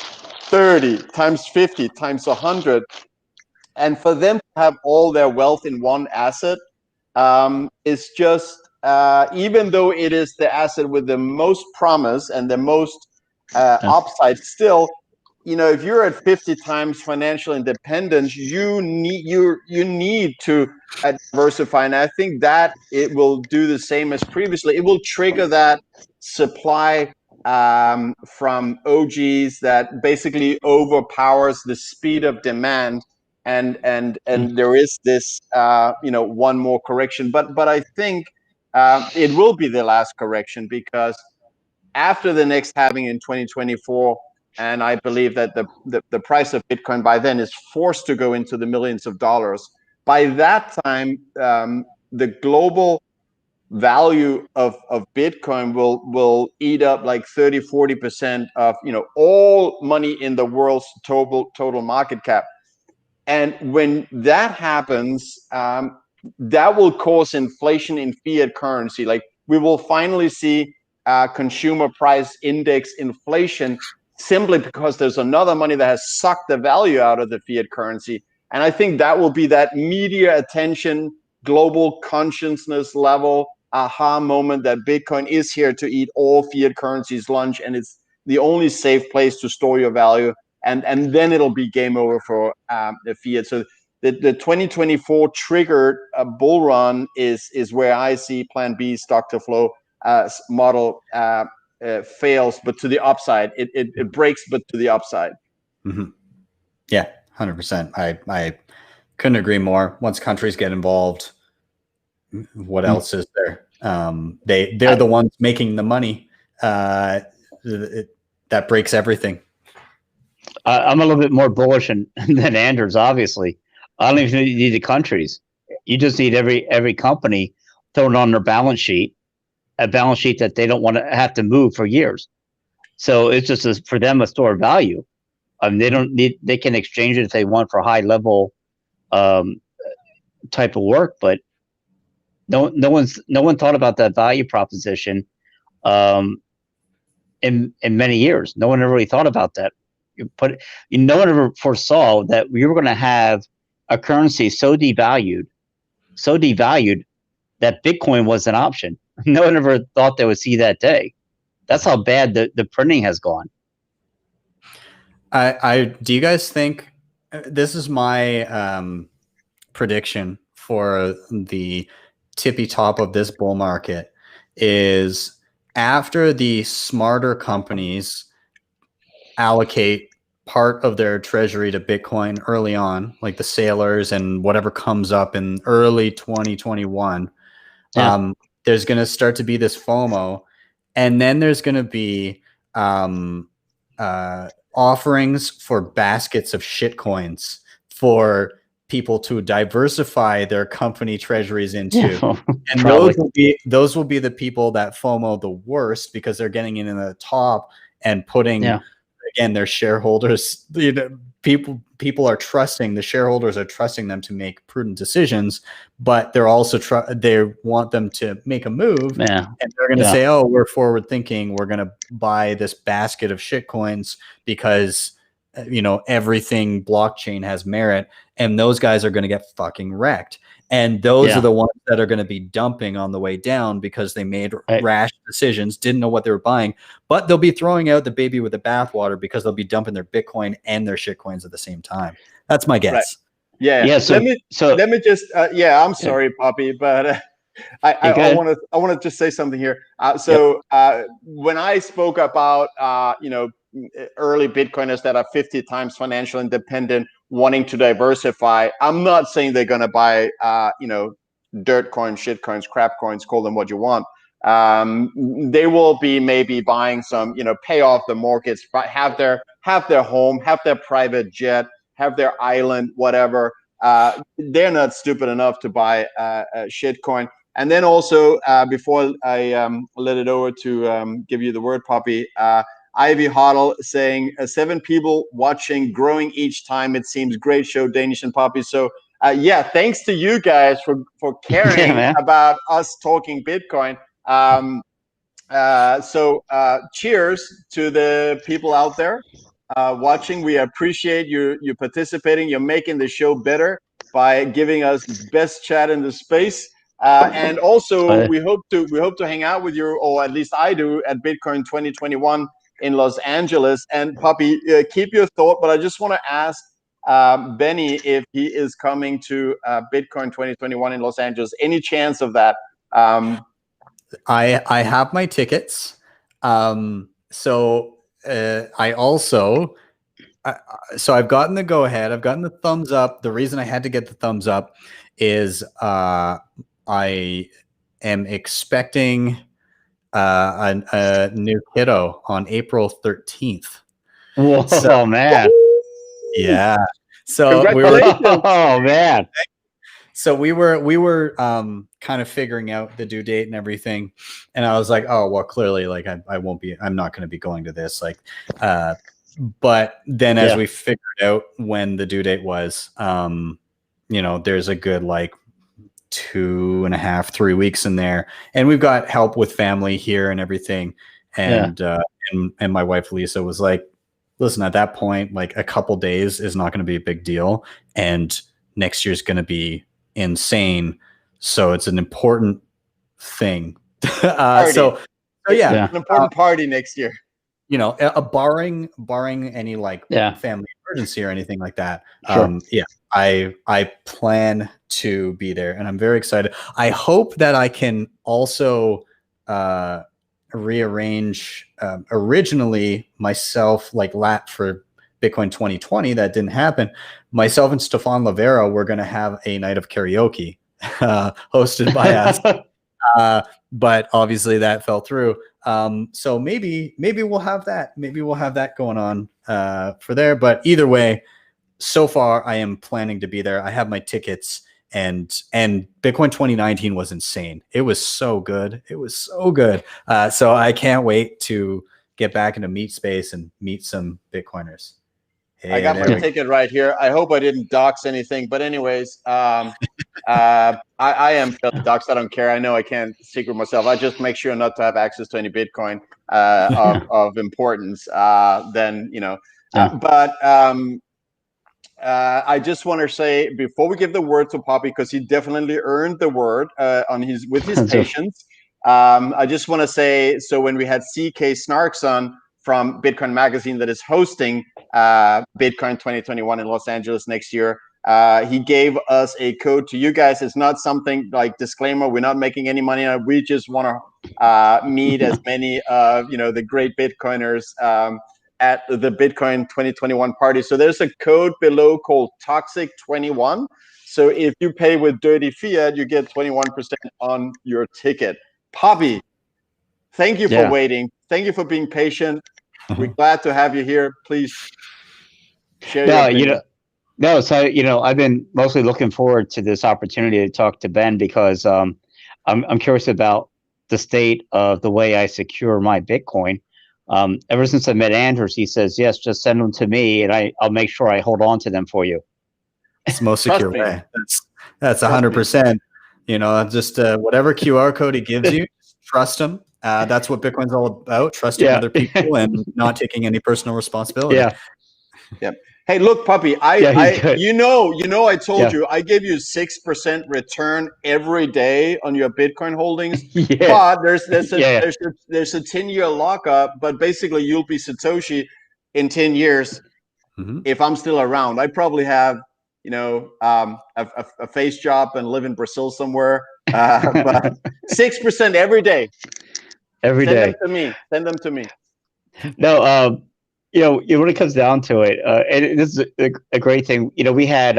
30, times 50, times 100. And for them to have all their wealth in one asset is just, even though it is the asset with the most promise and the most upside, still, if you're at 50 times financial independence, you need to diversify. And I think that it will do the same as previously. It will trigger that supply from OGs that basically overpowers the speed of demand. And there is this one more correction, but I think it will be the last correction, because after the next halving in 2024, and I believe that the price of Bitcoin by then is forced to go into the millions of dollars. By that time, the global value of Bitcoin will eat up like 30-40% of all money in the world's total market cap. And when that happens, that will cause inflation in fiat currency. Like, we will finally see consumer price index inflation, simply because there's another money that has sucked the value out of the fiat currency. And I think that will be that media attention, global consciousness level aha moment that Bitcoin is here to eat all fiat currencies lunch, and it's the only safe place to store your value. And then it'll be game over for the fiat. So the 2024 triggered bull run is where I see Plan B stock to flow model fails, but to the upside. It breaks, but to the upside. Mm-hmm. Yeah, 100%. I couldn't agree more. Once countries get involved, what else is there? They're the ones making the money. That breaks everything. I'm a little bit more bullish than Anders, obviously. I don't even need the countries. You just need every company throwing on their balance sheet, a balance sheet that they don't want to have to move for years. So it's just for them a store of value. They don't need. They can exchange it if they want for high level type of work, but no one thought about that value proposition in many years. No one ever really thought about that. No one ever foresaw that we were going to have a currency so devalued that Bitcoin was an option. No one ever thought they would see that day. That's how bad the printing has gone. Do you guys think, this is my prediction for the tippy top of this bull market, is after the smarter companies allocate part of their treasury to Bitcoin early on, like the sailors and whatever comes up in early 2021, there's going to start to be this FOMO, and then there's going to be offerings for baskets of shit coins for people to diversify their company treasuries into. And those will be the people that FOMO the worst, because they're getting in the top and putting again, their shareholders, people are trusting, the shareholders are trusting them to make prudent decisions, but they're also they want them to make a move, and they're going to say, oh, we're forward thinking, we're going to buy this basket of shit coins because everything blockchain has merit, and those guys are going to get fucking wrecked. And those are the ones that are going to be dumping on the way down because they made rash decisions, didn't know what they were buying, but they'll be throwing out the baby with the bathwater because they'll be dumping their Bitcoin and their shit coins at the same time. That's my guess. Right. Yeah. So let me just, I'm sorry, Poppy, but I want to just say something here. When I spoke about early Bitcoiners that are 50 times financial independent, wanting to diversify, I'm not saying they're going to buy dirt coins, shit coins, crap coins, call them what you want. They will be maybe buying some, pay off the mortgage, have their home, have their private jet, have their island, whatever. They're not stupid enough to buy a shitcoin. And then also, before I let it over to give you the word, Poppy, Ivy HODL saying 7 people watching, growing each time. It seems great show, Danish and Poppy. So yeah, thanks to you guys for caring about us talking Bitcoin. Cheers to the people out there watching. We appreciate you participating. You're making the show better by giving us best chat in the space. And also, we hope to hang out with you, or at least I do, at Bitcoin 2021 in Los Angeles. And Poppy, keep your thought. But I just want to ask Benny if he is coming to Bitcoin 2021 in Los Angeles. Any chance of that? I have my tickets. So I've gotten the go ahead. I've gotten the thumbs up. The reason I had to get the thumbs up is I am expecting a new kiddo on April 13th. Whoa, so, man. Yeah. So oh man. So we were kind of figuring out the due date and everything, and I was like, oh well, clearly, like I'm not going to be going to this, like, but then as we figured out when the due date was, there's a good like 2.5, 3 weeks in there, and we've got help with family here and everything, and and my wife Lisa was like, listen, at that point, like a couple days is not going to be a big deal, and next year's going to be insane, so it's an important thing. So yeah, an important party next year. Barring any like family emergency or anything like that. Sure. I plan to be there, and I'm very excited. I hope that I can also rearrange. Originally, myself like for Bitcoin 2020, that didn't happen. Myself and Stefan Lavera were going to have a night of karaoke hosted by us, but obviously that fell through. So maybe we'll have that. Maybe we'll have that going on for there. But either way, so far I am planning to be there. I have my tickets, and Bitcoin 2019 was insane. It was so good. It was so good. So I can't wait to get back into meet space and meet some Bitcoiners. Hey, I got my ticket right here. I hope I didn't dox anything, but anyways, I am doxxed. I don't care. I know I can't secret myself. I just make sure not to have access to any Bitcoin of importance. I just want to say before we give the word to Poppy, because he definitely earned the word with his patience. I just want to say, so when we had CK Snarkson from Bitcoin Magazine that is hosting Bitcoin 2021 in Los Angeles next year, he gave us a code to you guys. It's not something like disclaimer. We're not making any money on it. We just want to meet as many the great Bitcoiners at the Bitcoin 2021 party. So there's a code below called Toxic21. So if you pay with dirty fiat, you get 21% on your ticket. Poppy, thank you for waiting. Thank you for being patient. We're glad to have you here. Please share your opinion. So I've been mostly looking forward to this opportunity to talk to Ben, because I'm curious about the state of the way I secure my Bitcoin. Ever since I met Anders, he says, yes, just send them to me, and I'll make sure I hold on to them for you. It's the most secure way. That's 100%. Just whatever QR code he gives you, trust him. That's what Bitcoin's all about: trusting other people and not taking any personal responsibility. Yeah. Hey, look, Puppy. I told you I gave you 6% return every day on your Bitcoin holdings. But there's a 10-year lockup. But basically, you'll be Satoshi in 10 years if I'm still around. I probably have a face job and live in Brazil somewhere. But 6% every day. Every Send day. them to me. Send them to me. No, when it comes down to it, and this is a great thing. We had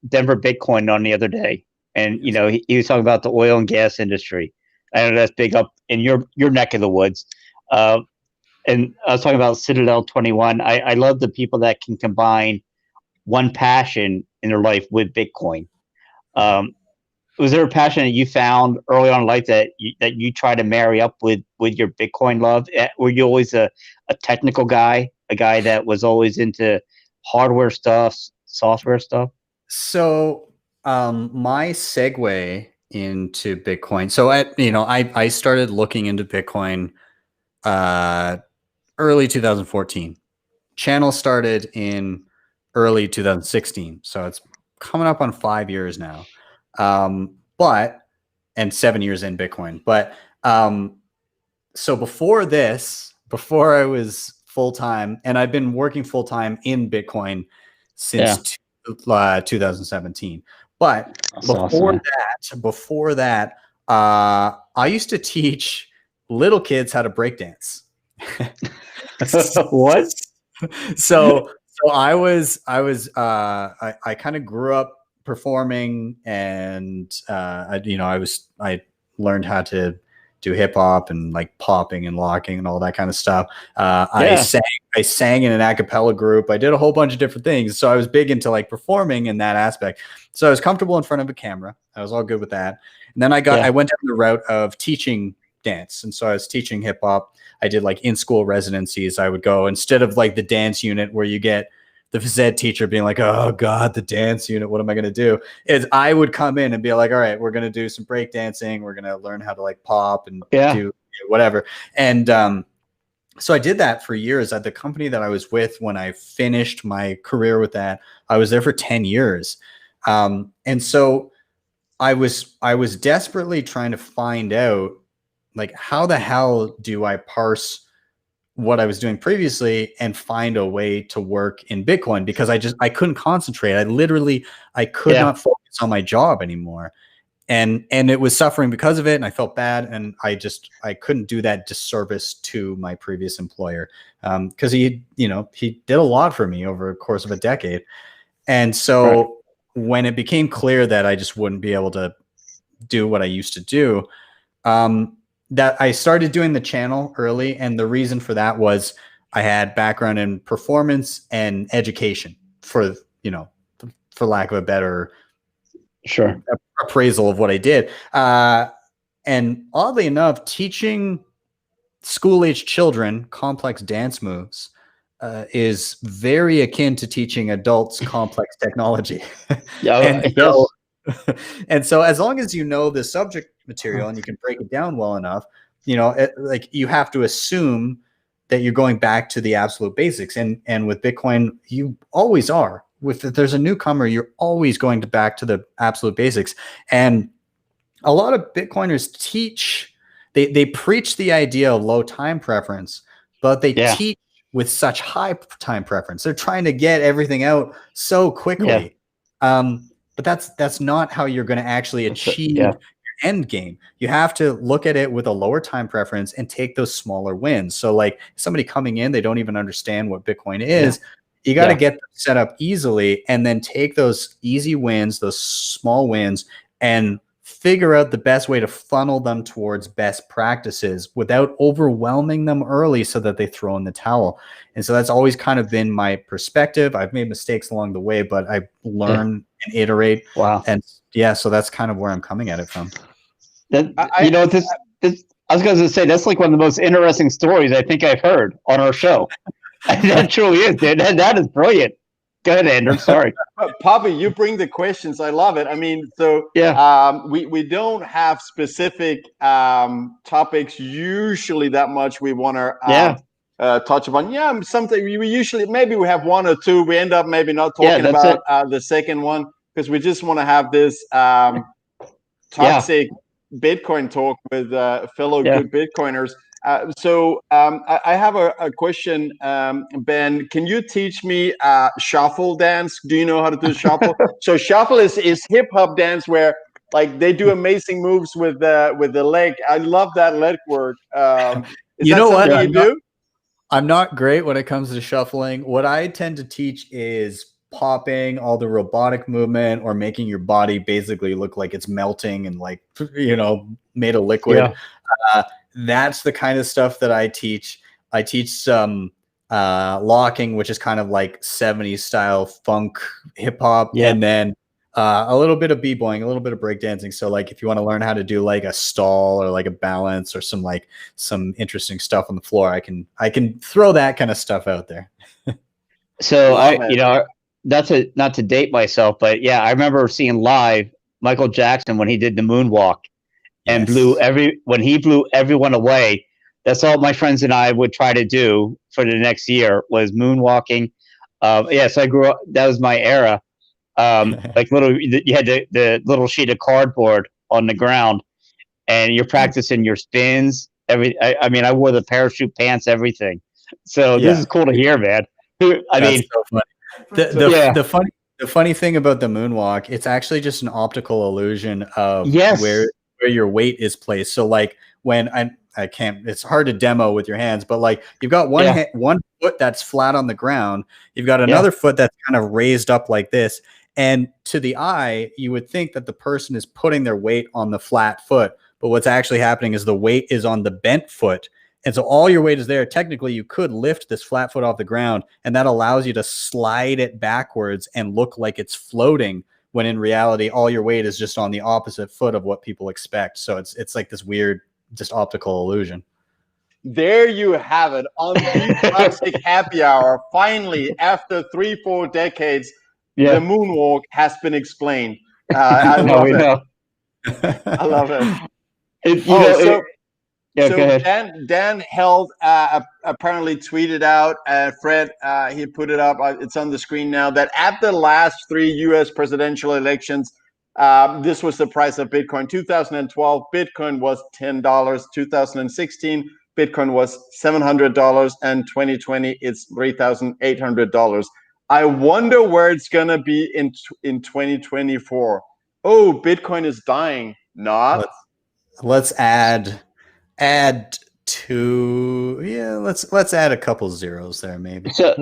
Denver Bitcoin on the other day, and he was talking about the oil and gas industry. I know that's big up in your neck of the woods. And I was talking about Citadel 21. I love the people that can combine one passion in their life with Bitcoin. Was there a passion that you found early on in life that you try to marry up with your Bitcoin love? Were you always a technical guy, a guy that was always into hardware stuff, software stuff? So my segue into Bitcoin. So I started looking into Bitcoin early 2014. Channel started in early 2016. So it's coming up on 5 years now. And 7 years in Bitcoin. But so before I was full-time, and I've been working full-time in Bitcoin since 2017. But before that, I used to teach little kids how to breakdance. What? So I kind of grew up performing, and I learned how to do hip hop and like popping and locking and all that kind of stuff. I sang in an a cappella group. I did a whole bunch of different things. So I was big into like performing in that aspect. So I was comfortable in front of a camera. I was all good with that. And then I went down the route of teaching dance. And so I was teaching hip hop. I did like in-school residencies. I would go, instead of like the dance unit where you get the phys ed teacher being like, oh God, the dance unit, what am I going to do? Is I would come in and be like, all right, we're going to do some break dancing. We're going to learn how to like pop and do whatever. And so I did that for years at the company that I was with. When I finished my career with that, I was there for 10 years. And so I was desperately trying to find out, like, how the hell do I parse what I was doing previously and find a way to work in Bitcoin, because I couldn't concentrate. I could not focus on my job anymore. And it was suffering because of it. And I felt bad. And I couldn't do that disservice to my previous employer. Cause he did a lot for me over the course of a decade. And so when it became clear that I just wouldn't be able to do what I used to do, that I started doing the channel early. And the reason for that was I had background in performance and education, for lack of a better appraisal of what I did. And oddly enough, teaching school-age children complex dance moves is very akin to teaching adults complex technology. And so as long as you know the subject material and you can break it down well enough, like, you have to assume that you're going back to the absolute basics. And with Bitcoin, you always are. If there's a newcomer, you're always going back to the absolute basics. And a lot of Bitcoiners they preach the idea of low time preference, but they teach with such high time preference. They're trying to get everything out so quickly. But that's not how you're going to actually achieve your end game. You have to look at it with a lower time preference and take those smaller wins. So like somebody coming in, they don't even understand what Bitcoin is. You got to get them set up easily, and then take those easy wins, those small wins, and figure out the best way to funnel them towards best practices without overwhelming them early so that they throw in the towel. And so that's always kind of been my perspective. I've made mistakes along the way, but I learn and iterate. Wow. And so that's kind of where I'm coming at it from. I was going to say, that's like one of the most interesting stories I think I've heard on our show. That truly is, dude. That is brilliant. Go ahead, Andrew. Sorry. Poppy, you bring the questions. I love it. I mean, so we don't have specific topics usually that much we want to touch upon. Something we usually, maybe we have one or two. We end up maybe not talking about the second one, because we just want to have this toxic Bitcoin talk with fellow good Bitcoiners. So I have a question, Ben. Can you teach me shuffle dance? Do you know how to do shuffle? So shuffle is hip hop dance where Like they do amazing moves with the leg. I love that leg work. Is You that know what? something you do? I'm not great when it comes to shuffling. What I tend to teach is popping, all the robotic movement, or making your body basically look like it's melting and like, you know, made of liquid. Uh, that's the kind of stuff that I teach. I teach some locking, which is kind of like 70s style funk hip hop, and then a little bit of b-boying, a little bit of breakdancing. So like if you want to learn how to do like a stall or like a balance or some interesting stuff on the floor, I can throw that kind of stuff out there. So you know, not to date myself, but yeah, I remember seeing live Michael Jackson when he did the moonwalk and when he blew everyone away. That's all my friends and I would try to do for the next year was moonwalking. So I grew up. That was my era. Like you had the little sheet of cardboard on the ground, and you're practicing your spins. I mean, I wore the parachute pants, everything. So this is cool to hear, man. That's so funny. The funny thing about the moonwalk, it's actually just an optical illusion of where your weight is placed. So like when I can't, it's hard to demo with your hands, but like you've got one foot that's flat on the ground. You've got another foot that's kind of raised up like this. And to the eye, you would think that the person is putting their weight on the flat foot, but what's actually happening is the weight is on the bent foot. And so all your weight is there. Technically, you could lift this flat foot off the ground, and that allows you to slide it backwards and look like it's floating, when in reality, all your weight is just on the opposite foot of what people expect. So it's like this weird, just optical illusion. There you have it on the Toxic Happy Hour. Finally, after 3-4 decades, the moonwalk has been explained. I love it. I love it. So go ahead. Dan Held apparently tweeted out, Fred, he put it up, it's on the screen now, that at the last 3 U.S. presidential elections, this was the price of Bitcoin. 2012, Bitcoin was $10. 2016, Bitcoin was $700. And 2020, it's $3,800. I wonder where it's going to be in 2024. Oh, Bitcoin is dying. Not. Let's add let's add a couple zeros there, maybe. So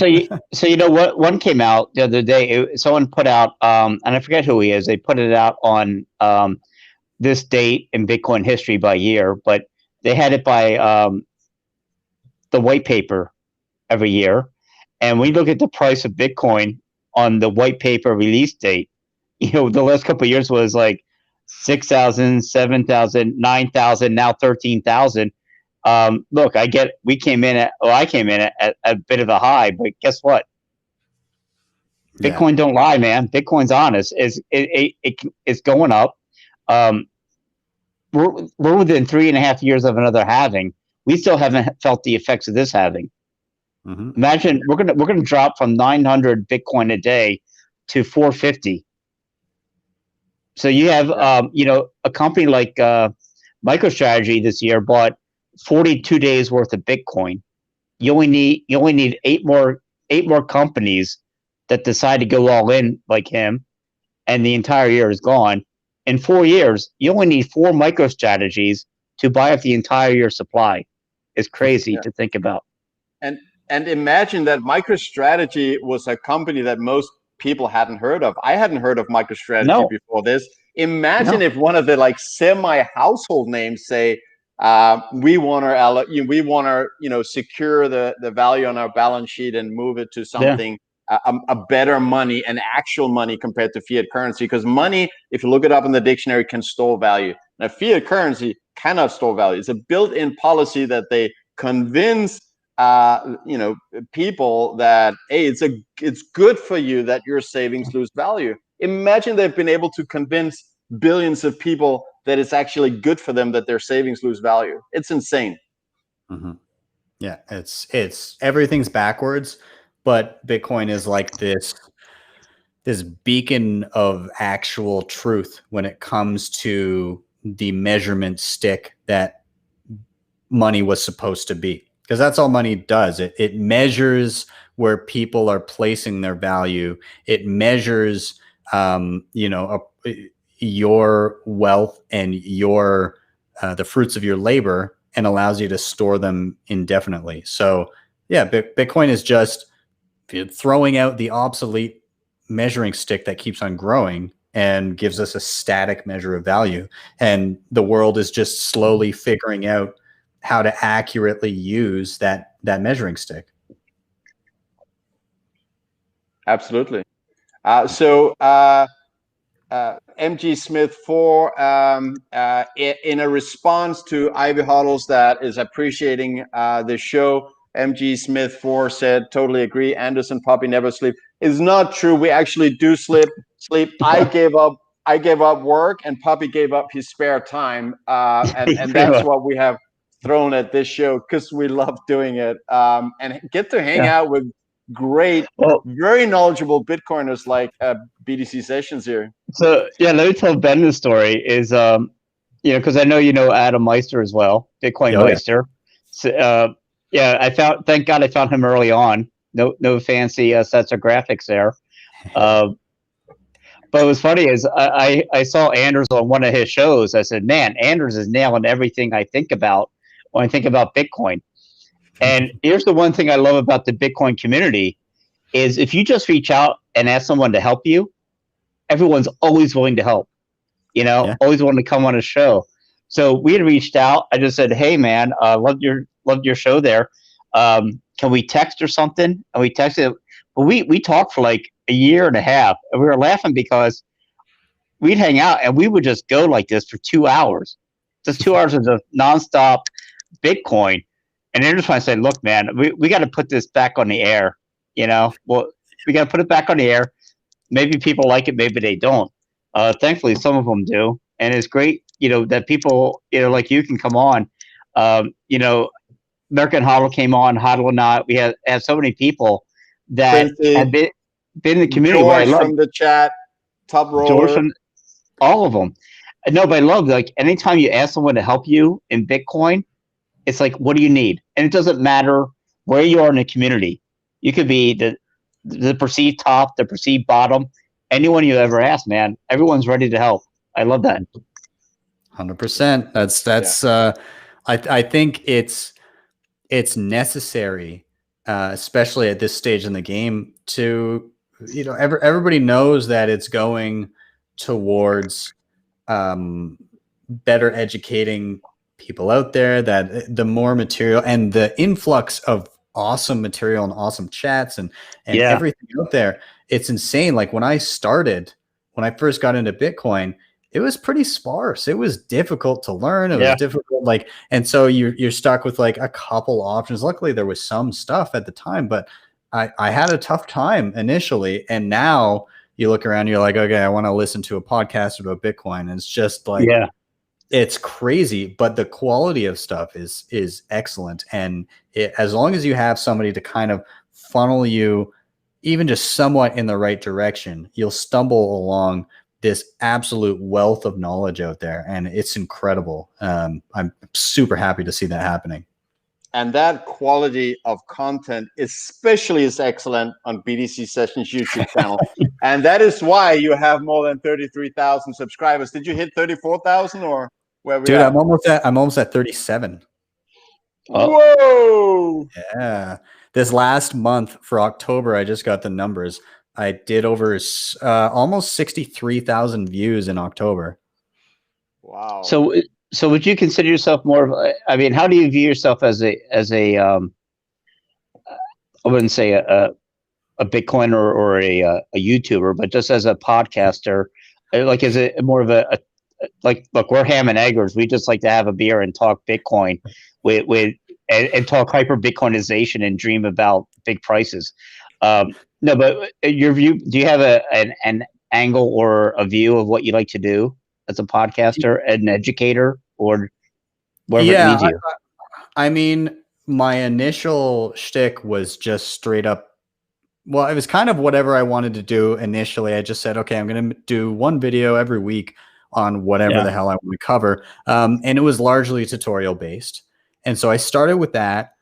you know what, one came out the other day, someone put out and I forget who he is, they put it out on this date in Bitcoin history by year, but they had it by the white paper every year. And when you look at the price of Bitcoin on the white paper release date, you know, the last couple of years was like 6,000, 7,000, 9,000, now 13,000. Look, I came in at a bit of a high, but guess what? Bitcoin don't lie, man. Bitcoin's honest. It's going up. We're within 3.5 years of another halving. We still haven't felt the effects of this halving. Imagine we're gonna drop from 900 Bitcoin a day to 450. So you have you know, a company like MicroStrategy this year bought 42 days worth of Bitcoin. You only need eight more companies that decide to go all in like him, and the entire year is gone. In 4 years, you only need 4 MicroStrategies to buy up the entire year supply. It's crazy to think about. And imagine that MicroStrategy was a company that most people hadn't heard of. I hadn't heard of MicroStrategy before this. Imagine if one of the like semi-household names say, we want to secure the value on our balance sheet and move it to something a better money, an actual money compared to fiat currency. Because money, if you look it up in the dictionary, can store value. Now, fiat currency cannot store value. It's a built-in policy that they convince people that, hey, it's good for you that your savings lose value. Imagine they've been able to convince billions of people that it's actually good for them that their savings lose value. It's insane. Yeah, it's everything's backwards, but Bitcoin is like this beacon of actual truth when it comes to the measurement stick that money was supposed to be. Because that's all money does. It measures where people are placing their value. It measures, your wealth and your the fruits of your labor, and allows you to store them indefinitely. So yeah, Bitcoin is just throwing out the obsolete measuring stick that keeps on growing and gives us a static measure of value. And the world is just slowly figuring out how to accurately use that measuring stick. Absolutely. MG Smith 4, in a response to Ivy HODLs that is appreciating the show, MG Smith 4 said, totally agree, Anderson Poppy never sleep. It's not true. We actually do sleep. I gave up work, and Poppy gave up his spare time, and that's what we have thrown at this show, because we love doing it, and get to hang out with great, very knowledgeable Bitcoiners like BTC Sessions here. So yeah, let me tell Ben the story. Is because I know you know Adam Meister as well, Bitcoin Meister. So, thank God I found him early on. No fancy sets of graphics there. But it was funny is I saw Anders on one of his shows. I said, man, Anders is nailing everything I think about when I think about Bitcoin. And here's the one thing I love about the Bitcoin community is if you just reach out and ask someone to help you, everyone's always willing to help, always wanting to come on a show. So we had reached out. I just said, hey man, loved your show there. Can we text or something? And we texted, but we talked for like a year and a half, and we were laughing because we'd hang out and we would just go like this for 2 hours, just 2 hours of just nonstop Bitcoin. And then just want to say, look, man, we got to put this back on the air. Well, we got to put it back on the air. Maybe people like it, maybe they don't. Thankfully, some of them do, and it's great, that people, like you can come on. American HODL came on, HODL or not. We have so many people that have been in the community. George from the chat, Top Roller. George from all of them. No, but I love, like, anytime you ask someone to help you in Bitcoin, it's like, what do you need? And it doesn't matter where you are in the community. You could be the perceived top, the perceived bottom. Anyone you ever ask, man, everyone's ready to help. I love that. 100%. That's I think it's necessary, especially at this stage in the game, to everybody knows that it's going towards better educating people out there, that the more material and the influx of awesome material and awesome chats and everything out there, it's insane. Like when I first got into Bitcoin, it was pretty sparse. It was difficult to learn. It was difficult, and so you're stuck with like a couple options. Luckily there was some stuff at the time, but I had a tough time initially. And now you look around, you're like, okay, I want to listen to a podcast about Bitcoin. And it's just like, it's crazy, but the quality of stuff is excellent. And as long as you have somebody to kind of funnel you even just somewhat in the right direction, you'll stumble along this absolute wealth of knowledge out there. And it's incredible. I'm super happy to see that happening. And that quality of content especially is excellent on BTC Sessions YouTube channel. And that is why you have more than 33,000 subscribers. Did you hit 34,000 or where we Dude, at? I'm almost at 37. Whoa! Yeah. This last month for October, I just got the numbers. I did over almost 63,000 views in October. Wow. So would you consider yourself more of how do you view yourself as a I wouldn't say a Bitcoiner or a YouTuber, but just as a podcaster, like, is it more of a like, look, we're ham and eggers. We just like to have a beer and talk Bitcoin and talk hyper Bitcoinization and dream about big prices. No, but your view, do you have an angle or a view of what you like to do as a podcaster, an educator, or wherever it leads you? I mean, my initial shtick was just straight up. Well, it was kind of whatever I wanted to do initially. I just said, okay, I'm going to do one video every week on whatever the hell I want to cover. And it was largely tutorial based. And so I started with that.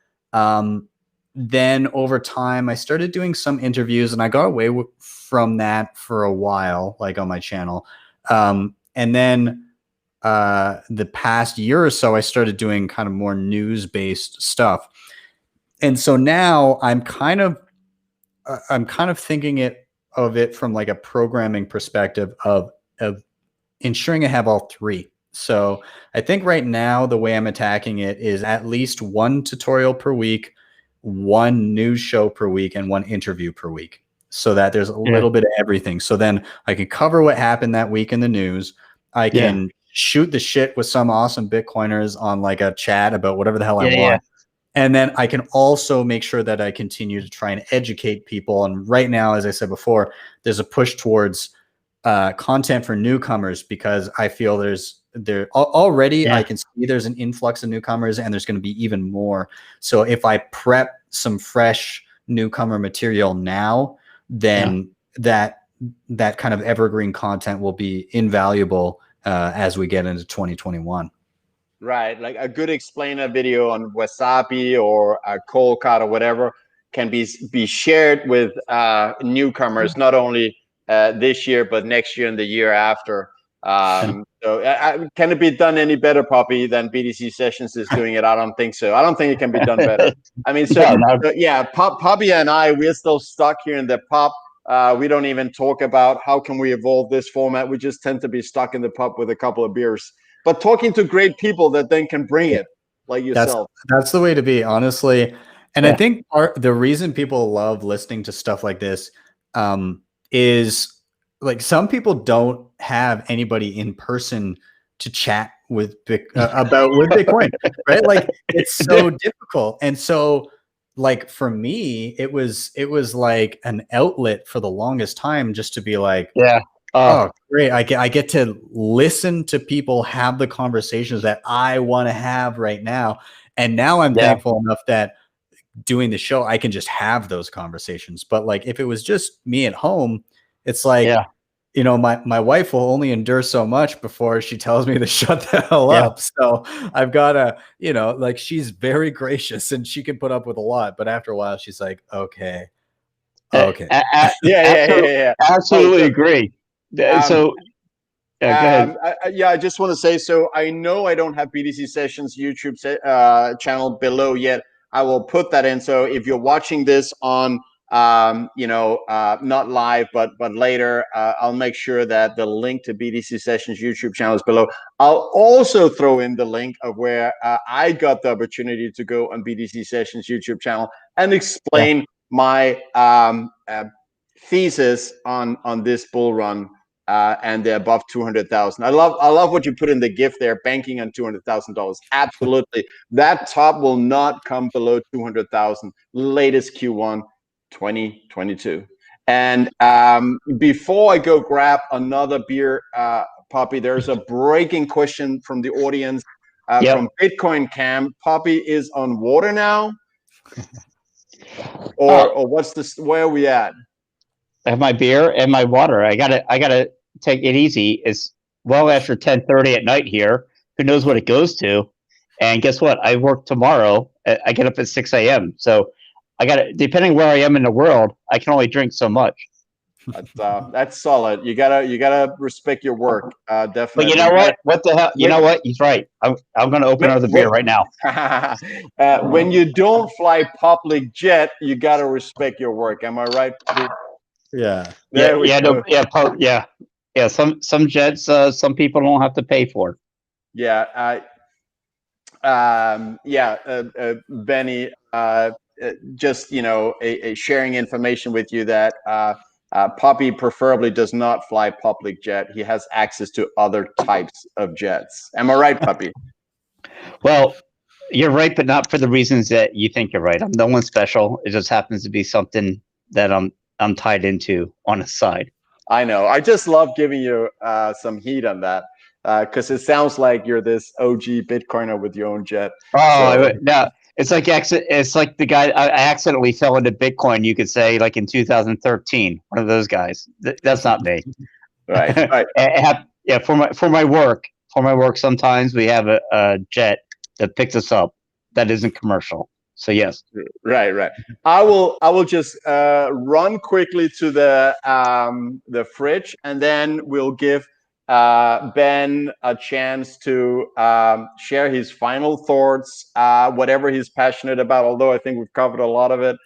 Then over time, I started doing some interviews, and I got away from that for a while, like on my channel. And then the past year or so, I started doing kind of more news-based stuff. And so now I'm kind of thinking of it from like a programming perspective of ensuring I have all three. So I think right now the way I'm attacking it is at least one tutorial per week, one news show per week, and one interview per week, so that there's a little bit of everything. So then I can cover what happened that week in the news. I can shoot the shit with some awesome Bitcoiners on like a chat about whatever the hell I want. And then I can also make sure that I continue to try and educate people. And right now, as I said before, there's a push towards content for newcomers, because I feel already I can see there's an influx of newcomers, and there's going to be even more. So if I prep some fresh newcomer material now, then that kind of evergreen content will be invaluable as we get into 2021. Right, like a good explainer video on Wasabi or a Cold Card or whatever can be shared with newcomers, not only this year but next year and the year after. So can it be done any better, Poppy, than BTC Sessions is doing it? I don't think so. I don't think it can be done better. I mean, Poppy and I, we're still stuck here in the pub. We don't even talk about how can we evolve this format. We just tend to be stuck in the pub with a couple of beers, but talking to great people that then can bring it, like yourself. That's the way to be, honestly. And I think the reason people love listening to stuff like this is like some people don't have anybody in person to chat with about with Bitcoin, right? Like it's so difficult. And so like for me, it was like an outlet for the longest time, just to be like, oh, great. I get to listen to people have the conversations that I want to have right now. And now I'm thankful enough that doing the show, I can just have those conversations. But like, if it was just me at home, it's like, you know, my wife will only endure so much before she tells me to shut the hell up. So I've got to, you know, like she's very gracious and she can put up with a lot. But after a while, she's like, okay. Absolutely agree. So go ahead. I just want to say, so I know I don't have BTC Sessions YouTube channel below yet. I will put that in. So if you're watching this on, not live, but later, I'll make sure that the link to BTC Sessions YouTube channel is below. I'll also throw in the link of where I got the opportunity to go on BTC Sessions YouTube channel and explain my thesis on this bull run. And they're above 200,000. I love what you put in the gift there, banking on $200,000. Absolutely, that top will not come below 200,000. Latest Q1 2022. And before I go grab another beer, Poppy, there's a breaking question from the audience from Bitcoin Cam. Poppy is on water now, or what's this? Where are we at? I have my beer and my water. I gotta take it easy. It's well after 10:30 at night here. Who knows what it goes to? And guess what? I work tomorrow. I get up at 6 a.m. So I gotta, depending where I am in the world, I can only drink so much. That's solid. You gotta respect your work. Definitely. But you know what? What the hell? You know what? He's right. I'm gonna open another beer right now. When you don't fly public jet, you gotta respect your work. Am I right? Yeah. Some jets, some people don't have to pay for. Benny, just sharing information with you that Poppy preferably does not fly public jet. He has access to other types of jets. Am I right, Poppy? Well, you're right, but not for the reasons that you think you're right. I'm no one special. It just happens to be something that I'm tied into on the side. I know. I just love giving you some heat on that because it sounds like you're this OG Bitcoiner with your own jet. No, it's like the guy I accidentally fell into Bitcoin. You could say like in 2013, one of those guys. That's not me. Right. For my work, sometimes we have a jet that picks us up that isn't commercial. So yes. Right. I will just run quickly to the fridge, and then we'll give Ben a chance to share his final thoughts, whatever he's passionate about, although I think we've covered a lot of it.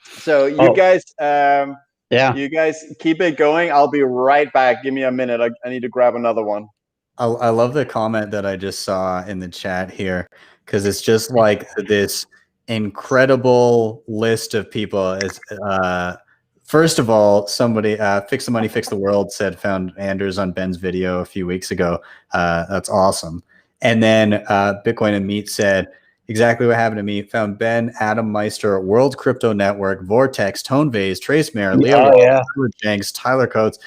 So you guys, you guys keep it going. I'll be right back. Give me a minute. I need to grab another one. I love the comment that I just saw in the chat here, because it's just like this incredible list of people. Is first of all, somebody Fix the Money, Fix the World said found Anders on Ben's video a few weeks ago. That's awesome. And then Bitcoin and Meat said exactly what happened to me. Found Ben, Adam Meister, World Crypto Network, Vortex, Tone Vase, Trace Mayer, Leo, Jenks, Tyler Coates,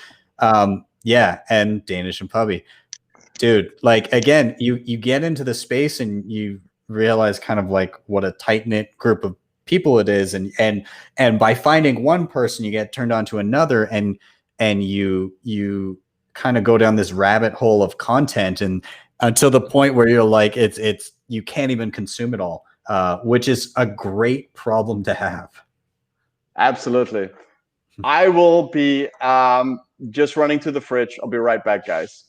yeah, and Danish and Pubby. Dude, like, again, you get into the space and you realize kind of like what a tight-knit group of people it is, and by finding one person you get turned on to another, and you kind of go down this rabbit hole of content, and until the point where you're like it's you can't even consume it all, which is a great problem to have. Absolutely. I will be just running to the fridge. I'll be right back, guys.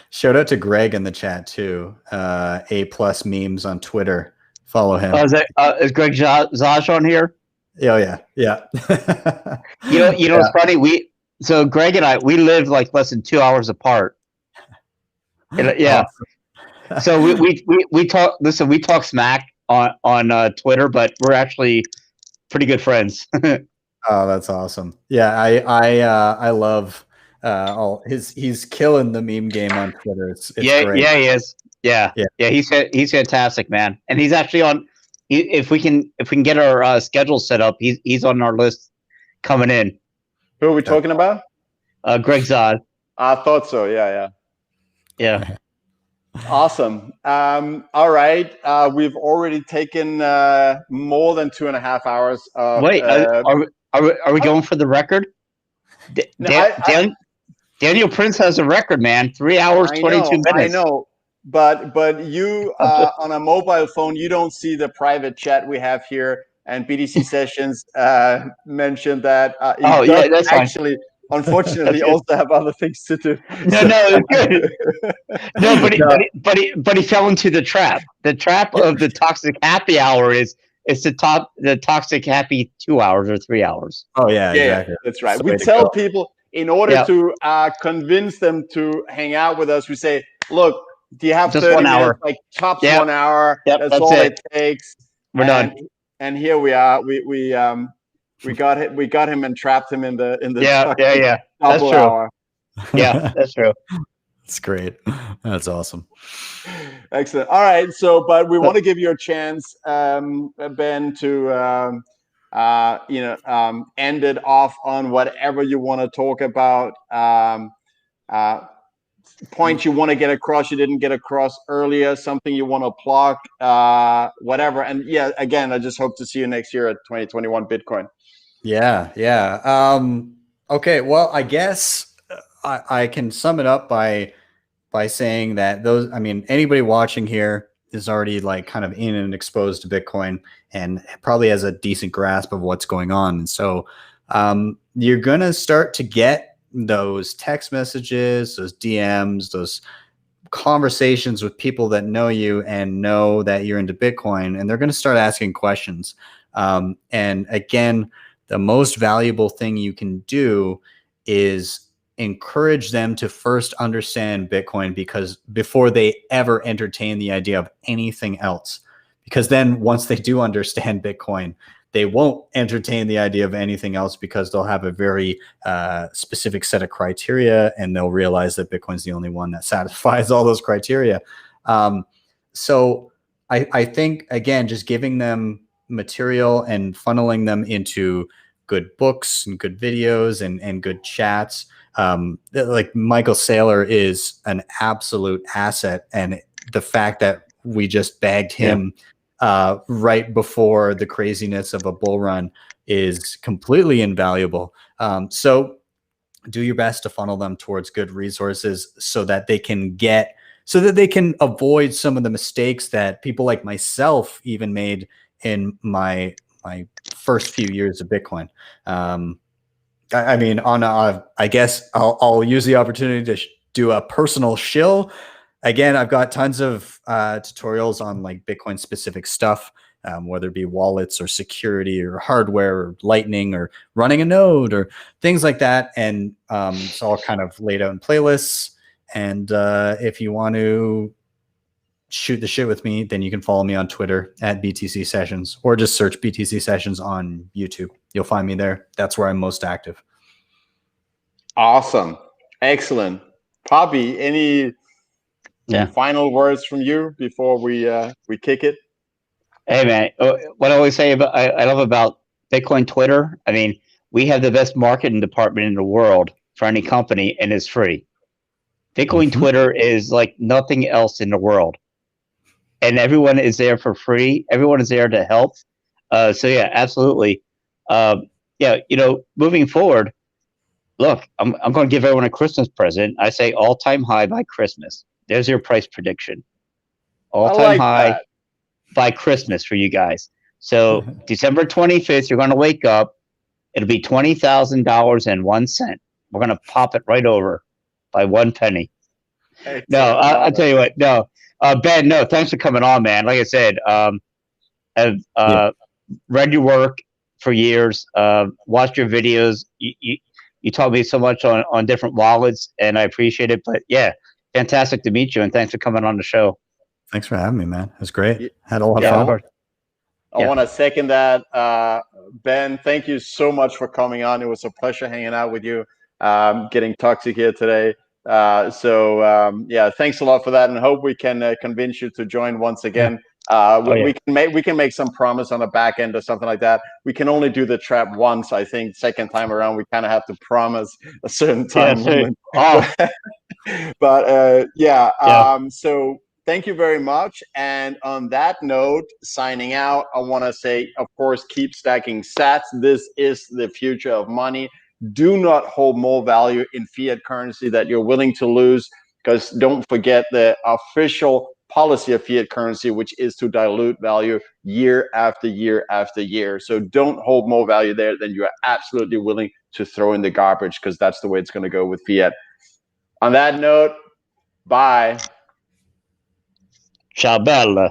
Shout out to Greg in the chat too. A+ memes on Twitter. Follow him. Is Greg Zaj on here? Oh yeah. You know what's funny? So Greg and I, we live like less than 2 hours apart. And, yeah. Awesome. So we talk. Listen, we talk smack on Twitter, but we're actually pretty good friends. Oh, that's awesome. Yeah, I love. He's killing the meme game on Twitter. It's great. Yeah, he is. Yeah. He's fantastic, man. And he's actually on. If we can get our schedule set up, he's on our list coming in. Who are we talking about? Greg Zod. I thought so. Yeah. Awesome. All right. We've already taken more than 2.5 hours. Wait, are we going for the record? Daniel Prince has a record, man. 3 hours, 22 minutes. I know, but you on a mobile phone, you don't see the private chat we have here. And BTC Sessions mentioned that that's actually, unfortunately, also have other things to do. No, it's good. No, but he fell into the trap. The trap of the toxic happy hour is the toxic happy 2 hours or 3 hours. Oh yeah, exactly. That's right. We tell people, in order to convince them to hang out with us, we say, look, do you have just 30 1 minutes? hour? Like tops 1 hour. That's all it takes. We're done. And here we are. We got him and trapped him in the yeah. That's true. Hour. Yeah, that's true. That's great. That's awesome. Excellent. All right. So, but we want to give you a chance, Ben, to end it off on whatever you want to talk about. Points you want to get across, you didn't get across earlier, something you want to plug, whatever. And yeah, again, I just hope to see you next year at 2021 Bitcoin. Yeah. Okay. Well, I guess I can sum it up by saying that anybody watching here is already like kind of in and exposed to Bitcoin and probably has a decent grasp of what's going on. And so you're going to start to get those text messages, those DMs, those conversations with people that know you and know that you're into Bitcoin, and they're going to start asking questions. And again, the most valuable thing you can do is encourage them to first understand Bitcoin, because before they ever entertain the idea of anything else, because then once they do understand Bitcoin, they won't entertain the idea of anything else, because they'll have a very specific set of criteria, and they'll realize that Bitcoin's the only one that satisfies all those criteria. So I think, again, just giving them material and funneling them into good books and good videos and good chats. Like Michael Saylor is an absolute asset. And the fact that we just bagged him right before the craziness of a bull run is completely invaluable. So do your best to funnel them towards good resources so that they can avoid some of the mistakes that people like myself even made in my first few years of Bitcoin. I mean, I guess I'll use the opportunity to do a personal shill. Again, I've got tons of tutorials on like Bitcoin specific stuff, whether it be wallets or security or hardware or lightning or running a node or things like that. And it's all kind of laid out in playlists. And if you want to shoot the shit with me, then you can follow me on Twitter at BTC Sessions, or just search BTC Sessions on YouTube. You'll find me there. That's where I'm most active. Awesome. Excellent. Poppy, any final words from you before we kick it? Hey man, what I always say about I love about Bitcoin Twitter. I mean, we have the best marketing department in the world for any company, and it's free. Bitcoin Twitter is like nothing else in the world, and everyone is there for free. Everyone is there to help. So yeah, absolutely. Yeah, you know, moving forward, look, I'm going to give everyone a Christmas present. I say all-time high by Christmas. There's your price prediction. All-time high by Christmas for you guys. So December 25th, you're going to wake up. It'll be $20,000.01. We're going to pop it right over by 1 penny. Excellent. No, I'll tell you what. No, Ben. No, thanks for coming on, man. Like I said, I've read your work for years. Watched your videos. You taught me so much on different wallets, and I appreciate it. But yeah, fantastic to meet you, and thanks for coming on the show. Thanks for having me, man. It was great. Had a lot of fun. I want to second that. Ben, thank you so much for coming on. It was a pleasure hanging out with you, getting toxic here today. Yeah, thanks a lot for that, and hope we can convince you to join once again. We can make some promise on the back end or something like that. We can only do the trap once. I think second time around, we kind of have to promise a certain time limit. But so thank you very much. And on that note, signing out, I want to say, of course, keep stacking sats. This is the future of money. Do not hold more value in fiat currency that you're willing to lose, because don't forget the official policy of fiat currency, which is to dilute value year after year after year. So don't hold more value there than you are absolutely willing to throw in the garbage, because that's the way it's going to go with fiat. On that note, bye. Ciao, bella.